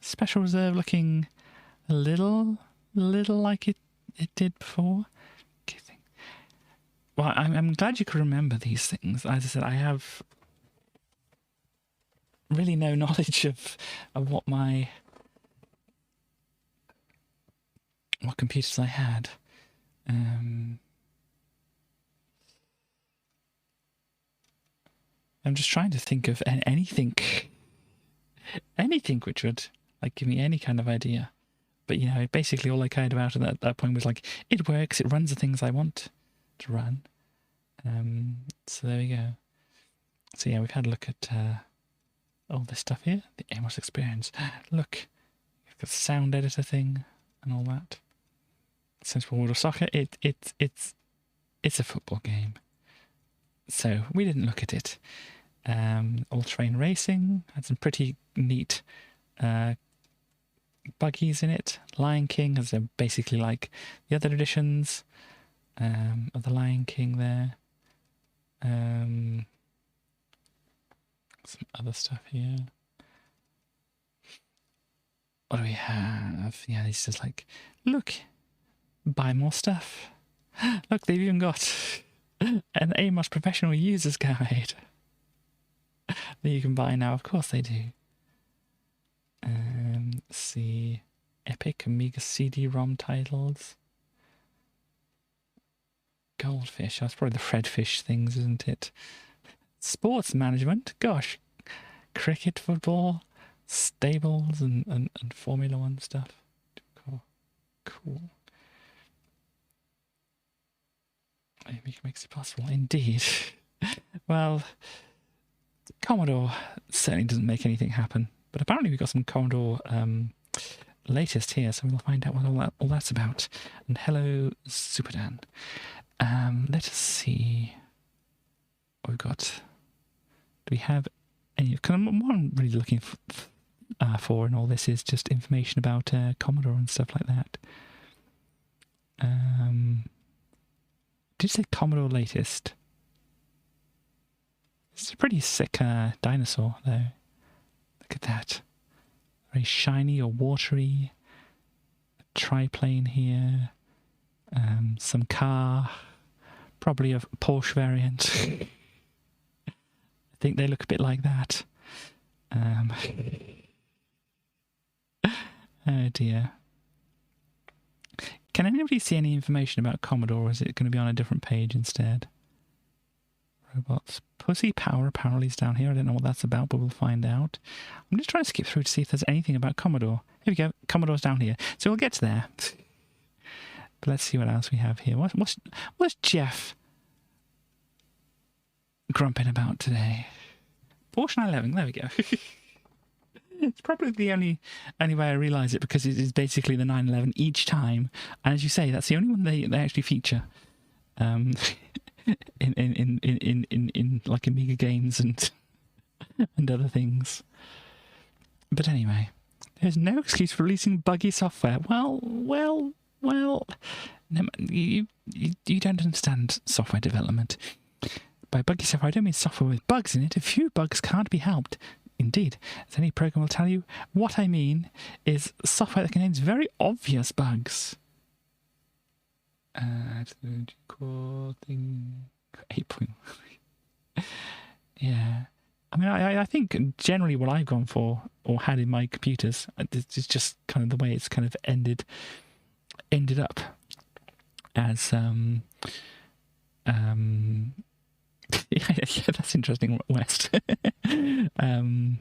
Special Reserve looking a little like it did before. Well, I'm glad you could remember these things. As I said, I have really no knowledge of what computers I had. I'm just trying to think of anything which would like give me any kind of idea. But you know, basically all I cared about at that point was like, it works, it runs the things I want to run. So there we go. So yeah, we've had a look at all this stuff here. The Amos experience. Look, you've got the sound editor thing and all that. Sensible World of Soccer. It's a football game. So we didn't look at it. All Terrain Racing had some pretty neat buggies in it. Lion King has basically like the other editions of the Lion King there. Some other stuff here. What do we have? Yeah, it's just like, look, buy more stuff. Look, they've even got an Amos Professional Users Guide that you can buy now. Of course they do. Let's see. Epic Amiga CD-ROM titles. Goldfish. That's probably the Fredfish things, isn't it? Sports management. Gosh. Cricket, football, stables, and Formula One stuff. Cool. Amiga makes it possible. Indeed. Well, Commodore certainly doesn't make anything happen. But apparently we've got some Commodore latest here, so we'll find out what all that's about. And hello, Superdan. Let us see what we've got. Do we have any? What I'm really looking for in all this is just information about Commodore and stuff like that. Did you say Commodore latest? It's a pretty sick dinosaur, though. Look at that. Very shiny or watery. A triplane here. Some car. Probably a Porsche variant. I think they look a bit like that. Oh dear. Can anybody see any information about Commodore, or is it going to be on a different page instead? Robots. Pussy Power apparently is down here. I don't know what that's about, but we'll find out. I'm just trying to skip through to see if there's anything about Commodore. Here we go. Commodore's down here. So we'll get to there. But let's see what else we have here. What's Jeff grumping about today? Porsche 911. There we go. It's probably the only way I realise it, because it is basically the 911 each time. And as you say, that's the only one they actually feature. um, in like Amiga games and other things. But anyway, there's no excuse for releasing buggy software. Well. No, you don't understand software development. By buggy software, I don't mean software with bugs in it. A few bugs can't be helped. Indeed, as any program will tell you, what I mean is software that contains very obvious bugs. Recording 8.1. Yeah. I mean, I think generally what I've gone for, or had in my computers, is just kind of the way it's kind of ended up as yeah, that's interesting, West. No,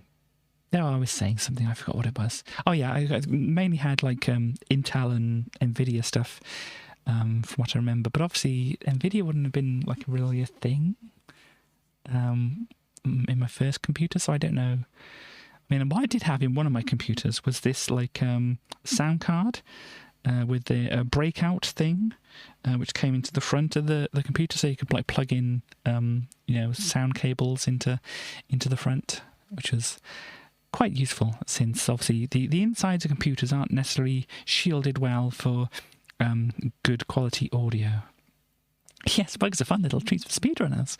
I was saying something, I forgot what it was. Oh yeah, I mainly had like Intel and Nvidia stuff, from what I remember. But obviously Nvidia wouldn't have been like really a thing in my first computer, so I don't know. I mean, what I did have in one of my computers was this like sound card with the breakout thing, which came into the front of the computer, so you could like plug in sound cables into the front, which was quite useful, since obviously the insides of computers aren't necessarily shielded well for good quality audio. Yes, bugs are fun little treats for speedrunners.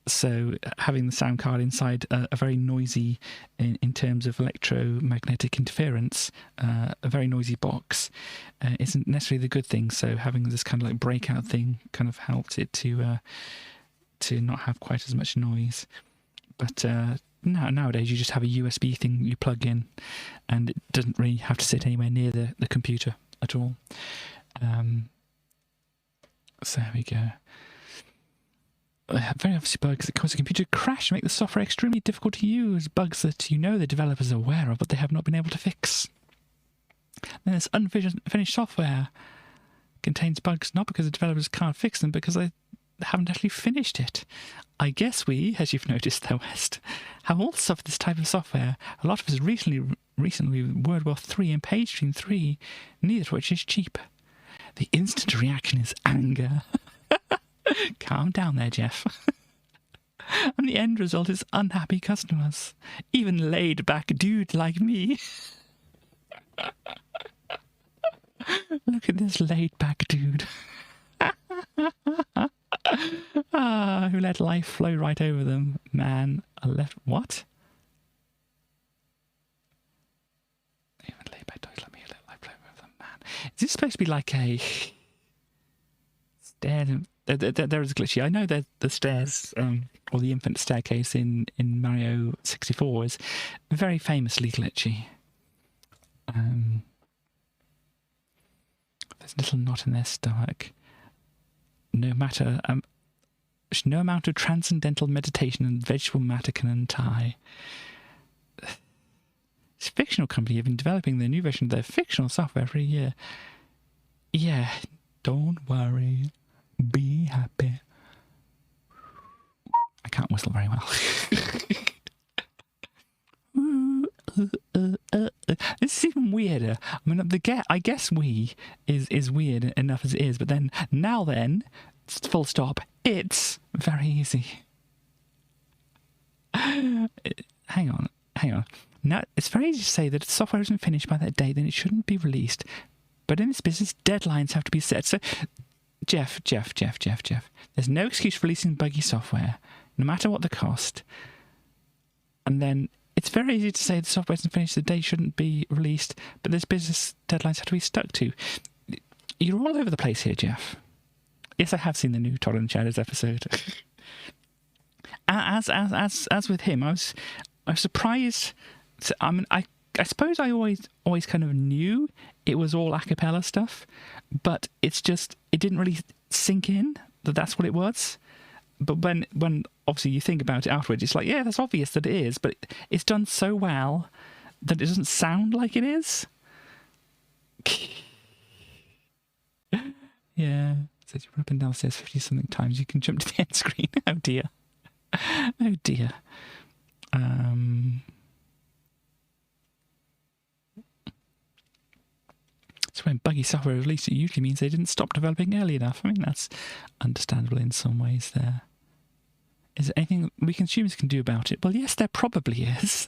So having the sound card inside a very noisy, in terms of electromagnetic interference, a very noisy box isn't necessarily the good thing. So having this kind of like breakout thing kind of helped it to not have quite as much noise. But nowadays you just have a USB thing you plug in, and it doesn't really have to sit anywhere near the computer at all. So there we go. Very obviously bugs that cause the computer to crash and make the software extremely difficult to use. Bugs that the developers are aware of, but they have not been able to fix. Then this unfinished software contains bugs not because the developers can't fix them, because they haven't actually finished it. I guess we, as you've noticed though, West, have all suffered this type of software. A lot of us recently with WordWorth 3 and PageStream 3, neither of which is cheap. The instant reaction is anger. Calm down there, Jeff. And the end result is unhappy customers. Even laid-back dude like me. Look at this laid-back dude. Who let life flow right over them. Man, I left... What? Even laid-back dude like me, let life flow over them. Man. Is this supposed to be like a... stair... There is a glitchy. I know that the stairs, or the infinite staircase in Mario 64 is very famously glitchy. There's a little knot in their stomach. No amount of transcendental meditation and vegetable matter can untie. This fictional company have been developing their new version of their fictional software for a year. Yeah, don't worry. Be happy. I can't whistle very well. This is even weirder. I mean, I guess we is weird enough as it is, but then, full stop, it's very easy. Hang on. Now, it's very easy to say that if software isn't finished by that date, then it shouldn't be released. But in this business, deadlines have to be set. So... Jeff. There's no excuse for releasing buggy software, no matter what the cost. And then it's very easy to say the software isn't finished, the day shouldn't be released, but there's business deadlines have to be stuck to. You're all over the place here, Jeff. Yes, I have seen the new Todd and Shadows episode. As with him, I was surprised. I mean, I suppose I always kind of knew it was all a cappella stuff, but it didn't really sink in that that's what it was. But when obviously you think about it afterwards, it's like, yeah, that's obvious that it is, but it's done so well that it doesn't sound like it is. Yeah. So you run up and down the stairs 50-something times, you can jump to the end screen. Oh dear. Oh dear. So when buggy software is released, it usually means they didn't stop developing early enough. I mean, that's understandable in some ways there. Is there anything we consumers can do about it? Well, yes, there probably is.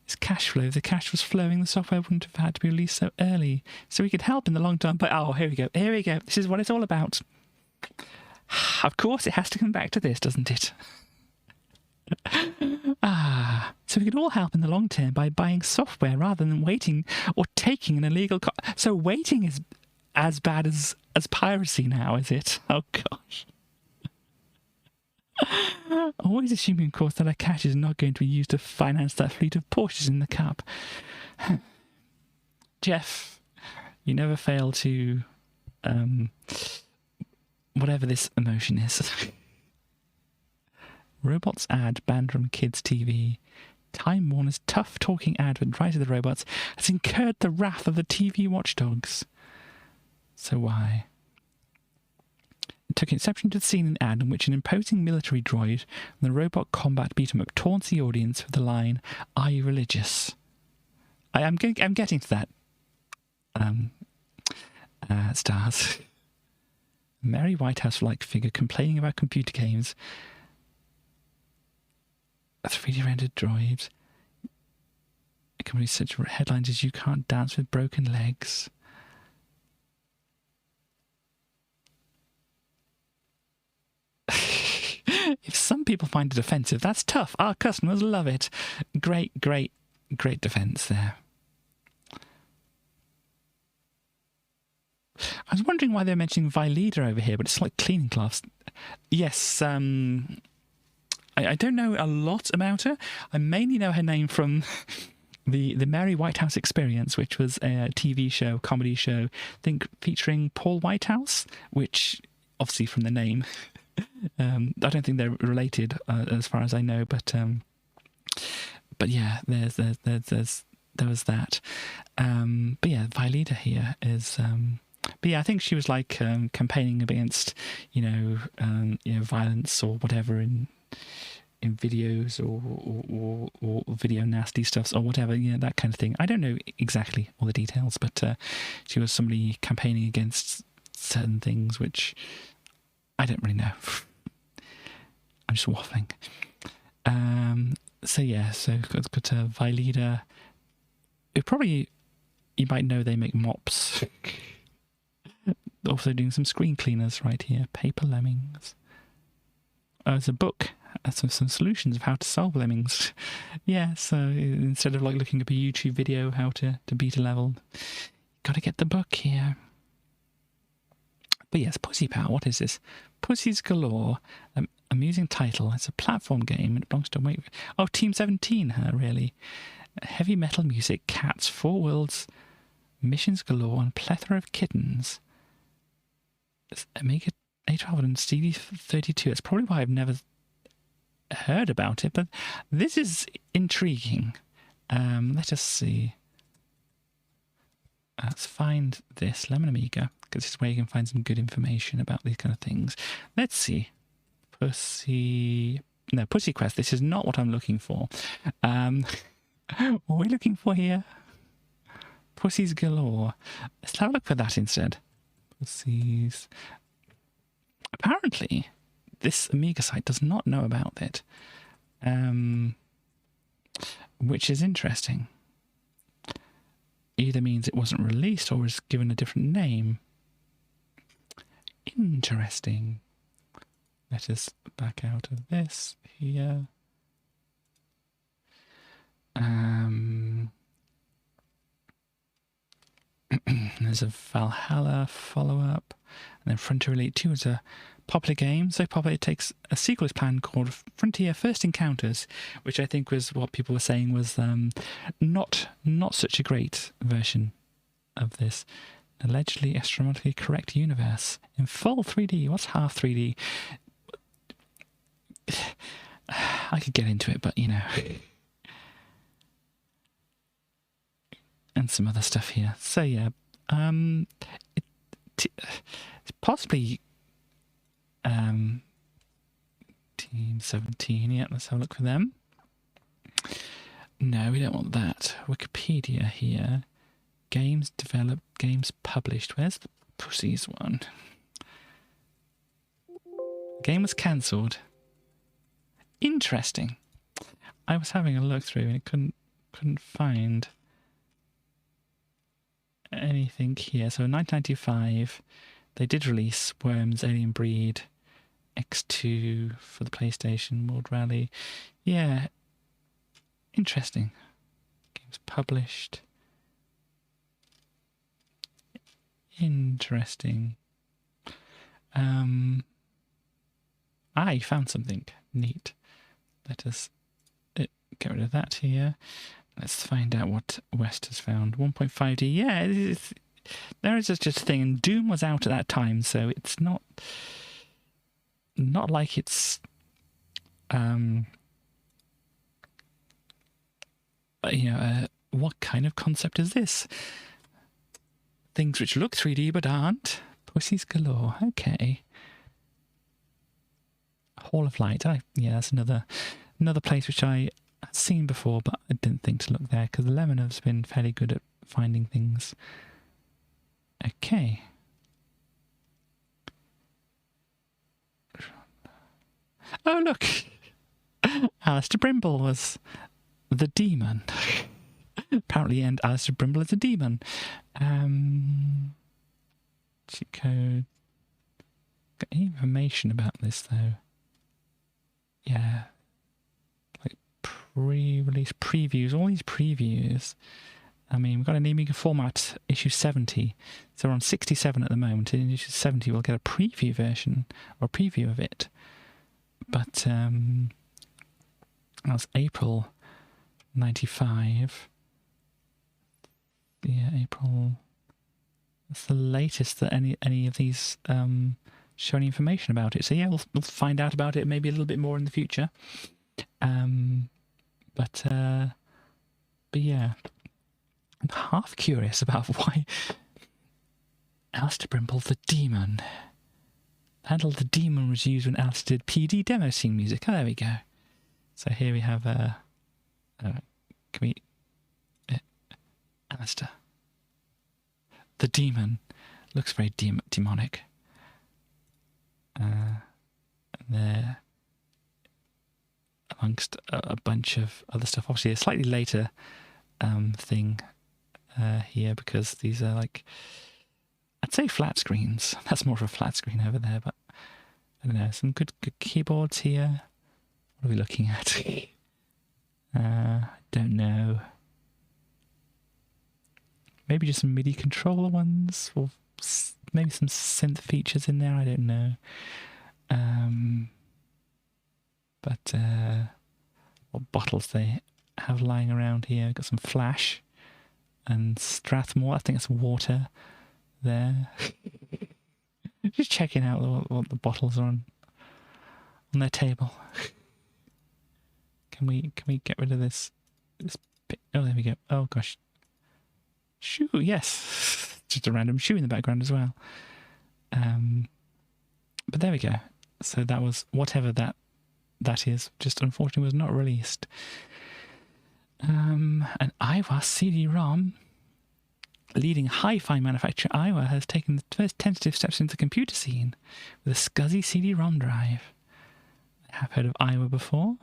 It's cash flow. If the cash was flowing, the software wouldn't have had to be released so early. So we could help in the long term. But, oh, here we go. Here we go. This is what it's all about. Of course, it has to come back to this, doesn't it? So we could all help in the long term by buying software rather than waiting or taking an illegal... So waiting is as bad as piracy now, is it? Oh, gosh. Always assuming, of course, that our cash is not going to be used to finance that fleet of Porsches in the cup. Jeff, you never fail to... whatever this emotion is. Robots ad banned from kids' TV. Time Warner's tough talking ad with Rise of the Robots has incurred the wrath of the TV watchdogs. So why? It took exception to the scene in the ad in which an imposing military droid from the robot combat beat-em-up taunts the audience with the line, "Are you religious?" I'm getting to that. Stars. Mary Whitehouse-like figure complaining about computer games. A 3D rendered droid. It can be such headlines as "You can't dance with broken legs." If some people find it offensive, that's tough. Our customers love it. Great defence there. I was wondering why they're mentioning Vileda over here, but it's like cleaning cloths. Yes, I don't know a lot about her. I mainly know her name from the Mary Whitehouse Experience, which was a TV show, comedy show, I think featuring Paul Whitehouse, which obviously from the name, I don't think they're related as far as I know, but yeah, there was that. But yeah, Vileda here is. But yeah, I think she was like campaigning against, violence or whatever in videos or video nasty stuffs or whatever, that kind of thing. I don't know exactly all the details, but she was somebody campaigning against certain things, which I don't really know. I'm just waffling. So got Vileda. You might know they make mops. Also doing some screen cleaners right here. Paper Lemmings. It's a book. Some solutions of how to solve lemmings. Yeah, so instead of like looking up a YouTube video how to beat a level, got to get the book here. But yes, Pussy Pal. What is this? Pussies Galore. Amusing title. It's a platform game. It belongs to Team 17. Really. Heavy metal music, cats, 4 worlds, missions galore, and plethora of kittens. It's Amiga A12 and CD32. It's probably why I've never heard about it, but this is intriguing. Let us see. Let's find this Lemon Amiga, because this is where you can find some good information about these kind of things. Let's see. Pussy Quest. This is not what I'm looking for. What are we looking for here? Pussies Galore. Let's have a look for that instead. Pussies. Apparently, this Amiga site does not know about it, which is interesting. Either means it wasn't released or was given a different name. Interesting. Let us back out of this here. There's a Valhalla follow-up, and then Frontier Elite 2 is a popular game, so popular it takes a sequel is planned called Frontier First Encounters, which I think was what people were saying was not such a great version of this allegedly astronomically correct universe in full 3D. What's half 3D? I could get into it, but and some other stuff here. So yeah, it's possibly Team 17. Yeah, let's have a look for them. No, we don't want that. Wikipedia here. Games developed, games published. Where's the Pussies one? Game was cancelled. Interesting. I was having a look through and it couldn't find anything here. So in 1995, they did release Worms, Alien Breed, X2 for the PlayStation, World Rally. Yeah, interesting. Games published. Interesting. I found something neat. Let us get rid of that here. Let's find out what West has found. 1.5D. Yeah, there is just a thing. And Doom was out at that time, so it's not like it's what kind of concept is this? Things which look 3D but aren't. Pussies galore. Okay. Hall of Light. Yeah, that's another place which I had seen before, but I didn't think to look there because Lemon has been fairly good at finding things. Okay. Oh, look! Alistair Brimble was the demon. Apparently, and Alistair Brimble is a demon. Cheat code. Got any information about this, though? Yeah. Like pre-release previews, all these previews. I mean, we've got an Amiga Format issue 70. So we're on 67 at the moment. In issue 70, we'll get a preview version, or a preview of it. But that was April 95. Yeah, April. That's the latest that any of these show any information about it. So yeah, we'll find out about it maybe a little bit more in the future. But yeah, I'm half curious about why Alistair Brimble, the demon. The handle the demon was used when Alistair did PD demo scene music. Oh, there we go. So here we have can we Alistair. The demon looks very demonic. There, amongst a bunch of other stuff. Obviously, a slightly later thing here because these are like, I'd say flat screens. That's more of a flat screen over there, but I don't know. Some good keyboards here. What are we looking at? I don't know. Maybe just some MIDI controller ones, or maybe some synth features in there. I don't know. But what bottles they have lying around here? Got some Flash and Strathmore. I think it's water there. Just checking out what the bottles are on their table. Can we get rid of this bit? Oh, there we go. Oh gosh. Shoe, yes. Just a random shoe in the background as well. But there we go. So that was whatever that is. Just unfortunately was not released. An Iowa CD-ROM, leading hi-fi manufacturer Iowa, has taken the first tentative steps into the computer scene with a SCSI CD-ROM drive. I have heard of Iowa before.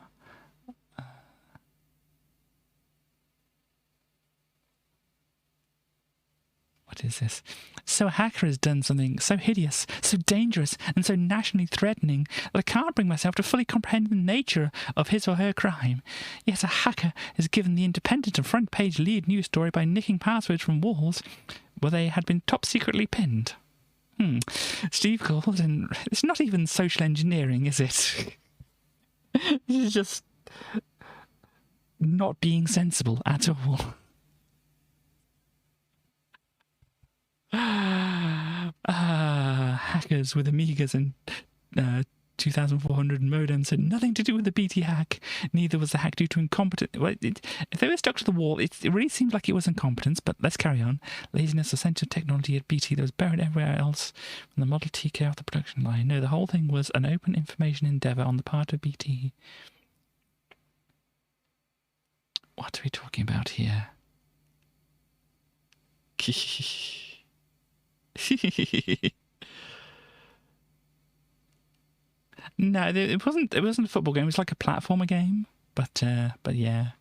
What is this? So a hacker has done something so hideous, so dangerous, and so nationally threatening that I can't bring myself to fully comprehend the nature of his or her crime. Yet a hacker is given the independent and front-page lead news story by nicking passwords from walls where they had been top-secretly pinned. Steve called, and it's not even social engineering, is it? This is just not being sensible at all. Hackers with Amigas and 2400 modems had nothing to do with the BT hack. Neither was the hack due to incompetence. Well, if they were stuck to the wall, it really seemed like it was incompetence, but let's carry on. Laziness, a sense of technology at BT that was buried everywhere else from the Model TK off the production line. No, the whole thing was an open information endeavour on the part of BT. What are we talking about here? No, it wasn't. It wasn't a football game. It was like a platformer game. But yeah.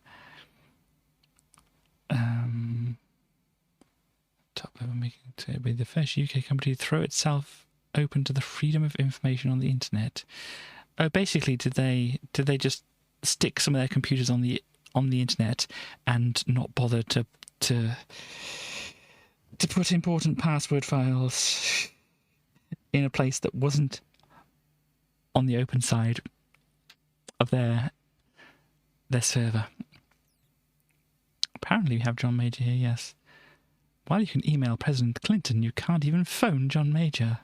Top level making to be the first UK company to throw itself open to the freedom of information on the internet. Oh, basically, did they just stick some of their computers on the internet and not bother to put important password files in a place that wasn't on the open side of their server? Apparently we have John Major here, yes. While you can email President Clinton, you can't even phone John Major.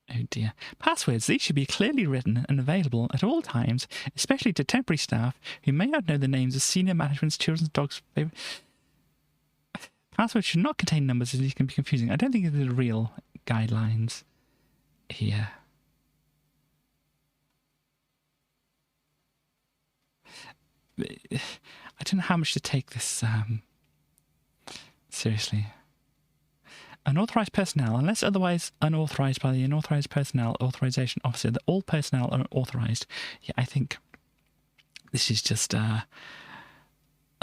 Oh dear. Passwords, these should be clearly written and available at all times, especially to temporary staff who may not know the names of senior management's children's dogs' favorite. Passwords should not contain numbers as these can be confusing. I don't think there's real guidelines here. I don't know how much to take this seriously. Unauthorized personnel, unless otherwise unauthorized by the Unauthorized Personnel Authorization Officer, that all personnel are authorized. Yeah, I think this is just a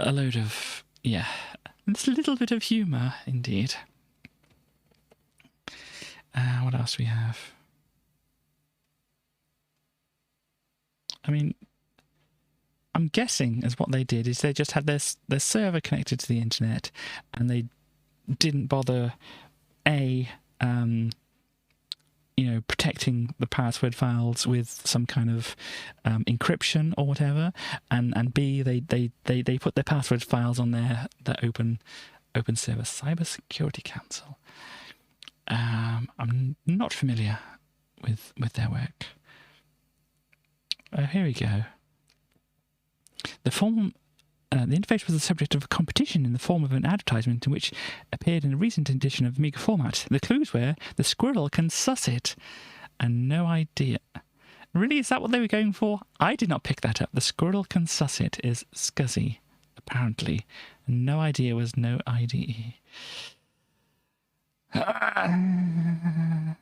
load of, yeah, it's a little bit of humour, indeed. What else do we have? I mean, I'm guessing as what they did is they just had their server connected to the internet, and they didn't bother protecting the password files with some kind of encryption or whatever, and B, they put their password files on their open server. Cyber Security Council. I'm not familiar with their work. Here we go. The interface was the subject of a competition in the form of an advertisement in which appeared in a recent edition of Amiga Format. The clues were, the squirrel can suss it. And no idea. Really, is that what they were going for? I did not pick that up. The squirrel can suss it is SCSI, apparently. And no idea was no IDE. I'm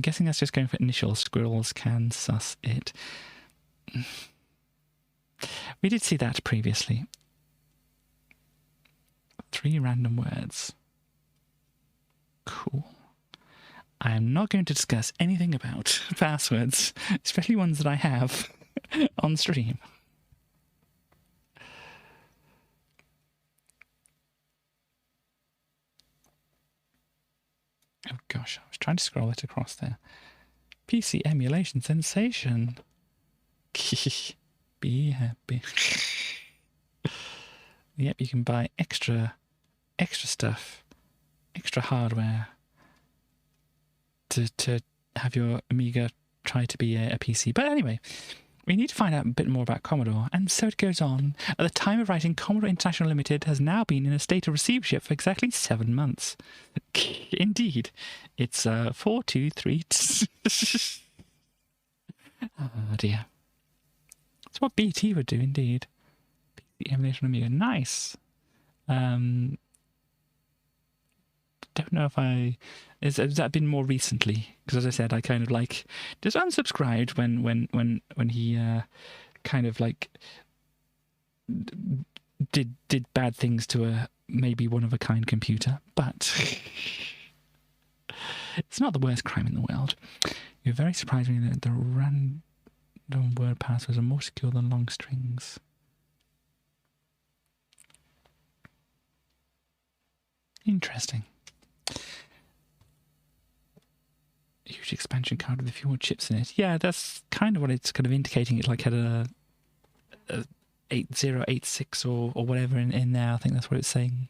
guessing that's just going for initials. Squirrels can suss it. We did see that previously. 3 random words. Cool. I am not going to discuss anything about passwords, especially ones that I have on stream. Oh gosh, I was trying to scroll it across there. PC emulation sensation. Be happy. Yep, you can buy extra stuff, extra hardware to have your Amiga try to be a PC. But anyway, we need to find out a bit more about Commodore, and so it goes on. At the time of writing, Commodore International Limited has now been in a state of receivership for exactly 7 months. Indeed, it's 4, 2, 3. Oh dear. That's what BT would do, indeed. PC emulation Amiga. Nice. Don't know if has that been more recently? Because as I said, I kind of like just unsubscribed when he kind of like did bad things to a maybe one of a kind computer, but it's not the worst crime in the world. You're very surprised when the random word passwords are more secure than long strings. Interesting. Huge expansion card with a few more chips in it. Yeah, that's kind of what it's kind of indicating. It like had a 8086 or whatever in there. I think that's what it's saying.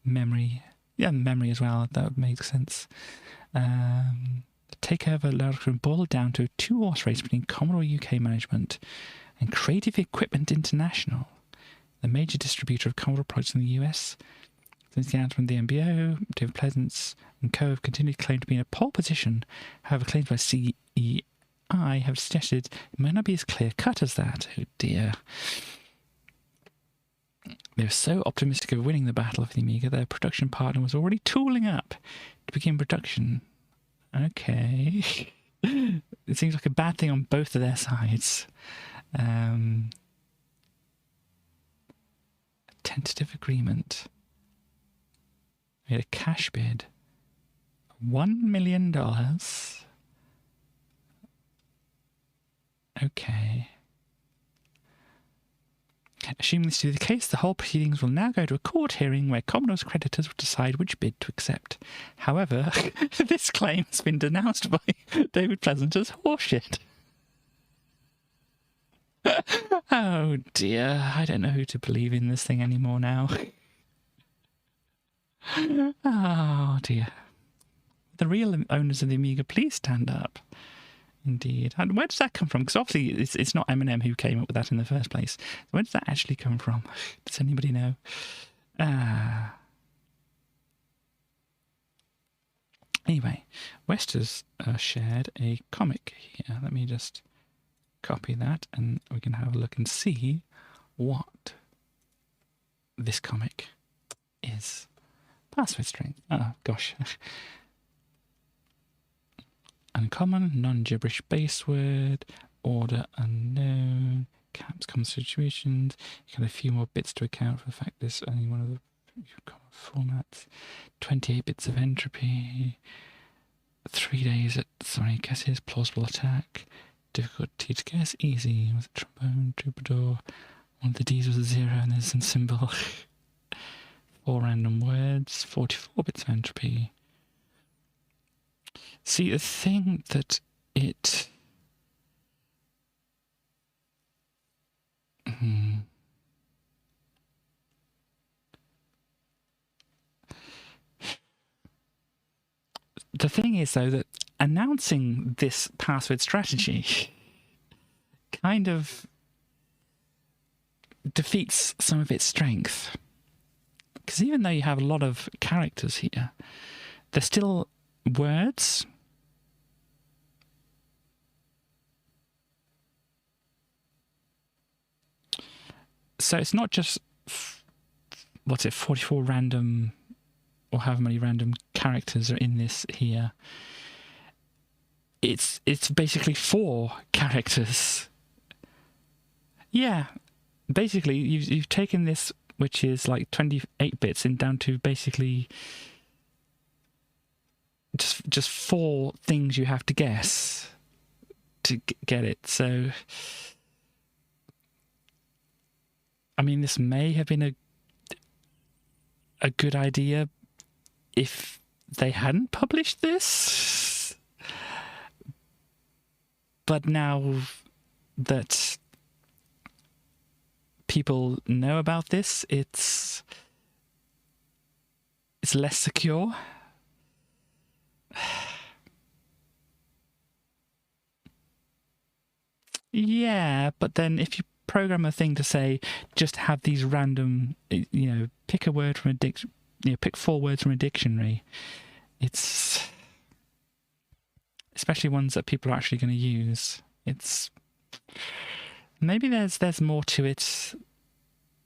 Memory. Yeah, memory as well. That would make sense. Takeover allowed boiled down to a 2-horse race between Commodore UK management and Creative Equipment International, the major distributor of Commodore products in the US. Since the announcement of the MBO, David Pleasance and co have continued to claim to be in a pole position. However, claims by CEI have suggested it might not be as clear-cut as that. Oh dear. They were so optimistic of winning the battle for the Amiga, their production partner was already tooling up to begin production. Okay. It seems like a bad thing on both of their sides. Tentative agreement. We had a cash bid. $1 million. Okay. Assuming this to be the case, the whole proceedings will now go to a court hearing where Commodore's creditors will decide which bid to accept. However, this claim has been denounced by David Pleasant as horseshit. Oh dear, I don't know who to believe in this thing anymore now. Oh dear. The real owners of the Amiga, please stand up. Indeed. And where does that come from? Because obviously it's not Eminem who came up with that in the first place. Where does that actually come from? Does anybody know? Anyway, West has shared a comic here. Let me just copy that and we can have a look and see what this comic is. Password string. Oh, gosh. Uncommon, non-gibberish base word, order unknown, caps, common situations. You got a few more bits to account for the fact there's only one of the common formats. 28 bits of entropy. 3 days at, guesses, plausible attack. Difficulty to guess, easy. Was it trombone, troubadour? One of the D's was a 0 and there's a symbol. 4 random words, 44 bits of entropy. See, the thing that it... The thing is, though, that announcing this password strategy kind of defeats some of its strength. Because even though you have a lot of characters here, they're still words. So it's not just, 44 random, or however many random characters are in this here. It's basically 4 characters. Yeah, basically you've taken this, which is like 28 bits, and down to basically just 4 things you have to guess to get it. So, I mean, this may have been a good idea if they hadn't published this. But now that people know about this, it's less secure. Yeah, but then if you program a thing to say, just have these random, pick a word from a pick 4 words from a dictionary, it's, especially ones that people are actually going to use, it's, maybe there's more to it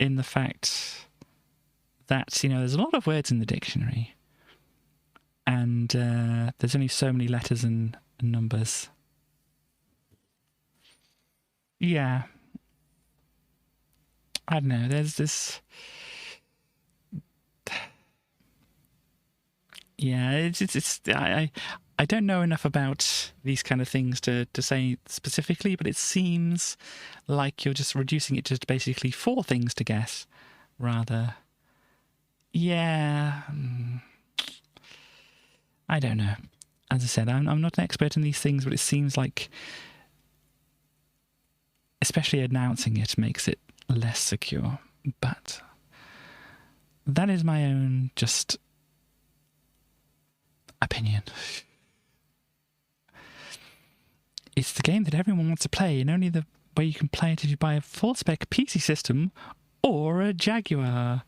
in the fact that, there's a lot of words in the dictionary, and there's only so many letters and numbers. Yeah. I don't know, there's this... Yeah, I don't know enough about these kind of things to say specifically, but it seems like you're just reducing it to basically 4 things to guess, rather. Yeah, I don't know. As I said, I'm not an expert in these things, but it seems like, especially announcing it makes it less secure. But that is my own just opinion. It's the game that everyone wants to play, and only the way you can play it if you buy a full-spec PC system or a Jaguar.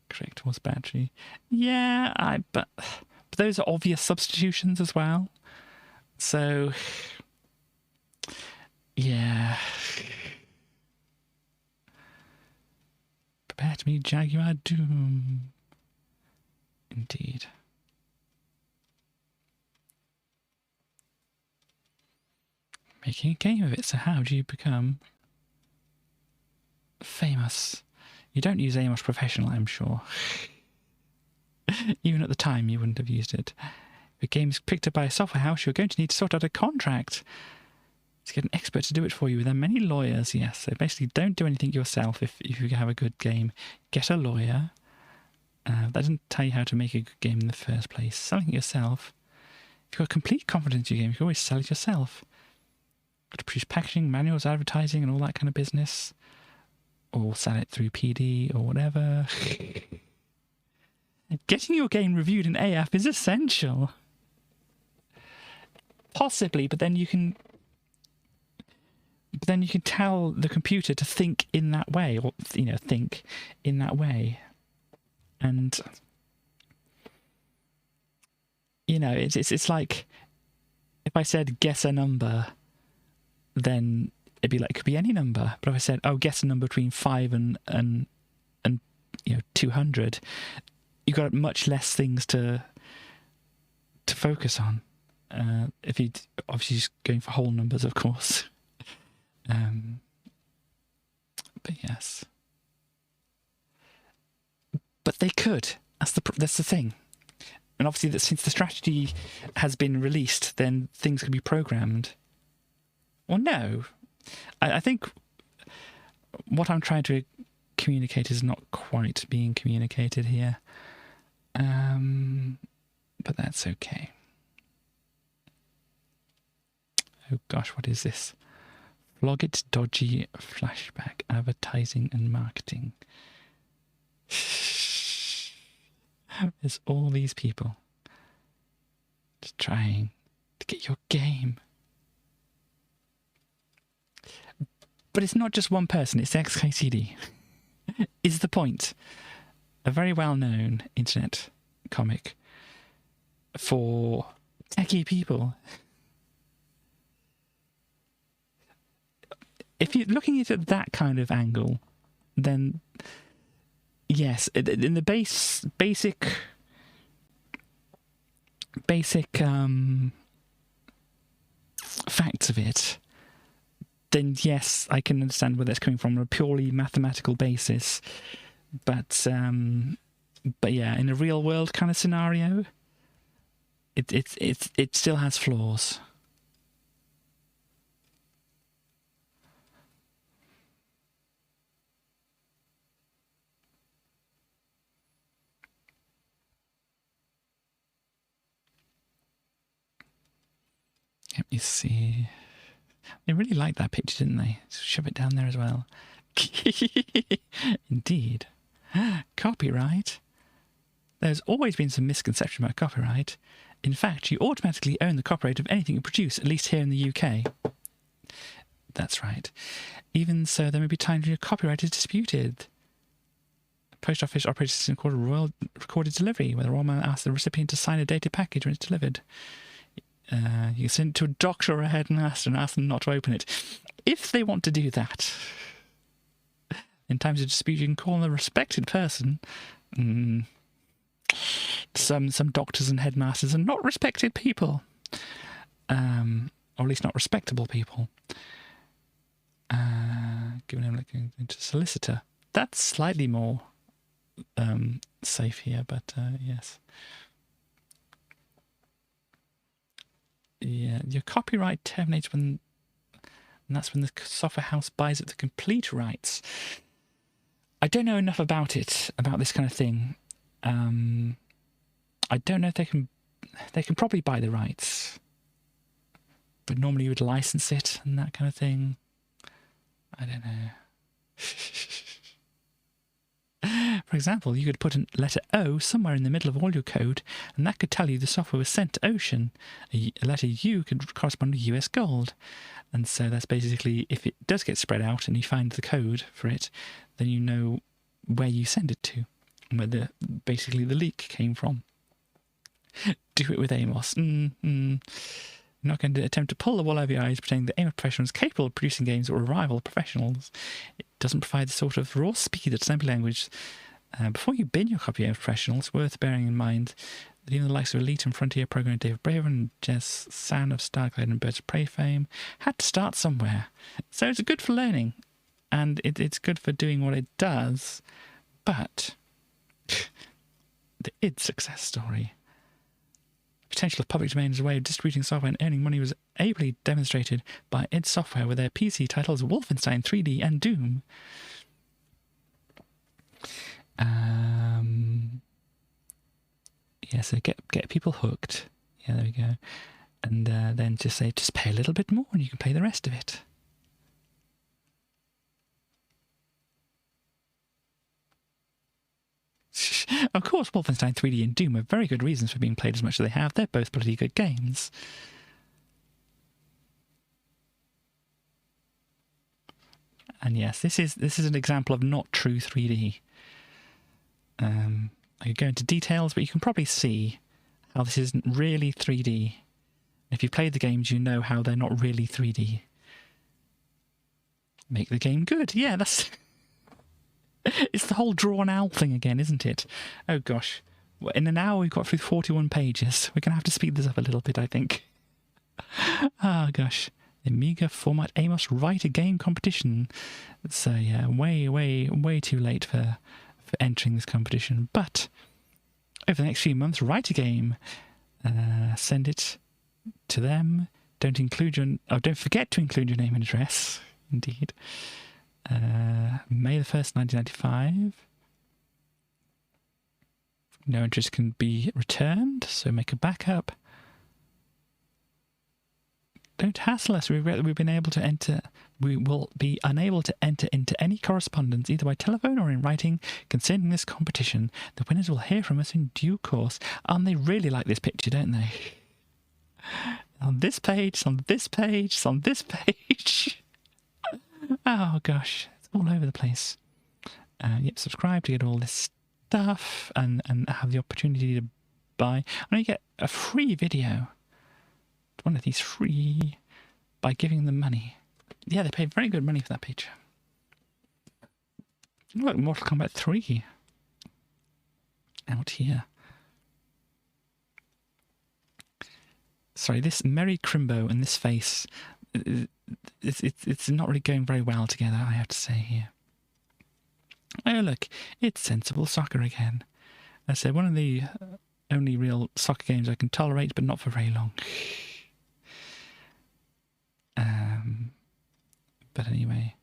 Correct, was battery. Yeah, but those are obvious substitutions as well. So, yeah. Bet me Jaguar Doom. Indeed. Making a game of it, so how do you become famous? You don't use Amos Professional, I'm sure. Even at the time, you wouldn't have used it. If a game is picked up by a software house, you're going to need to sort out a contract to get an expert to do it for you. There are many lawyers, yes. So basically, don't do anything yourself if you have a good game. Get a lawyer. That doesn't tell you how to make a good game in the first place. Selling it yourself. If you've got complete confidence in your game, you can always sell it yourself. Got to produce packaging, manuals, advertising, and all that kind of business. Or sell it through PD or whatever. Getting your game reviewed in AF is essential. Possibly, but then you can tell the computer to think in that way, or think in that way. And it's like if I said guess a number, then it'd be like it could be any number. But if I said, guess a number between 5 and 200, you've got much less things to focus on. If you obviously just going for whole numbers, of course. But yes. But they could. That's the thing. And obviously, since the strategy has been released, then things can be programmed. Well, no. I think what I'm trying to communicate is not quite being communicated here. But that's okay. Oh gosh, what is this? Flog it, dodgy flashback, advertising and marketing. There's all these people just trying to get your game. But it's not just one person, it's XKCD. Is the point. A very well-known internet comic for techie people. If you're looking at it at that kind of angle, then yes, in the basic facts of it, then yes, I can understand where that's coming from on a purely mathematical basis. But yeah, in a real world kind of scenario, it still has flaws. Let me see. They really liked that picture, didn't they? Shove it down there as well. Indeed. Copyright. There's always been some misconception about copyright. In fact, you automatically own the copyright of anything you produce, at least here in the UK. That's right. Even so, there may be times when your copyright is disputed. Post office operates a system called royal recorded delivery, where the royal mail asks the recipient to sign a data package when it's delivered. You send it to a doctor or a headmaster and ask them not to open it. If they want to do that, in times of dispute, you can call a respected person. Some doctors and headmasters are not respected people, or at least not respectable people. Giving them looking into solicitor. That's slightly more safe here, but yes. Yeah, your copyright terminates when, and that's when the software house buys up the complete rights. I don't know enough about this kind of thing. I don't know if they can probably buy the rights, but normally you would license it and that kind of thing. I don't know. For example, you could put a letter O somewhere in the middle of all your code, and that could tell you the software was sent to Ocean. A letter U could correspond to US Gold. And so that's basically, if it does get spread out and you find the code for it, then you know where you send it to, and where basically the leak came from. Do it with Amos. You're not going to attempt to pull the wool over your eyes pretending that Aim Professional is capable of producing games that will rival professionals. It doesn't provide the sort of raw speed that assembly language. Before you bin your copy of Aim Professional, it's worth bearing in mind that even the likes of Elite and Frontier programmer David Braver and Jez San of Starglide and Birds of Prey fame had to start somewhere. So it's good for learning, and it's good for doing what it does, but the id success story. The potential of public domain as a way of distributing software and earning money was ably demonstrated by id Software with their PC titles Wolfenstein 3D and Doom. Yeah, so get people hooked. Yeah, there we go. And then just pay a little bit more and you can pay the rest of it. Of course, Wolfenstein 3D and Doom are very good reasons for being played as much as they have. They're both bloody good games. And yes, this is an example of not true 3D. I could go into details, but you can probably see how this isn't really 3D. If you've played the games, you know how they're not really 3D. Make the game good. Yeah, that's... It's the whole drawn out thing again, isn't it? Oh gosh. In an hour we've got through 41 pages. We're going to have to speed this up a little bit, I think. Oh gosh. The Amiga Format Amos Write a Game competition. So yeah, way too late for entering this competition. But over the next few months, write a game. Send it to them. Don't forget to include your name and address. Indeed. May the 1st, 1995. No interest can be returned, so make a backup. Don't hassle us. We regret that we will be unable to enter into any correspondence, either by telephone or in writing, concerning this competition. The winners will hear from us in due course. And they really like this picture, don't they? On this page, on this page, on this page. Oh gosh, it's all over the place. Yep, subscribe to get all this stuff and have the opportunity to buy. I know you get a free video. One of these free by giving them money. Yeah, they pay very good money for that picture. Look, Mortal Kombat 3 out here. Sorry, this Merry Crimbo and this face, it's not really going very well together, I have to say here. Oh look, it's Sensible Soccer again. I say one of the only real soccer games I can tolerate, but not for very long. But anyway,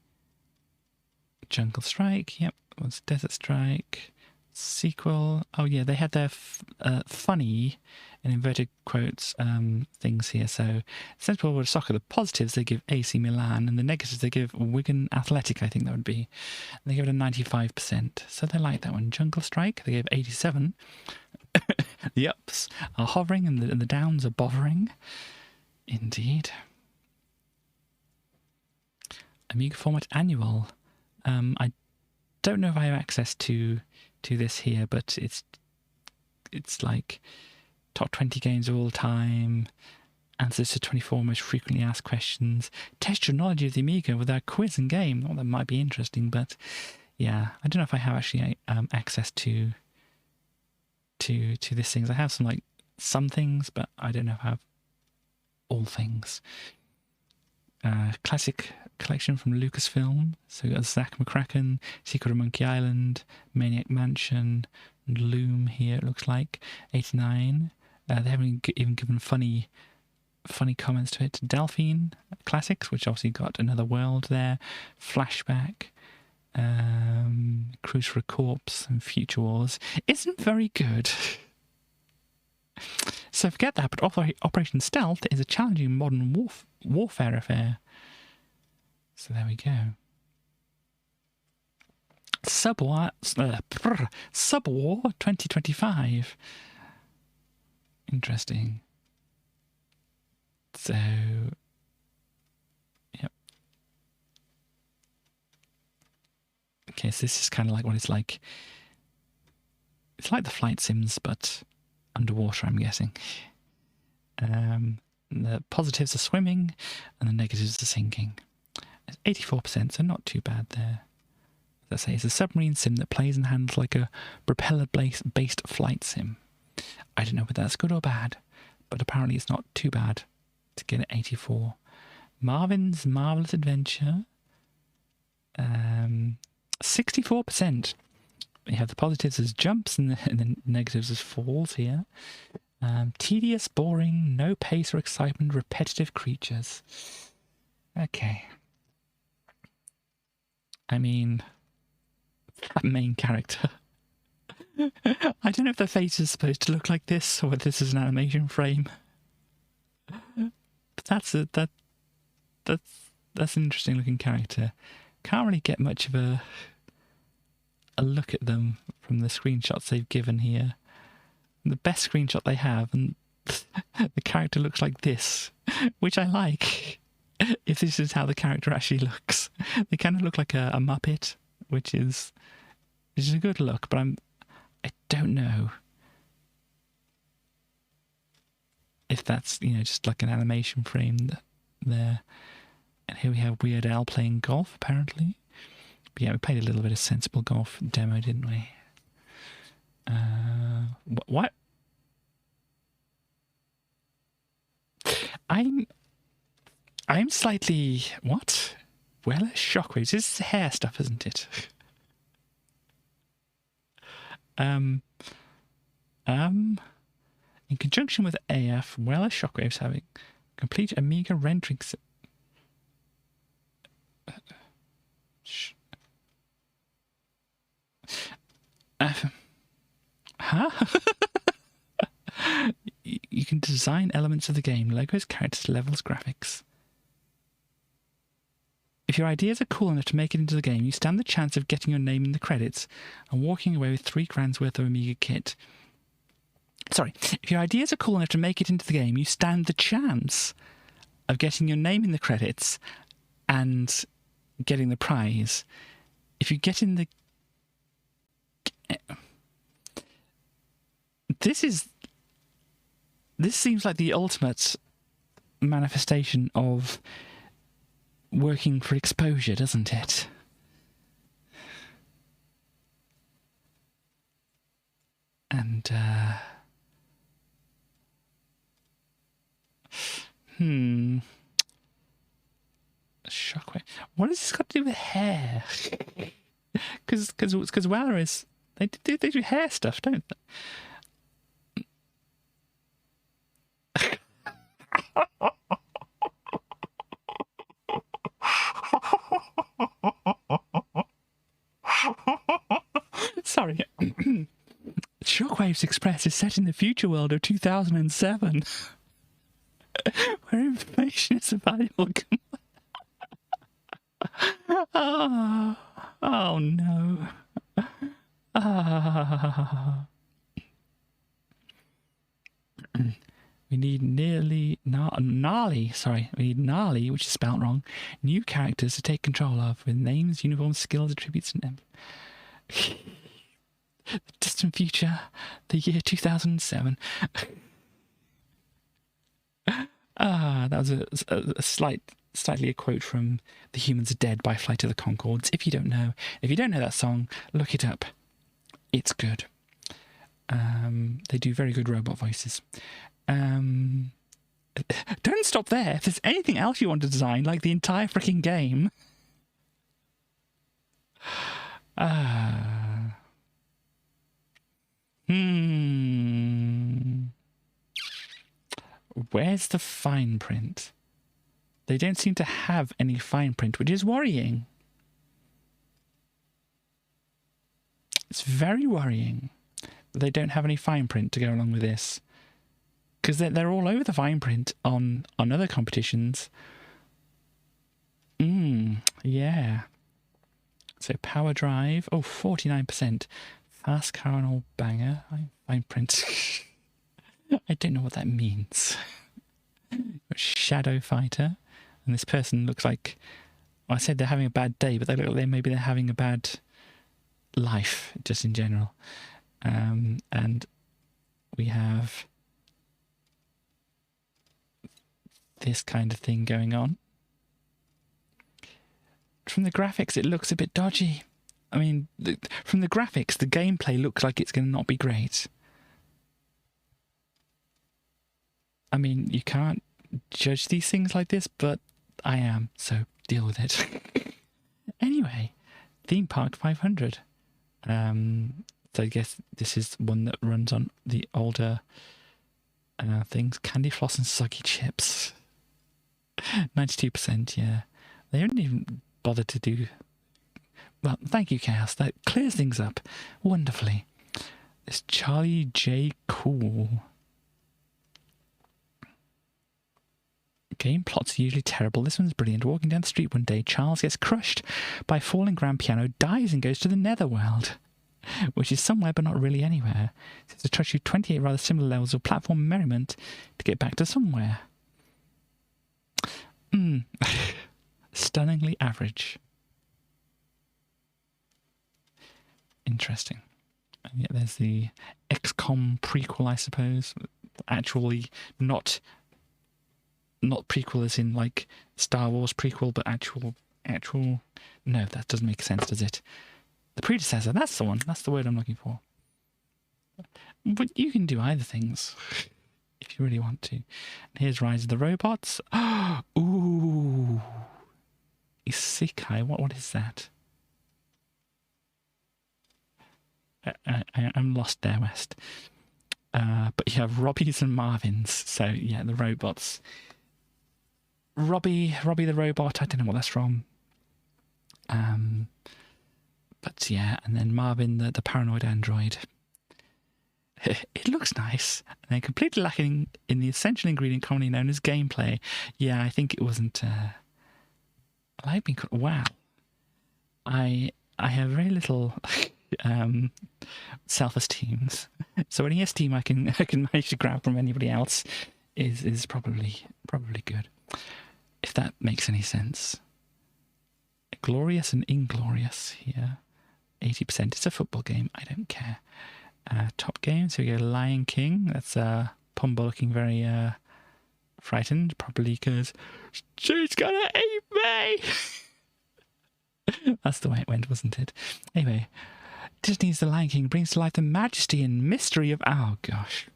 Jungle Strike, yep, what's Desert Strike, sequel. Oh yeah, they had their funny, in inverted quotes, things here. So, Sensible World of Soccer, the positives they give AC Milan, and the negatives they give Wigan Athletic, I think that would be. And they give it a 95%. So they like that one. Jungle Strike, they gave 87. The ups are hovering and the downs are bothering. Indeed. Amiga Format Annual. I don't know if I have access to this here, but it's like top 20 games of all time, answers to 24 most frequently asked questions, test your knowledge of the Amiga with our quiz and game. Well, that might be interesting, but yeah, I don't know if I have actually access to these things. I have some things, but I don't know if I have all things. Classic collection from Lucasfilm. So we've got Zack McCracken, Secret of Monkey Island, Maniac Mansion, and Loom here, it looks like. 89. They haven't even given funny comments to it. Delphine Classics, which obviously got Another World there. Flashback. Cruise for a Corpse and Future Wars. Isn't very good. So forget that, but Operation Stealth is a challenging modern warfare affair. So there we go. Subwar 2025. Interesting. So, yep. Okay, so this is kind of like what it's like. It's like the flight sims, but underwater, I'm guessing. The positives are swimming, and the negatives are sinking. It's 84%, so not too bad there. As I say, it's a submarine sim that plays and handles like a propeller-based flight sim. I don't know whether that's good or bad, but apparently it's not too bad to get an 84. Marvin's Marvelous Adventure, 64%. We have the positives as jumps and the negatives as falls here. Tedious, boring, no pace or excitement, repetitive creatures. Okay. I mean, that main character. I don't know if the face is supposed to look like this or whether this is an animation frame. But that's an interesting looking character. Can't really get much of a look at them from the screenshots they've given here. The best screenshot they have, and the character looks like this, which I like. If this is how the character actually looks, they kind of look like a Muppet, which is a good look. But I don't know if that's just like an animation frame there. And here we have Weird Al playing golf, apparently. But yeah, we played a little bit of Sensible Golf demo, didn't we? What? I'm slightly... What? Well, shockwaves. This is hair stuff, isn't it? In conjunction with AF, Weller Shockwaves having complete Amiga rendering... Huh? You can design elements of the game, logos, characters, levels, graphics. If your ideas are cool enough to make it into the game, you stand the chance of getting your name in the credits and walking away with £3 worth of Amiga kit. Sorry, if your ideas are cool enough to make it into the game, you stand the chance of getting your name in the credits and getting the prize. If you get in the... This seems like the ultimate manifestation of working for exposure, doesn't it? And, Shockwave. What has this got to do with hair? Because Weller is... They do hair stuff, don't they? Sorry. Shockwaves Express is set in the future world of 2007, where information is a valuable. Oh no. We need gnarly, which is spelled wrong, new characters to take control of with names, uniforms, skills, attributes, and the distant future, the year 2007. That was a slightly a quote from The Humans Are Dead by Flight of the Conchords. If you don't know that song, look it up. It's good. They do very good robot voices. Don't stop there. If there's anything else you want to design, like the entire freaking game. Where's the fine print? They don't seem to have any fine print, which is worrying. It's very worrying that they don't have any fine print to go along with this. Because they're all over the fine print on other competitions. Yeah. So Power Drive, 49%. Fast Car and Old Banger, fine print. I don't know what that means. Shadow Fighter, and this person looks like... Well, I said they're having a bad day, but they look like maybe they're having a bad life, just in general. And we have this kind of thing going on. From the graphics, it looks a bit dodgy. I mean, from the graphics, the gameplay looks like it's going to not be great. I mean, you can't judge these things like this, but I am, so deal with it. Anyway, Theme Park 500. So I guess this is one that runs on the older things. Candy floss and soggy chips. 92%, yeah. They didn't even bother to do... Well, thank you, Chaos. That clears things up wonderfully. It's Charlie J. Cool. Game plots are usually terrible. This one's brilliant. Walking down the street one day, Charles gets crushed by a falling grand piano, dies and goes to the netherworld, which is somewhere but not really anywhere. It has to trudge through 28 rather similar levels of platform merriment to get back to somewhere. Stunningly average. Interesting. And yet there's the XCOM prequel, I suppose. Actually not prequel as in like Star Wars prequel, but actual... No, that doesn't make sense, does it? The predecessor, that's the one. That's the word I'm looking for. But you can do either things if you really want to. And here's Rise of the Robots. Ooh. Isekai, what is that? I'm lost there, West. But you have Robbies and Marvins. So, yeah, the robots. Robbie the robot, I don't know what that's from. But yeah, and then Marvin, the paranoid android. It looks nice, and then completely lacking in the essential ingredient commonly known as gameplay. Yeah, I think it wasn't... I like being... Wow. I have very little self-esteem. So any esteem I can manage to grab from anybody else is probably good. If that makes any sense. Glorious and Inglorious here. 80%. It's a football game. I don't care. Top game. So we go Lion King. That's Pumbaa looking very frightened. Probably because she's gonna eat me. That's the way it went, wasn't it? Anyway, Disney's The Lion King brings to life the majesty and mystery of... Oh, gosh.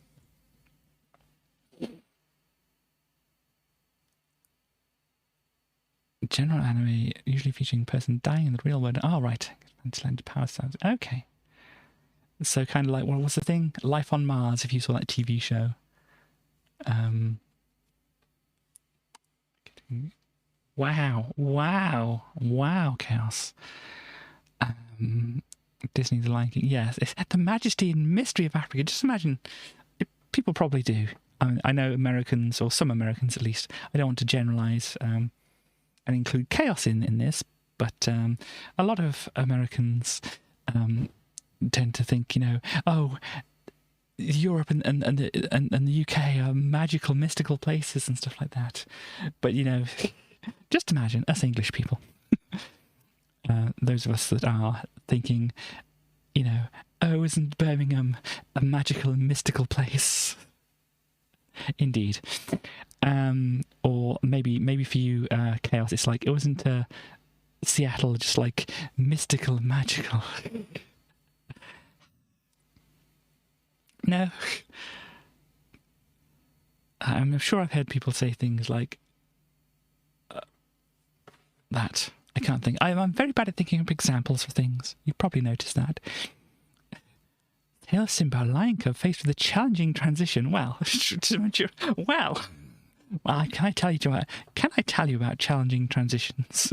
General anime, usually featuring a person dying in the real world. Oh, right. Fantasyland power sounds. Okay. So kind of like, what was the thing? Life on Mars, if you saw that TV show. Wow, Chaos. Disney The Lion King. Yes, it's the majesty and mystery of Africa. Just imagine, people probably do. I know Americans, or some Americans at least. I don't want to generalise and include Chaos in this, but a lot of Americans tend to think, oh, Europe and the UK are magical, mystical places and stuff like that. But, just imagine us English people. Those of us that are thinking, oh, isn't Birmingham a magical and mystical place? Indeed. Or maybe for you, Chaos, it's like, it wasn't Seattle just like mystical and magical. No. I'm sure I've heard people say things like that. I can't think. I'm very bad at thinking of examples for things. You've probably noticed that. Tale of Simba, Lion Cub faced with a challenging transition. Well, can I tell you about challenging transitions?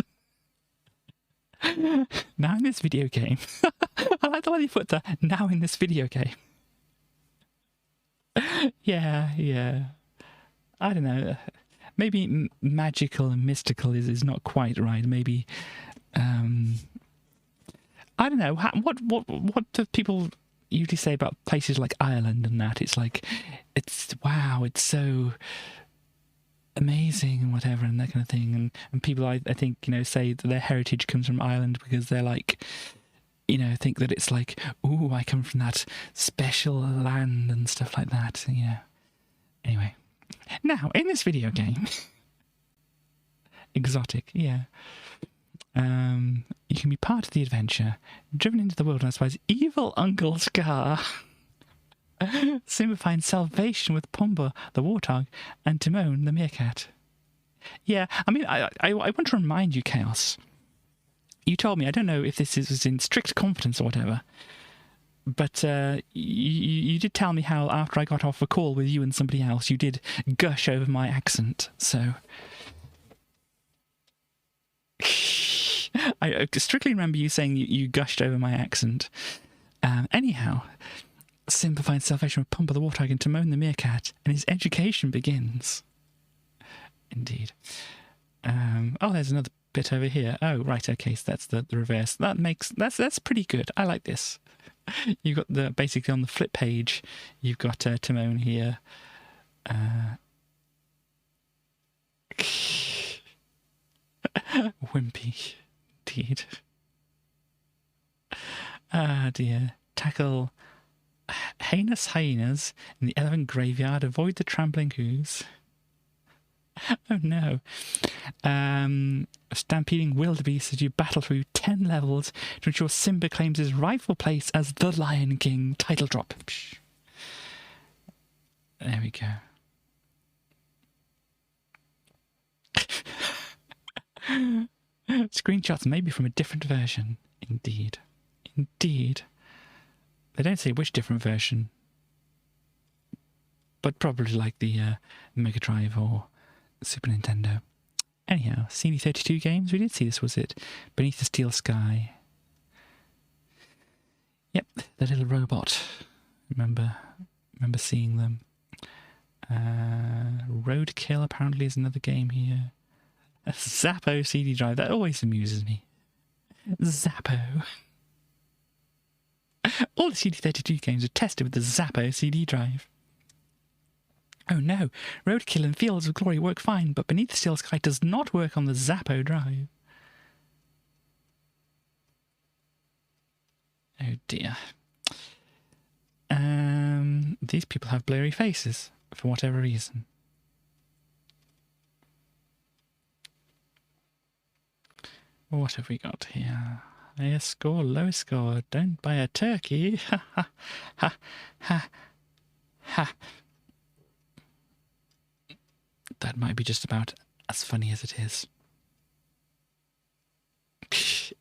Now in this video game. I like the way you put the now in this video game. Yeah. I don't know. Maybe magical and mystical is not quite right. Maybe I don't know. What do people usually say about places like Ireland and that? It's like, it's so amazing and whatever and that kind of thing. And people I think say that their heritage comes from Ireland because they're like, think that it's like, ooh, I come from that special land and stuff like that. Anyway. Now, in this video game, exotic, yeah. You can be part of the adventure, driven into the wilderness by his evil Uncle Scar. Simba finds salvation with Pumbaa the warthog and Timon the meerkat. Yeah, I mean, I want to remind you, Chaos. You told me, I don't know if this was in strict confidence or whatever, but you did tell me how after I got off a call with you and somebody else, you did gush over my accent, so... I strictly remember you saying you gushed over my accent. Anyhow, Simba finds salvation with Pumbaa the warthog and Timon the meerkat, and his education begins. Indeed. Oh, there's another bit over here. Oh, right, okay, so that's the reverse. That's pretty good. I like this. You've got basically on the flip page, you've got Timon here. Wimpy, indeed. Ah, dear. Tackle heinous hyenas in the elephant graveyard. Avoid the trampling hooves. Oh no. Stampeding wildebeest as you battle through 10 levels to ensure Simba claims his rightful place as the Lion King. Title drop. Psh. There we go. Screenshots maybe from a different version. Indeed. Indeed. They don't say which different version. But probably like the Mega Drive or Super Nintendo. Anyhow, CD32 games. We did see this, was it? Beneath the Steel Sky. Yep, the little robot. Remember seeing them. Roadkill apparently is another game here. A Zappo CD drive. That always amuses me. Zappo. All the CD32 games are tested with the Zappo CD drive. Oh no, Roadkill and Fields of Glory work fine, but Beneath the Steel Sky does not work on the Zappo drive. Oh dear. These people have blurry faces, for whatever reason. What have we got here? Highest score, lowest score. Don't buy a turkey. Ha ha ha ha ha. That might be just about as funny as it is.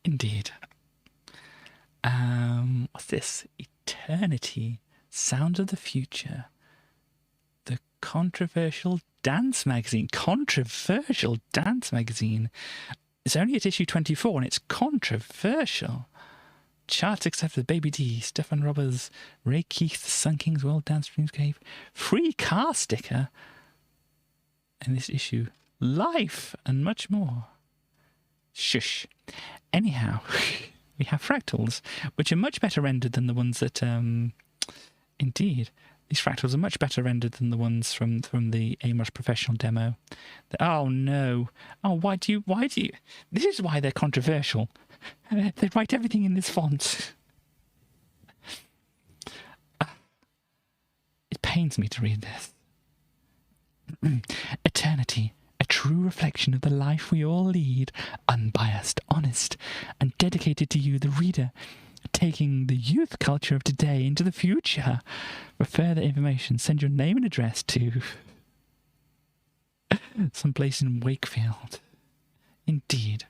Indeed. What's this? Eternity. Sound of the Future. The controversial dance magazine. Controversial dance magazine. It's only at issue 24 and it's controversial. Charts except for Baby D, Stefan Roberts, Ray Keith, Sun King's World Dance Dreamscape. Free car sticker. And this issue. Life and much more. Shush. Anyhow, we have fractals, which are much better rendered than the ones that... Indeed. These fractals are much better rendered than the ones from the Amos Professional demo. Oh no. Oh, why do you... This is why they're controversial. They write everything in this font. It pains me to read this. Eternity, a true reflection of the life we all lead, unbiased, honest, and dedicated to you, the reader, taking the youth culture of today into the future. For further information, send your name and address to someplace in Wakefield. Indeed.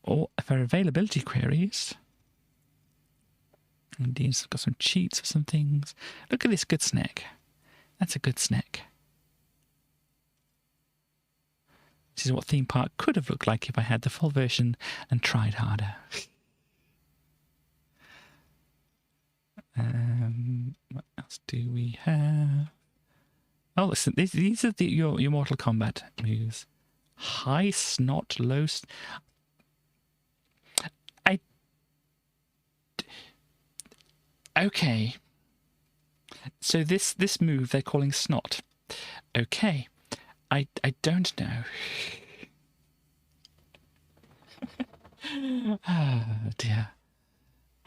Or for availability queries. Indeed, it's got some cheats for some things. Look at this good snack. That's a good snack. This is what Theme Park could have looked like if I had the full version and tried harder. What else do we have? Oh, listen, these are your Mortal Kombat moves. High snot, low... Okay. So this move they're calling snot. Okay. I don't know. Oh dear.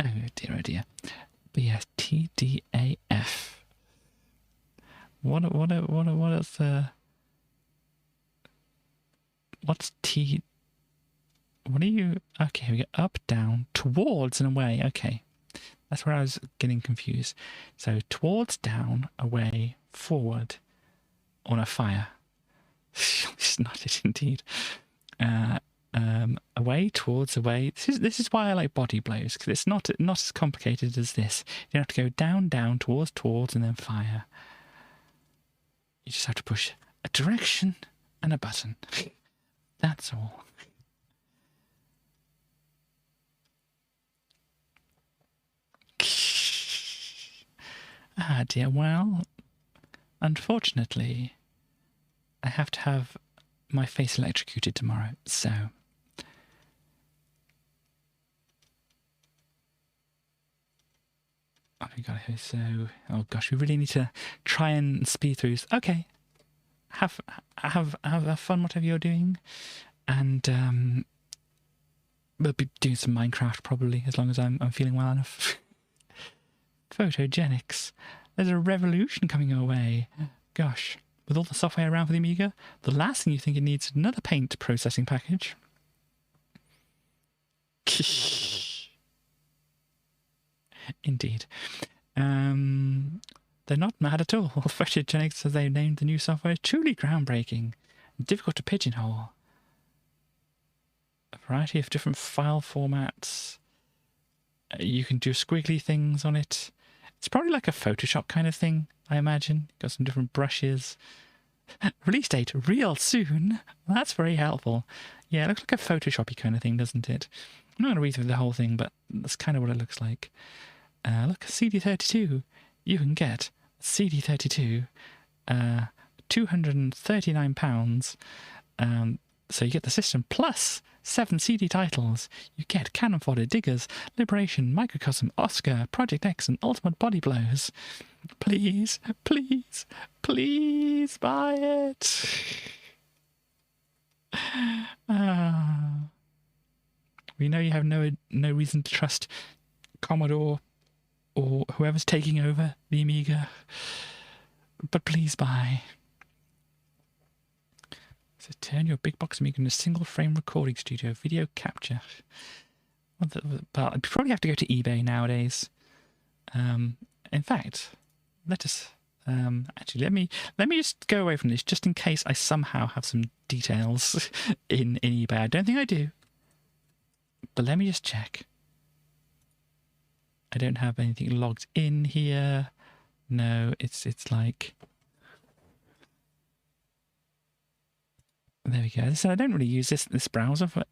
Oh dear, oh dear. But yes, TDAF. What else? What's T? What are you? Okay, we go up, down, towards, and away. Okay, that's where I was getting confused. So towards, down, away, forward, on a fire. It's not it indeed. Away, towards, away. This is why I like body blows, because it's not as complicated as this. You don't have to go down, down, towards, and then fire. You just have to push a direction and a button. That's all. Ah dear, well, unfortunately, I have to have my face electrocuted tomorrow, so... Oh, we got here, so... Oh gosh, we really need to try and speed through. Okay, have fun, whatever you're doing, and we'll be doing some Minecraft probably, as long as I'm feeling well enough. Photogenics. There's a revolution coming our way. Gosh, with all the software around for the Amiga, the last thing you think it needs is another paint processing package. Indeed. They're not mad at all. Photogenics, as they named the new software, is truly groundbreaking, difficult to pigeonhole. A variety of different file formats. You can do squiggly things on it. It's probably like a Photoshop kind of thing, I imagine. Got some different brushes. Release date real soon. Well, that's very helpful. Yeah, it looks like a Photoshop-y kind of thing, doesn't it? I'm not going to read through the whole thing, but that's kind of what it looks like. Look, CD32. You can get CD32, £239. So you get the system plus 7 CD titles. You get Cannon Fodder, Diggers, Liberation, Microcosm, Oscar, Project X, and Ultimate Body Blows. Please, please, please buy it. We know you have no reason to trust Commodore or whoever's taking over the Amiga, but please buy. So turn your big box Amiga into a single frame recording studio, video capture. But you probably have to go to eBay nowadays. In fact, let us actually let me just go away from this, just in case I somehow have some details in eBay. I don't think I do, but let me just check. I don't have anything logged in here. No, it's like... There we go. So I don't really use this browser for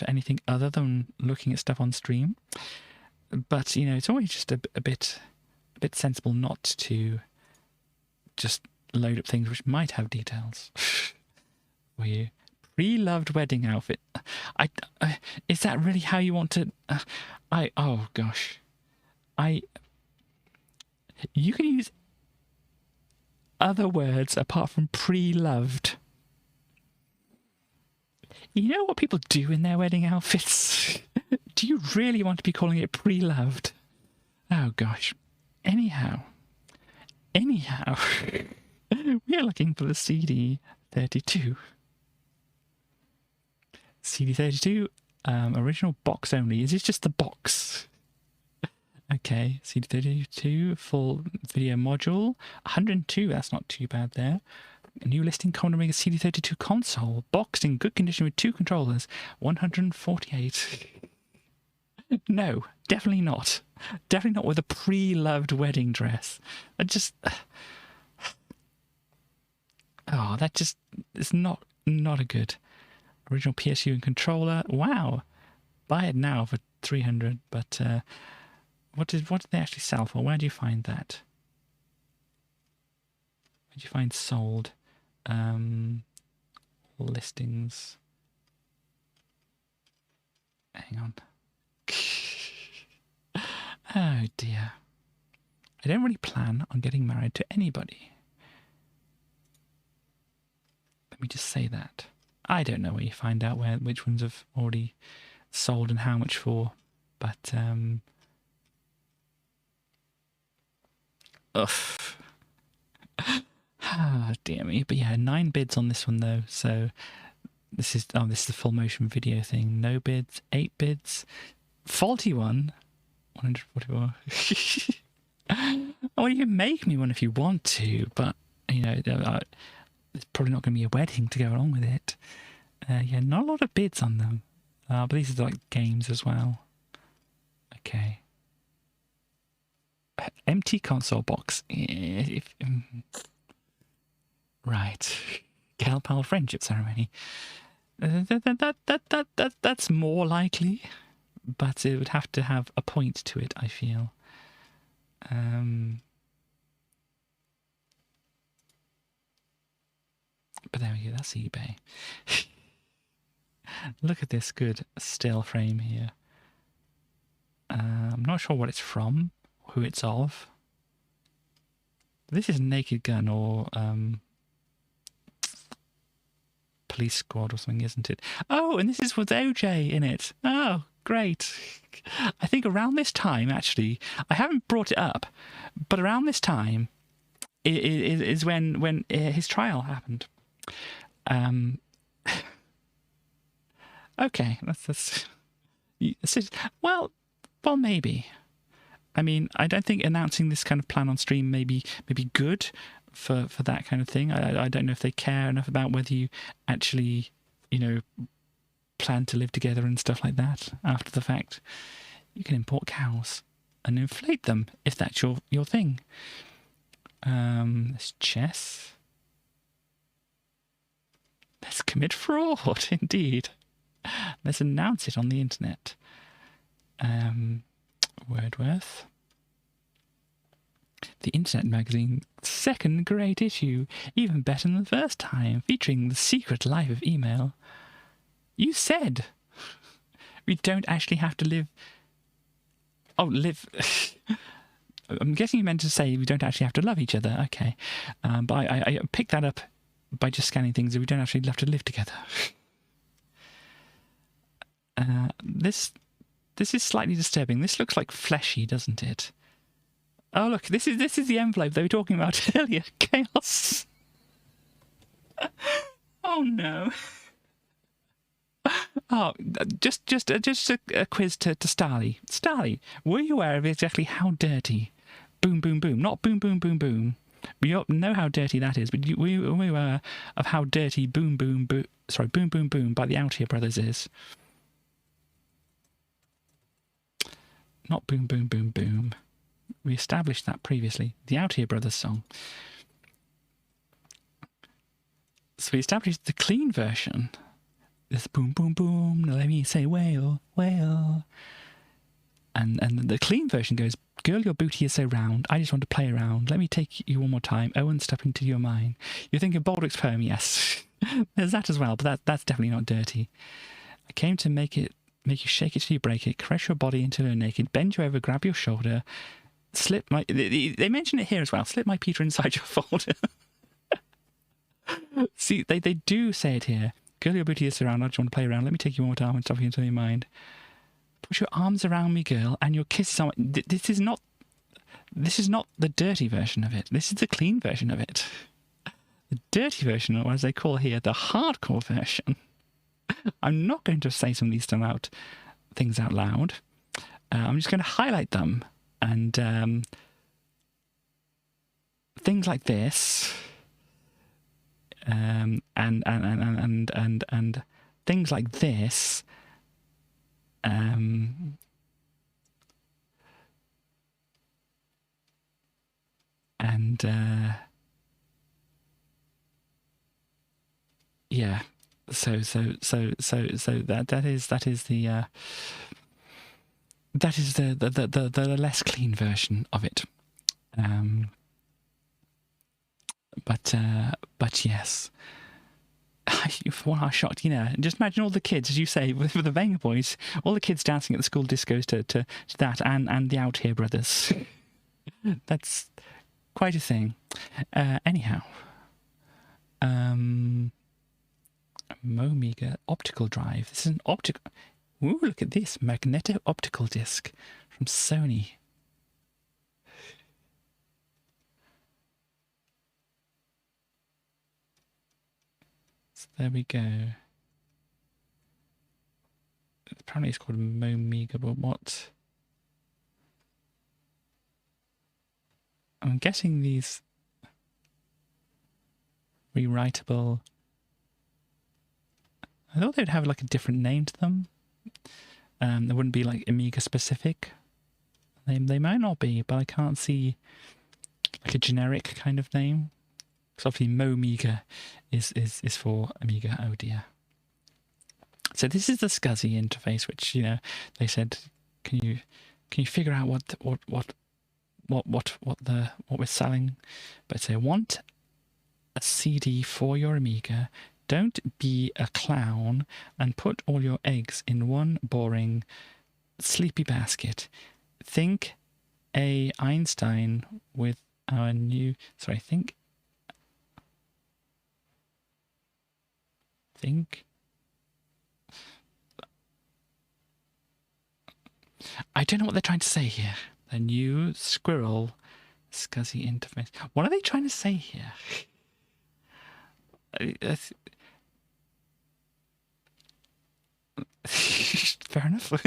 anything other than looking at stuff on stream. But, you know, it's always just a bit sensible not to just load up things which might have details for you. Pre-loved wedding outfit. Is that really how you want to... oh, gosh. You can use other words apart from pre-loved. You know what people do in their wedding outfits? Do you really want to be calling it pre-loved? Oh, gosh. Anyhow, we are looking for the CD32. CD32, original box only. Is it just the box? Okay, CD32, full video module. 102, that's not too bad there. A new listing, Commodore Amiga CD32 console, boxed in good condition with 2 controllers, 148. No, definitely not. Definitely not with a pre-loved wedding dress. That just... Oh, that just is not a good. Original PSU and controller. Wow. Buy it now for 300, but what did they actually sell for? Where do you find that? Where do you find sold? Listings. Hang on. Oh dear. I don't really plan on getting married to anybody. Let me just say that. I don't know where you find out which ones have already sold and how much for, but ugh. Ah, dear me. But yeah, 9 bids on this one though, so This is the full motion video thing. No bids, 8 bids, faulty one, 144. Well, you can make me one if you want to, but you know, there's probably not going to be a wedding to go along with it. Yeah, not a lot of bids on them. But these are like games as well. Okay. Empty console box. Right. Gal pal friendship ceremony. That's more likely, but it would have to have a point to it, I feel. But there we go, that's eBay. Look at this good still frame here. I'm not sure what it's from, who it's of. This is Naked Gun or Police Squad or something, isn't it? Oh, and this is with OJ in it. Oh, great. I think around this time, actually, I haven't brought it up, but around this time is when his trial happened. Okay, that's well, maybe. I mean, I don't think announcing this kind of plan on stream may be good for that kind of thing. I don't know if they care enough about whether you actually, you know, plan to live together and stuff like that after the fact. You can import cows and inflate them if that's your thing. There's chess. Let's commit fraud, indeed. Let's announce it on the internet. Wordworth. The Internet magazine, second great issue, even better than the first time, featuring the secret life of email. You said we don't actually have to live. Oh, live. I'm guessing you meant to say we don't actually have to love each other. Okay, but I picked that up by just scanning things that we don't actually have to live together. This is slightly disturbing. This looks like fleshy, doesn't it? Oh look, this is the envelope they were talking about earlier. Chaos. Oh no. Oh, just a quiz to Starly. Starly, were you aware of exactly how dirty Boom Boom Boom, not Boom Boom Boom Boom. We know how dirty that is, but were you aware of how dirty Boom Boom Boom, sorry, Boom Boom Boom by the Out Here Brothers is? Not Boom Boom Boom Boom. We established that previously. The Out Here Brothers song. So we established the clean version. This boom boom boom, now let me say whale, whale. And the clean version goes, girl, your booty is so round, I just want to play around. Let me take you one more time, and step into your mind. You're thinking Baldrick's poem, yes. There's that as well, but that's definitely not dirty. I came to make you shake it till you break it, caress your body until you're naked, bend you over, grab your shoulder, slip my... They mention it here as well, slip my Peter inside your folder. See, they do say it here. Girl, your booty is around, I just want to play around. Let me take you one more time and stop you into your mind. Put your arms around me, girl, and your kisses on... This is not the dirty version of it. This is the clean version of it. The dirty version, or as they call here, the hardcore version. I'm not going to say some of these things out loud. I'm just going to highlight them. And things like this... and things like this, yeah. So that is the less clean version of it. But yes, one I shocked. You know, just imagine all the kids, as you say, with the Venga Boys, all the kids dancing at the school discos to that, and the Out Here Brothers. That's quite a thing. Anyhow, Momiga optical drive. This is an optical. Ooh, look at this magneto optical disc from Sony. So there we go. apparently it's called Momiga, but what? I'm guessing these rewritable. I thought they'd have like a different name to them. They wouldn't be like Amiga specific. They might not be, but I can't see like a generic kind of name. Because obviously Momiga is for Amiga. Oh dear. So this is the SCSI interface, which, you know, they said, can you figure out what we're selling? But say, want a CD for your Amiga. Don't be a clown and put all your eggs in one boring, sleepy basket. Think a Einstein with our new... Sorry, think... I don't know what they're trying to say here. The new squirrel SCSI interface. What are they trying to say here? Fair enough. What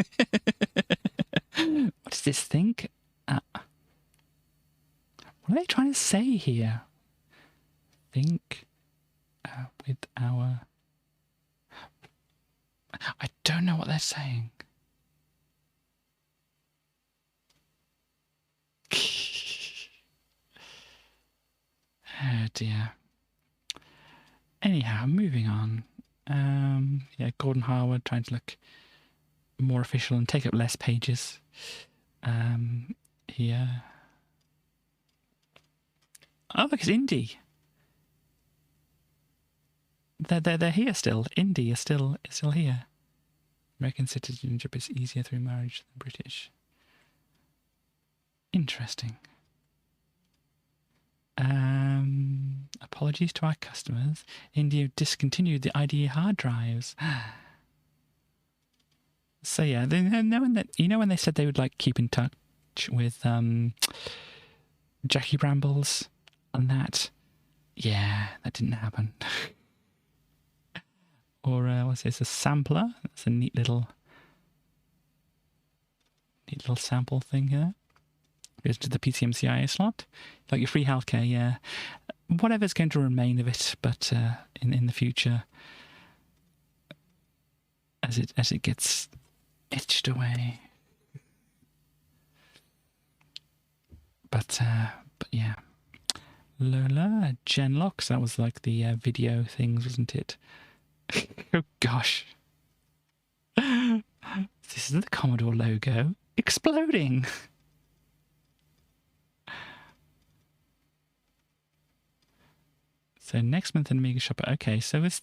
does this think? What are they trying to say here? Think with our... I don't know what they're saying. Oh dear. Anyhow, moving on. Yeah, Gordon Harwood trying to look more official and take up less pages. Here. Oh, look, it's Indie. They're here still. Indie is still here. American citizenship is easier through marriage than British. Interesting. Apologies to our customers. India discontinued the IDE hard drives. So yeah, knowing that, you know, when they said they would like keep in touch with Jackie Brambles and that, yeah, that didn't happen. Or what's this? A sampler. That's a neat little sample thing here. Goes to the PCMCIA slot. Like your free healthcare, yeah. Whatever's going to remain of it, but in the future, as it gets etched away. But yeah. Lola, Genlock, so that was like the video things, wasn't it? Oh gosh. This is the Commodore logo exploding. So next month in Amiga Shopper. Okay, so it's...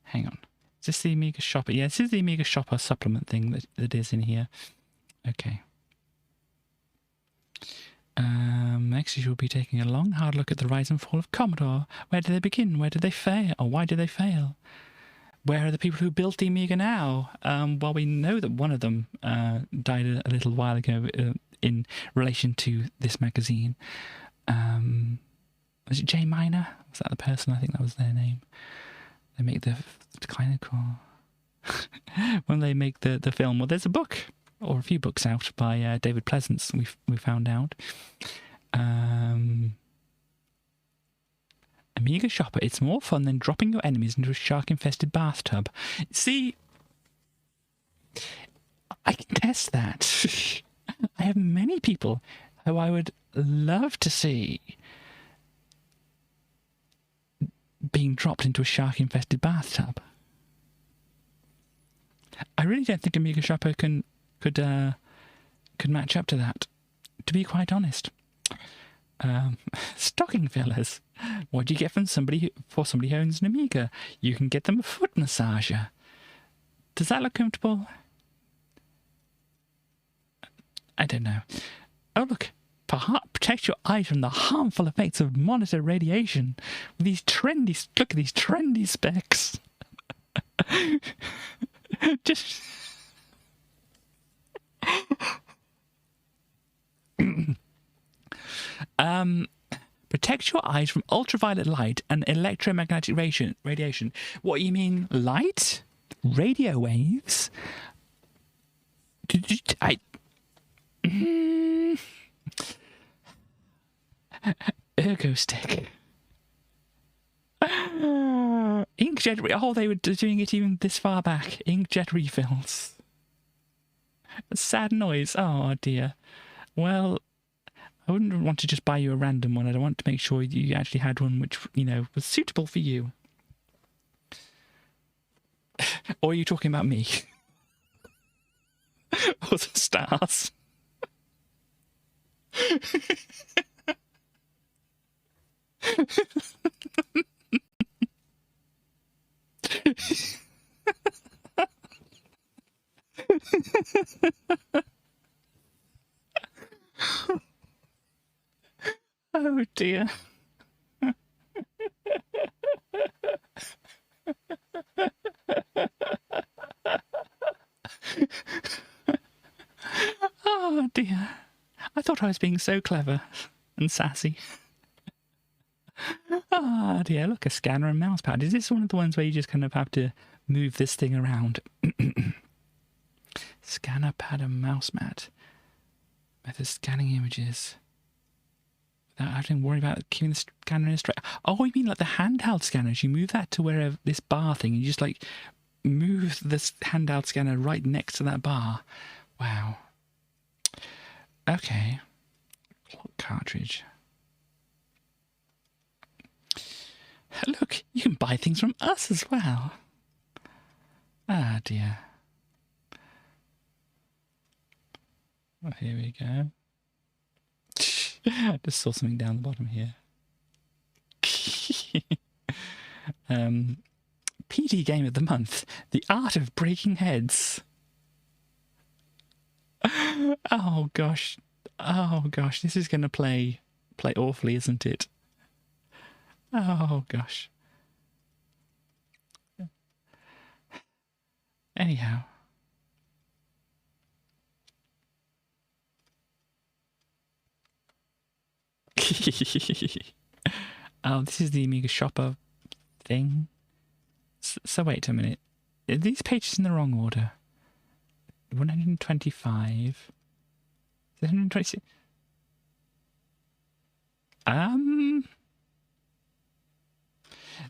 Hang on. Is this the Amiga Shopper? Yeah, this is the Amiga Shopper supplement thing that is in here. Okay. Next you will be taking a long, hard look at the rise and fall of Commodore. Where did they begin? Where did they fail? Or why did they fail? Where are the people who built the Amiga now? Well, we know that one of them died a little while ago in relation to this magazine. Was it J Minor? Was that the person? I think that was their name. They make the kind of cool. When they make the film, well, there's a book or a few books out by David Pleasance. We found out. Amiga Shopper. It's more fun than dropping your enemies into a shark-infested bathtub. See, I can test that. I have many people who I would love to see being dropped into a shark-infested bathtub. I really don't think Amiga Shopper could match up to that, to be quite honest. Stocking fillers. What do you get from somebody who owns an Amiga? You can get them a foot massager. Does that look comfortable? I don't know. Oh look. Protect your eyes from the harmful effects of monitor radiation. With these trendy, look at these trendy specs. Just protect your eyes from ultraviolet light and electromagnetic radiation. What, you mean light? radio waves. Ergo stick. Inkjet. Oh, they were doing it even this far back. Inkjet refills. A sad noise. Oh dear. Well, I wouldn't want to just buy you a random one. I want to make sure you actually had one which, you know, was suitable for you. Or are you talking about me? Or the stars? Oh dear. Oh dear. I thought I was being so clever and sassy. Ah dear, look, a scanner and mouse pad. Is this one of the ones where you just kind of have to move this thing around? Scanner pad and mouse mat. Method scanning images without having to worry about keeping the scanner in a straight. Oh, you mean like the handheld scanners? You move that to wherever this bar thing, you just like move this handheld scanner right next to that bar. Wow. Okay. Clock cartridge. Look, you can buy things from us as well. Ah dear. Well, here we go. I just saw something down the bottom here. PD Game of the Month. The Art of Breaking Heads. Oh gosh. Oh gosh, this is going to play awfully, isn't it? Oh gosh. Anyhow. Oh, this is the Amiga Shopper thing. So wait a minute. Are these pages in the wrong order? 125. 126.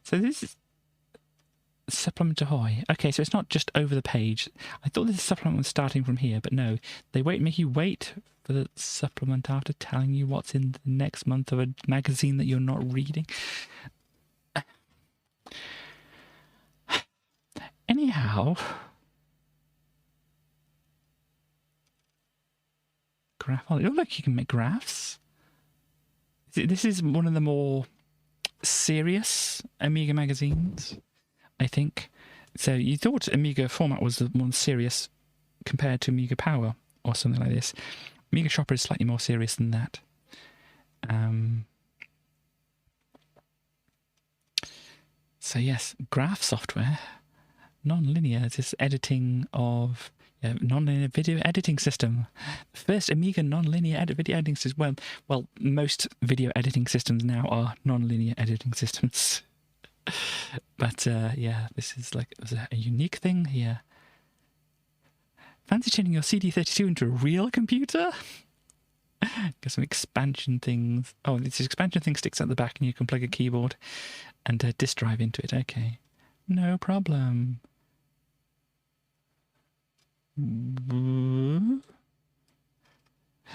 So this is supplement ahoy. Okay, so it's not just over the page. I thought this supplement was starting from here, but no. They make you wait for the supplement after telling you what's in the next month of a magazine that you're not reading. Anyhow. Graph. Oh, look, you can make graphs. This is one of the more serious Amiga magazines, I think. So you thought Amiga Format was the more serious compared to Amiga Power or something like this. Amiga Shopper is slightly more serious than that. So yes, graph software, non-linear. This editing of non-linear video editing system. The first Amiga non-linear video editing system. Well, most video editing systems now are non-linear editing systems. But yeah, this is like a unique thing here. Fancy turning your CD32 into a real computer? Got some expansion things. Oh, this expansion thing sticks at the back and you can plug a keyboard and a disk drive into it. Okay, no problem.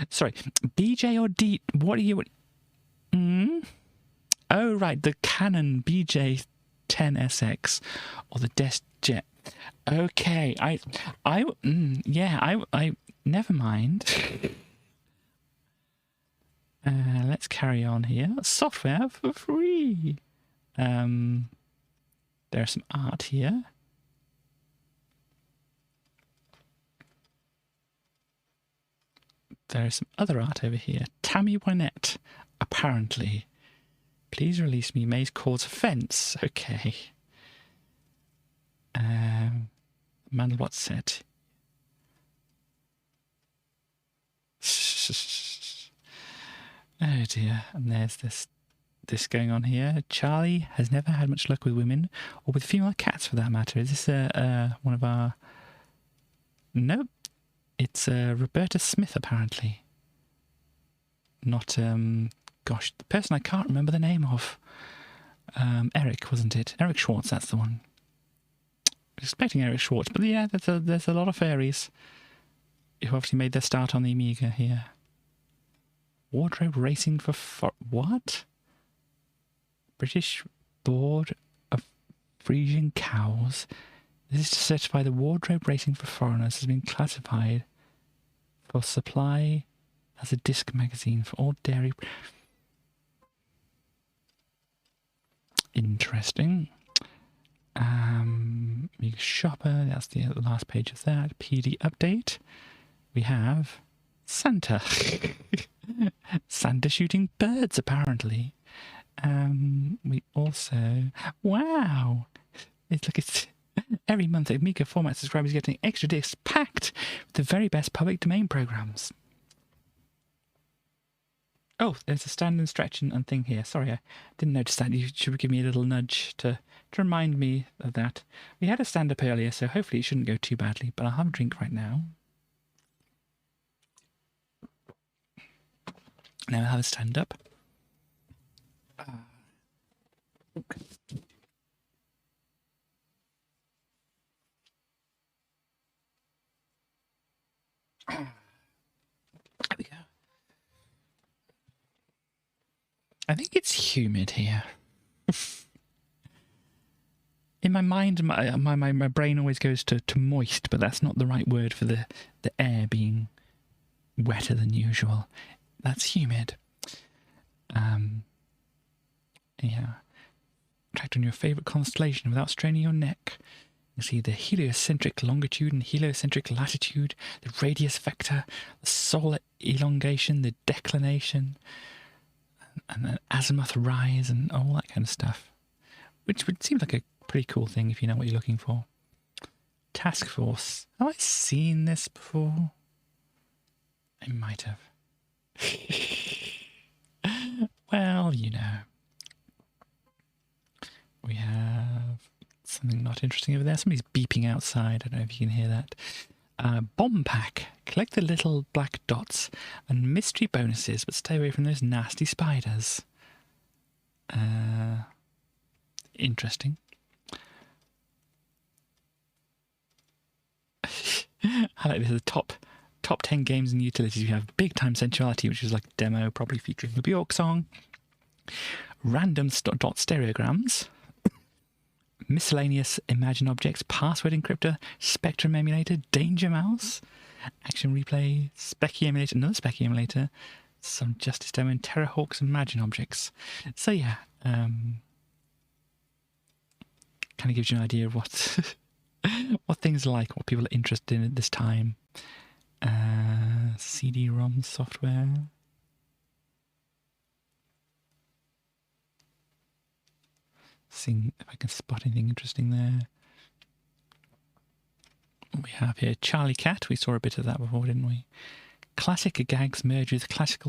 Sorry, BJ or D? What are you? Oh, right, the Canon BJ10SX or the DeskJet. Okay, I never mind. Let's carry on here. Software for free. There's some art here. There's some other art over here. Tammy Wynette, apparently. Please release me. Maze calls offence. Okay. Mandelbrot set. Oh dear. And there's this this going on here. Charlie has never had much luck with women, or with female cats for that matter. Is this one of our... Nope. It's Roberta Smith, apparently. Not, gosh, the person I can't remember the name of. Eric, wasn't it? Eric Schwartz, that's the one. I was expecting Eric Schwartz, but yeah, there's a lot of fairies who obviously made their start on the Amiga here. Wardrobe Racing for... What? British Board of Frisian Cows. This is to certify the wardrobe racing for foreigners has been classified for supply as a disc magazine for all dairy... Interesting. Amiga Shopper, that's the last page of that. PD Update. We have Santa. Santa shooting birds, apparently. We also... Wow! It's every month Amiga Format subscribers getting extra discs packed with the very best public domain programs. Oh, there's a stand and stretch and thing here. Sorry, I didn't notice that. You should give me a little nudge to remind me of that. We had a stand up earlier, so hopefully it shouldn't go too badly, but I'll have a drink right now. Now I'll have a stand up. There we go. I think it's humid here. In my mind, my brain always goes to moist, but that's not the right word for the air being wetter than usual. That's humid. Yeah. Tracked on your favourite constellation without straining your neck. You see the heliocentric longitude and heliocentric latitude, the radius vector, the solar elongation, the declination, and the azimuth rise, and all that kind of stuff. Which would seem like a pretty cool thing if you know what you're looking for. Task Force. Have I seen this before? I might have. Well, you know. We have something not interesting over there. Somebody's beeping outside. I don't know if you can hear that. Bomb pack. Collect the little black dots and mystery bonuses, but stay away from those nasty spiders. Interesting. I like this. The top 10 games and utilities. You have Big Time Sensuality, which is like a demo, probably featuring a Bjork song. Random dot stereograms. Miscellaneous Imagine Objects, Password Encryptor, Spectrum Emulator, Danger Mouse, Action Replay, Specky Emulator, another Specky Emulator, some Justice Demo, and Terrahawk's Imagine Objects. So yeah, kind of gives you an idea of what what things are like, what people are interested in at this time. CD-ROM software. Seeing if I can spot anything interesting there. What we have here, Charlie Cat. We saw a bit of that before, didn't we? Classic gags merge with classic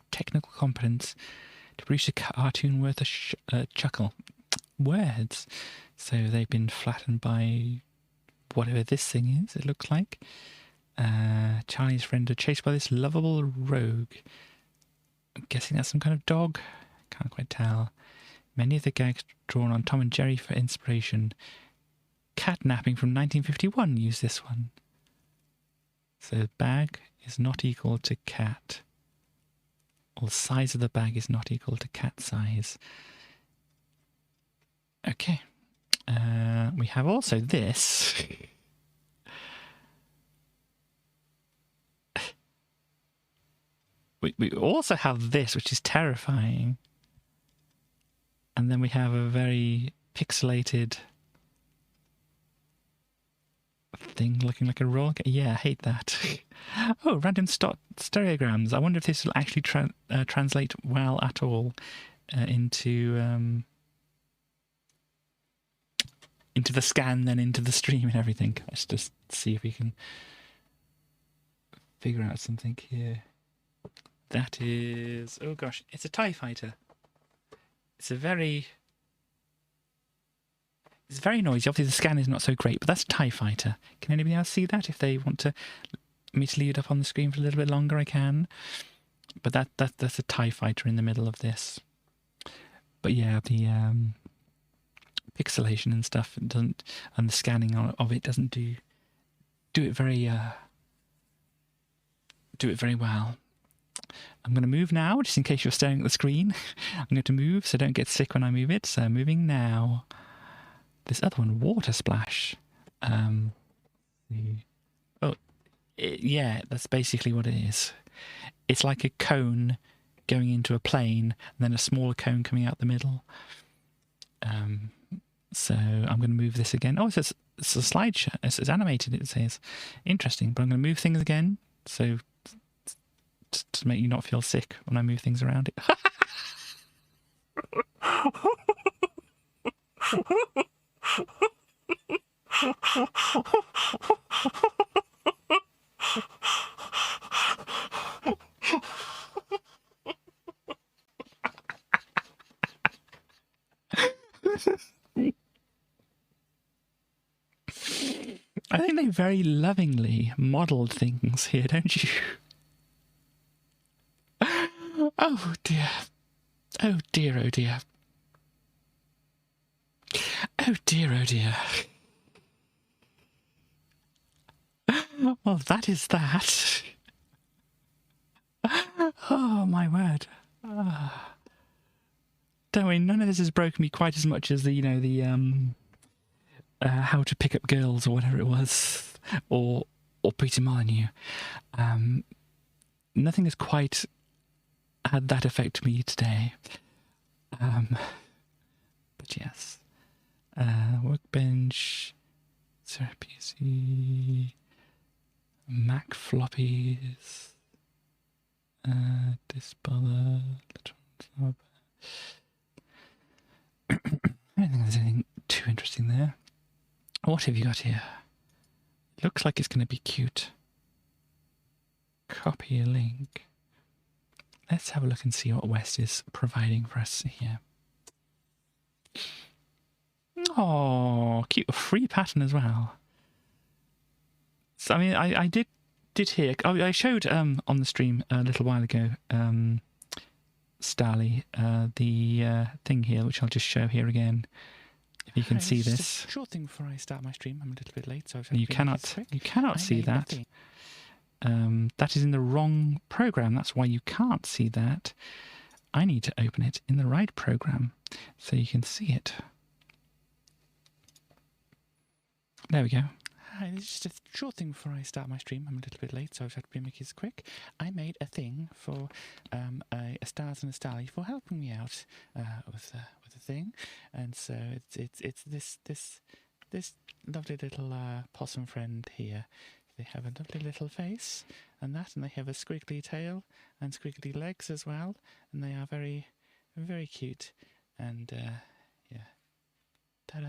technical competence to produce a cartoon worth a chuckle. Words. So they've been flattened by whatever this thing is, it looks like. Charlie's friend are chased by this lovable rogue. I'm guessing that's some kind of dog. Can't quite tell. Many of the gags drawn on Tom and Jerry for inspiration. Catnapping from 1951 used this one. So the bag is not equal to cat. Or the size of the bag is not equal to cat size. Okay. We have also this. We also have this, which is terrifying. And then we have a very pixelated thing looking like a roll. Yeah, I hate that. Oh, random stereograms. I wonder if this will actually translate well at all into the scan, then into the stream and everything. Let's just see if we can figure out something here. That is... Oh gosh, it's a TIE fighter. It's very noisy. Obviously, the scan is not so great, but that's a TIE fighter. Can anybody else see that? If they want me to leave it up on the screen for a little bit longer, I can. But that's a TIE fighter in the middle of this. But yeah, the pixelation and stuff doesn't, and the scanning of it doesn't do it very well. I'm going to move now, just in case you're staring at the screen. I'm going to move so don't get sick when I move it. So moving now. This other one, water splash. Yeah, that's basically what it is. It's like a cone going into a plane, and then a smaller cone coming out the middle. So I'm going to move this again. Oh, it's a slideshow. It's animated, it says. Interesting, but I'm going to move things again, so to make you not feel sick when I move things around it. I think they very lovingly modelled things here, don't you? Oh dear. Oh dear, oh dear. Oh dear, oh dear. Well, that is that. Oh, my word. Don't worry, none of this has broken me quite as much as the How to Pick Up Girls or whatever it was, or Peter Molyneux. Nothing has quite had that affect me today. But yes. Workbench, Sarah PC, Mac floppies, Disbother, I don't think there's anything too interesting there. What have you got here? Looks like it's going to be cute. Copy a link. Let's have a look and see what West is providing for us here. Oh, cute. A free pattern as well. So, I mean, I did hear... I showed on the stream a little while ago, Starly, the thing here, which I'll just show here again. If you can see this. Just a short thing before I start my stream. I'm a little bit late, so you cannot see that. That is in the wrong program. That's why you can't see that. I need to open it in the right program so you can see it. There we go. Hi, this is just a short thing before I start my stream. I'm a little bit late, so I've had to make this quick. I made a thing for a Stars and a Starly for helping me out with a thing, and so it's this lovely little possum friend here. They have a lovely little face, and they have a squiggly tail and squiggly legs as well, and they are very, very cute. And yeah, ta-da!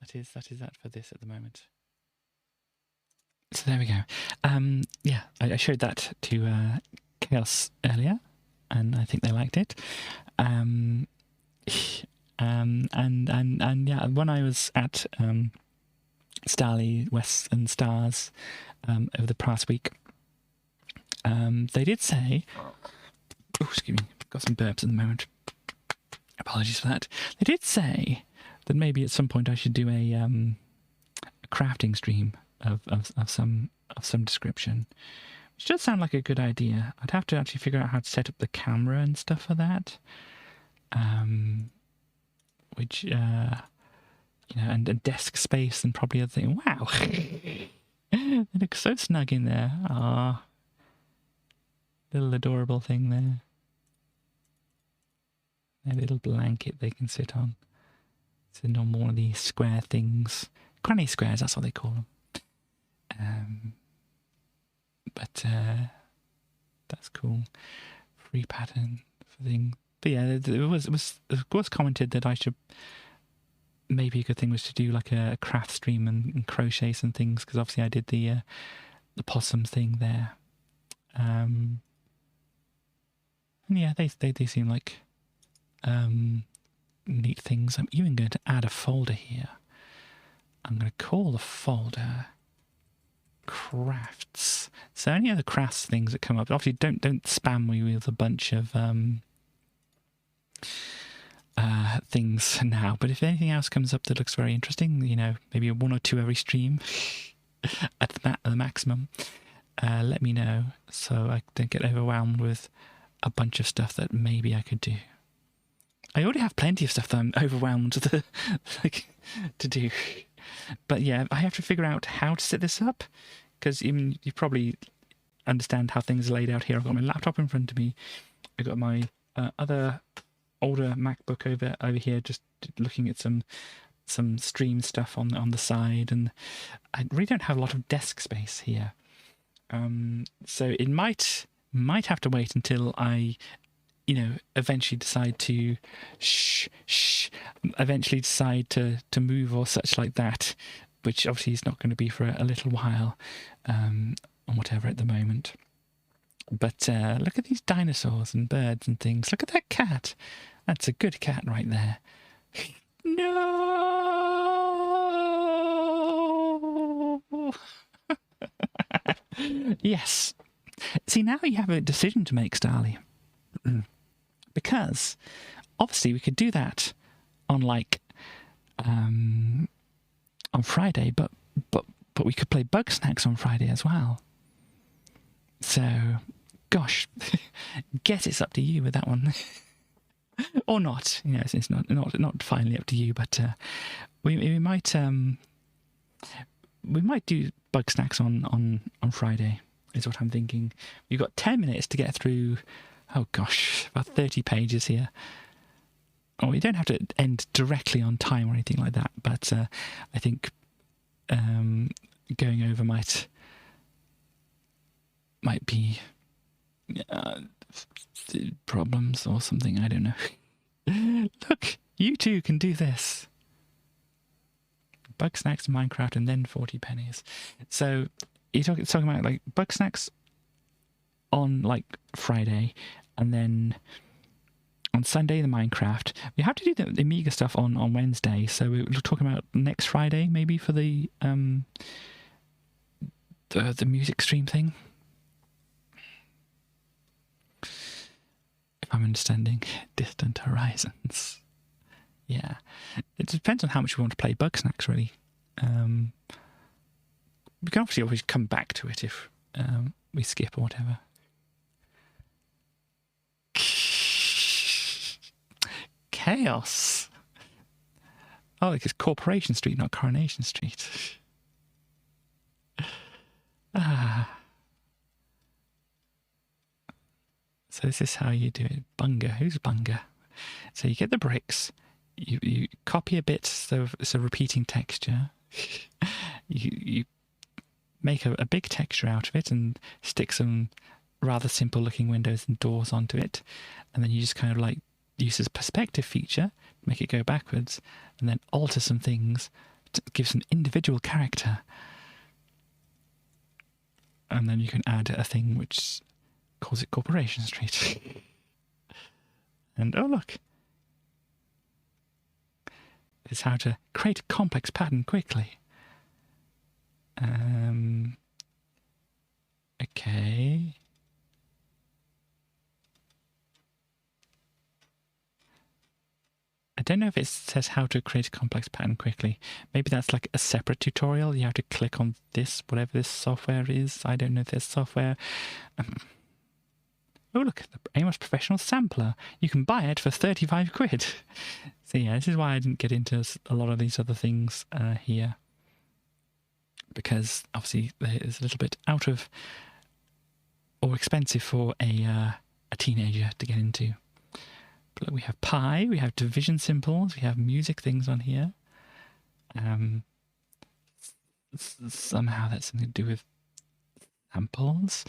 That is that for this at the moment. So there we go. Yeah, I showed that to Chaos earlier, and I think they liked it. And yeah, when I was at Starly, West and Stars over the past week, they did say, oh, excuse me, got some burps at the moment. Apologies for that. They did say that maybe at some point I should do a crafting stream of some description, which does sound like a good idea. I'd have to actually figure out how to set up the camera and stuff for that. Which you know, and desk space and probably other thing. Wow, they look so snug in there. Ah, little adorable thing there. A little blanket they can sit on. Sitting on one of these square things. Granny squares, that's what they call them. But that's cool. Free pattern for thing. But yeah, it was commented that I should... Maybe a good thing was to do like a craft stream and crochet some things, because obviously I did the possum thing there. And yeah, they seem like neat things. I'm even going to add a folder here. I'm going to call the folder crafts. So any other crafts things that come up, obviously don't spam me with a bunch of things now. But if anything else comes up that looks very interesting, you know, maybe 1 or 2 every stream at the maximum, let me know so I don't get overwhelmed with a bunch of stuff that maybe I could do. I already have plenty of stuff that I'm overwhelmed to do. But yeah, I have to figure out how to set this up, because you probably understand how things are laid out here. I've got my laptop in front of me. I've got my other older MacBook over here, just looking at some stream stuff on the side, and I really don't have a lot of desk space here. So it might have to wait until I, you know, eventually decide to to move or such like that, which obviously is not going to be for a little while, or whatever at the moment. But look at these dinosaurs and birds and things. Look at that cat. That's a good cat right there. No! Yes. See, now you have a decision to make, Starly. Because obviously we could do that on on Friday, but we could play Bug Snacks on Friday as well. So, gosh, guess it's up to you with that one, or not. You know, it's not finally up to you, but we might do Bug Snacks on Friday. Is what I'm thinking. We've got 10 minutes to get through. Oh gosh, about 30 pages here. Oh, you don't have to end directly on time or anything like that, but I think going over might be problems or something. I don't know. Look, you too can do this. Bug Snacks, Minecraft, and then 40 pennies. So you're talking about like Bug Snacks on like Friday, and then on Sunday the Minecraft. We have to do the Amiga stuff on Wednesday, so we're talking about next Friday maybe for the music stream thing, if I'm understanding. Distant Horizons. Yeah, it depends on how much we want to play Bug Snacks, really. We can obviously always come back to it if we skip or whatever. Chaos. Oh, it's Corporation Street, not Coronation Street. So this is how you do it. Bunga. Who's Bunga? So you get the bricks. You copy a bit, so it's a repeating texture. You make a big texture out of it and stick some rather simple looking windows and doors onto it, and then you just kind of like use this perspective feature, make it go backwards, and then alter some things to give some individual character, and then you can add a thing which calls it Corporation Street. And oh look, it's how to create a complex pattern quickly. Okay. I don't know if it says how to create a complex pattern quickly. Maybe that's like a separate tutorial. You have to click on this, whatever this software is. I don't know if there's software. Oh, look, the Amos Professional Sampler. You can buy it for 35 quid. So yeah, this is why I didn't get into a lot of these other things here. Because obviously it's a little bit out of or expensive for a teenager to get into. But look, we have pi, we have division symbols, we have music things on here. Somehow that's something to do with samples.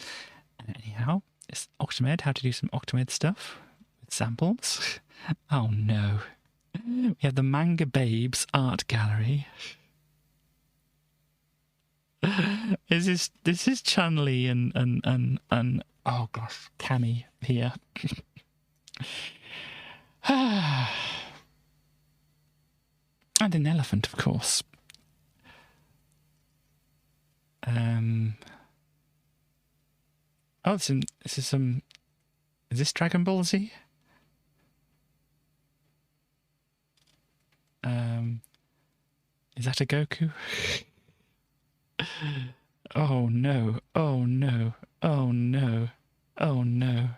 Anyhow, it's Octamed, how to do some Octamed stuff with samples. Oh no. We have the Manga Babes art gallery. This is Chun-Li and oh gosh, Cammy here. And an elephant, of course. Oh, this is some... Is this Dragon Ball Z? Is that a Goku? Oh no, oh no, oh no, oh no.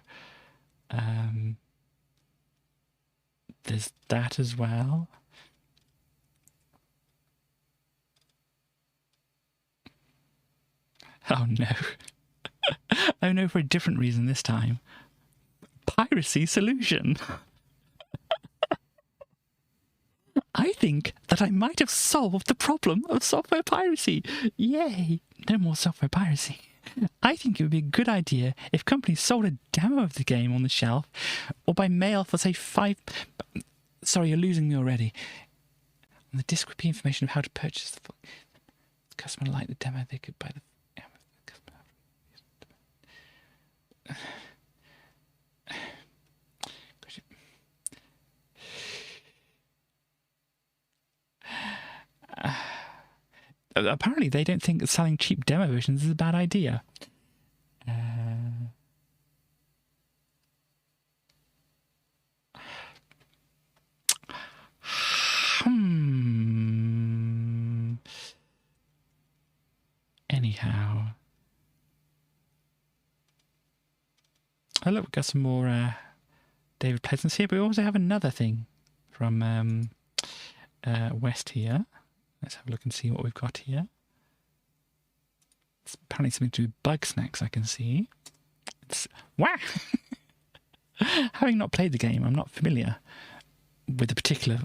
There's that as well. Oh no. Oh no, for a different reason this time. Piracy solution. I think that I might have solved the problem of software piracy. Yay! No more software piracy. I think it would be a good idea if companies sold a demo of the game on the shelf or by mail for, say, $5... Sorry, you're losing me already. On the disc would be information of how to purchase the... The customer liked the demo, they could buy the... Apparently they don't think that selling cheap demo versions is a bad idea. Anyhow. Oh look, we've got some more David Pleasance here, but we also have another thing from West here. Let's have a look and see what we've got here. It's apparently something to do with bug snacks, I can see. It's... Wow! Having not played the game, I'm not familiar with the particular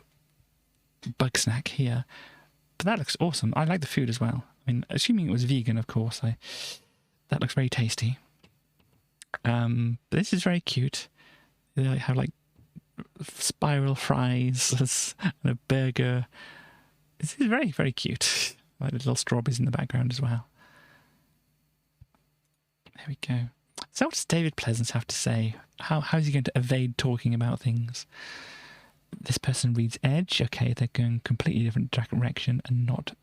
bug snack here. But that looks awesome. I like the food as well. I mean, assuming it was vegan, of course. That looks very tasty. But this is very cute. They have like spiral fries and a burger. This is very, very cute. Like little strawberries in the background as well. There we go. So what does David Pleasance have to say? How is he going to evade talking about things? This person reads Edge. Okay, they're going completely different direction and not...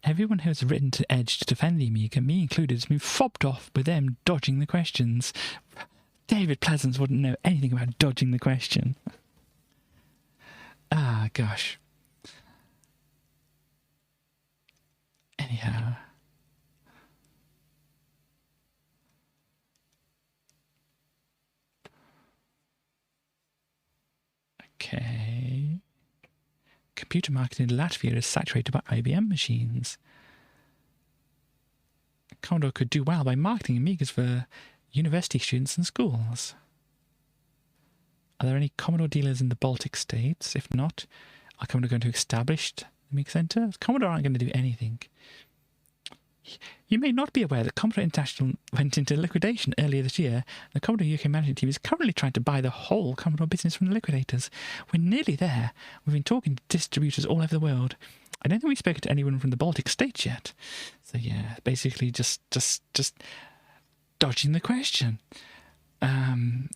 Everyone who has written to Edge to defend the Amiga, me included, has been fobbed off with them dodging the questions. David Pleasance wouldn't know anything about dodging the question. Ah, gosh. Anyhow. Okay. Computer market in Latvia is saturated by IBM machines. Commodore could do well by marketing Amigas for university students and schools. Are there any Commodore dealers in the Baltic states? If not, are Commodore going to establish the Amiga Centre? Commodore aren't going to do anything. You may not be aware that Commodore International went into liquidation earlier this year. The Commodore UK management team is currently trying to buy the whole Commodore business from the liquidators. We're nearly there. We've been talking to distributors all over the world. I don't think we've spoken to anyone from the Baltic states yet. So yeah, basically just dodging the question. Anyhow.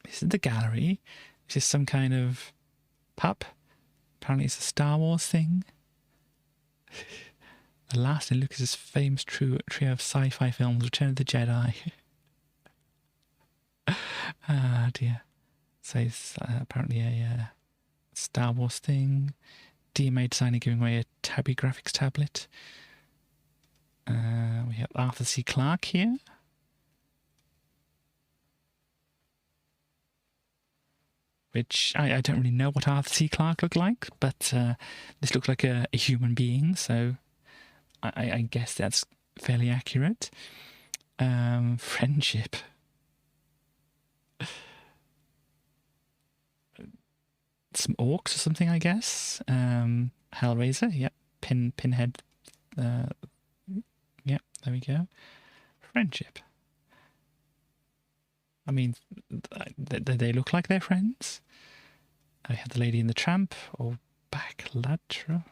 This is the gallery. This is some kind of pup. Apparently it's a Star Wars thing. The last in Lucas's famous trio of sci-fi films, Return of the Jedi. Ah, dear. So it's apparently a Star Wars thing. DMA designer giving away a Tabby graphics tablet. We have Arthur C. Clarke here. Which I don't really know what Arthur C. Clarke looked like, but this looks like a human being, so I guess that's fairly accurate. Friendship. Some orcs or something, I guess. Hellraiser, yep. Pinhead. Yep, there we go. Friendship. I mean, they look like they're friends. I had the Lady and the Tramp, or Backlatra,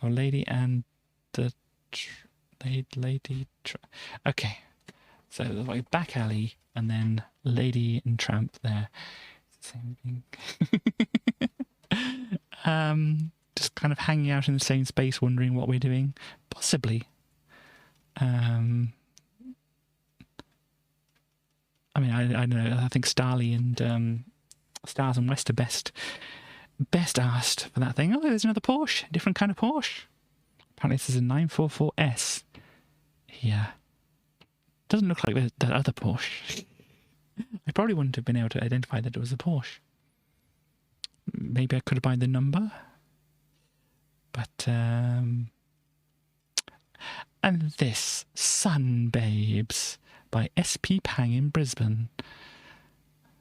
or Lady and the Okay, so like back alley and then lady and tramp there. Same thing. Just kind of hanging out in the same space, wondering what we're doing. Possibly. I mean, I don't know. I think Starly and Stars and West are best asked for that thing. Oh, there's another Porsche, different kind of Porsche. Apparently, this is a 944S. Here, doesn't look like the other Porsche. I probably wouldn't have been able to identify that it was a Porsche. Maybe I could have bought the number, but and this Sun Babes by SP Pang in Brisbane.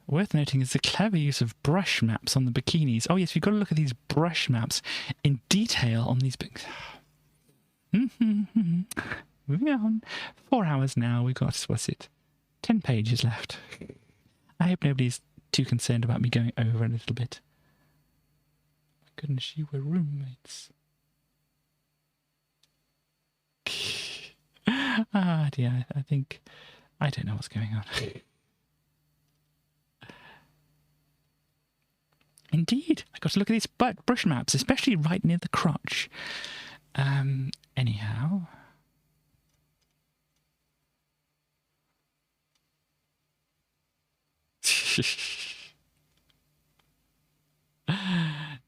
Worth noting is the clever use of brush maps on the bikinis. Oh yes, we've got to look at these brush maps in detail on these big. Moving on. 4 hours now. We've got, what's it? 10 pages left. I hope nobody's too concerned about me going over a little bit. My goodness, you were roommates. Ah, dear. I think I don't know what's going on. Indeed, I got to look at these brush maps, especially right near the crotch. Anyhow.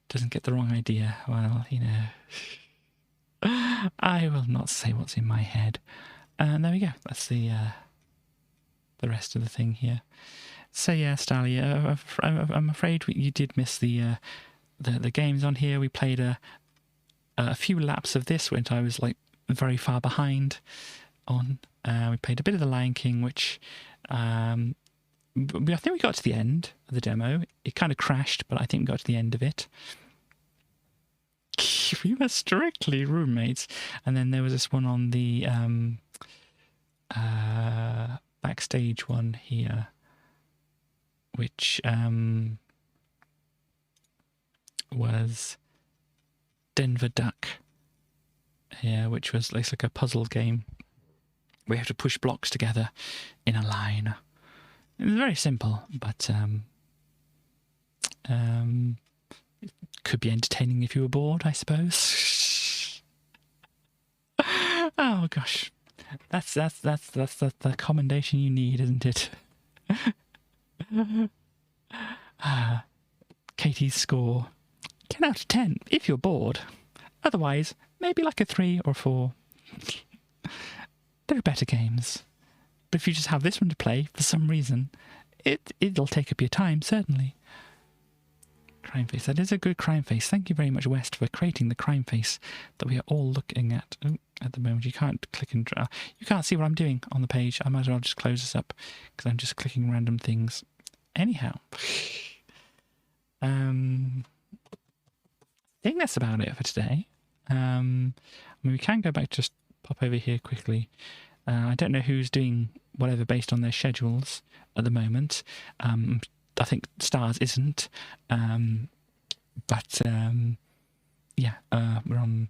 Doesn't get the wrong idea. Well, you know. I will not say what's in my head. And there we go. That's the rest of the thing here. So yeah, Starly, I'm afraid you did miss the games on here. We played a few laps of this, which I was like very far behind on. We played a bit of the Lion King, which I think we got to the end of the demo. It kind of crashed, but I think we got to the end of it. We were strictly roommates. And then there was this one on the backstage one here, which was Denver Duck here, which was like a puzzle game where you have to push blocks together in a line. It was very simple, but it could be entertaining if you were bored, I suppose. Oh gosh, that's the commendation you need, isn't it? Katie's score: 10 out of 10 if you're bored. Otherwise, maybe like a 3 or 4. There are better games. But if you just have this one to play, for some reason, it'll take up your time, certainly. Crime face. That is a good crime face. Thank you very much, West, for creating the crime face that we are all looking at. Oh, at the moment, you can't click and draw. You can't see what I'm doing on the page. I might as well just close this up because I'm just clicking random things. Anyhow. I think that's about it for today. I mean, we can go back, just pop over here quickly. I don't know who's doing whatever based on their schedules at the moment. I think Stars isn't. But yeah, we're on...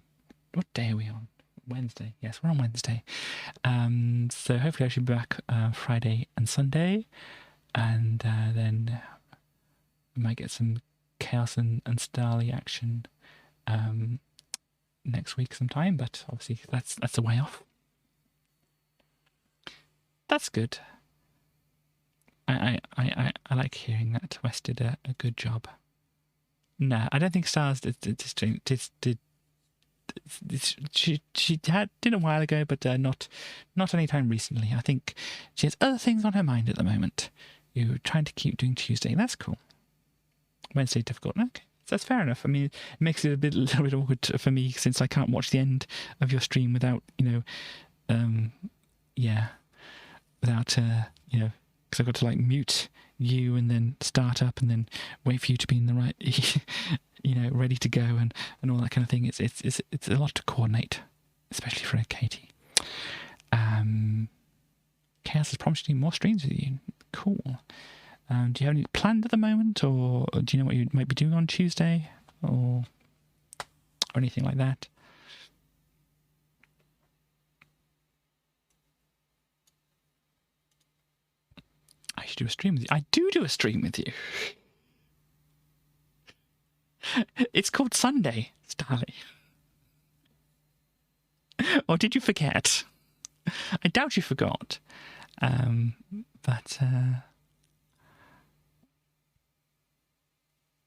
What day are we on? Wednesday. Yes, we're on Wednesday. So hopefully I should be back Friday and Sunday. And then we might get some Chaos and Starly action next week sometime. But obviously that's a way off. That's good. I like hearing that West did a good job. No, I don't think Stars did. She did a while ago, but not any time recently. I think she has other things on her mind at the moment. You're trying to keep doing Tuesday. That's cool. Wednesday difficult. Okay, that's fair enough. I mean, it makes it a little bit awkward for me since I can't watch the end of your stream without, without because I've got to like mute you and then start up and then wait for you to be in the right, ready to go and all that kind of thing. It's a lot to coordinate, especially for Katie. Chaos has promised to do more streams with you. Cool. Do you have any planned at the moment, or do you know what you might be doing on Tuesday, or anything like that? do a stream with you. I do a stream with you. It's called Sunday, Starly. Or did you forget? I doubt you forgot. But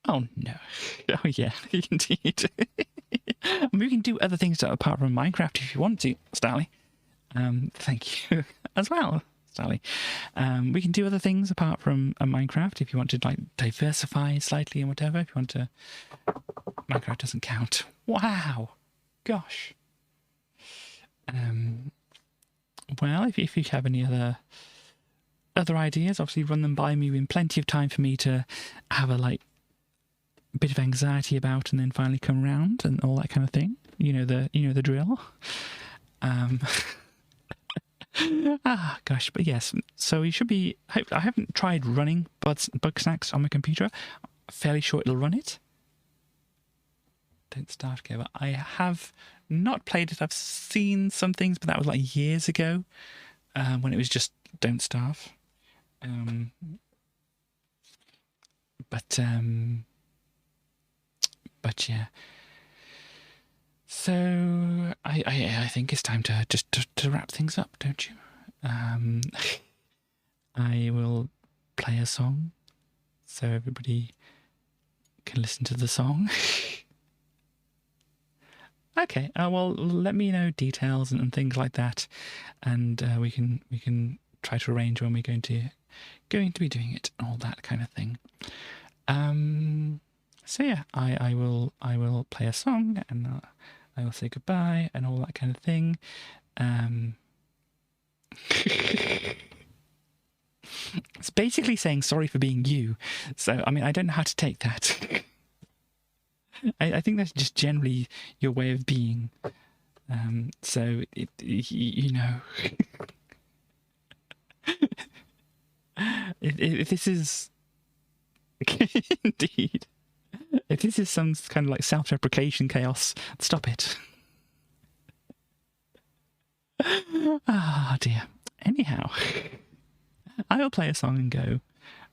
oh no. Oh yeah, indeed. We can do other things apart from Minecraft if you want to, Starly. Thank you as well, Starly. We can do other things apart from Minecraft if you want to like diversify slightly and whatever. If you want to, Minecraft doesn't count. Wow, gosh. Well, if you have any other ideas, obviously run them by me in plenty of time for me to have a bit of anxiety about, and then finally come round and all that kind of thing. You know the drill. Gosh, but yes. So you should be. I haven't tried running Bugsnax on my computer. I'm fairly sure it'll run it. Don't Starve together. I have not played it. I've seen some things, but that was like years ago, when it was just Don't Starve. But yeah. So I think it's time to wrap things up, don't you? I will play a song so everybody can listen to the song. Okay. Well, let me know details and things like that, and we can try to arrange when we're going to be doing it, and all that kind of thing. So yeah, I will play a song, and I will say goodbye and all that kind of thing. It's basically saying sorry for being you. So I mean, I don't know how to take that. I think that's just generally your way of being. So you know, if this is indeed, if this is some kind of like self-deprecation chaos, stop it. Ah, dear. Anyhow, I will play a song and go,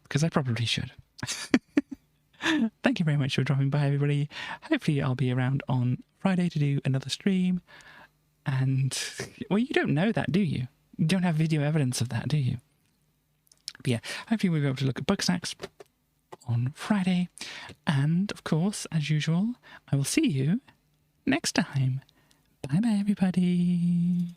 because I probably should. Thank you very much for dropping by, everybody. Hopefully I'll be around on Friday to do another stream. And, well, you don't know that, do you? You don't have video evidence of that, do you? But yeah, hopefully we'll be able to look at Bugsnax on Friday. And, of course, as usual, I will see you next time. Bye-bye, everybody.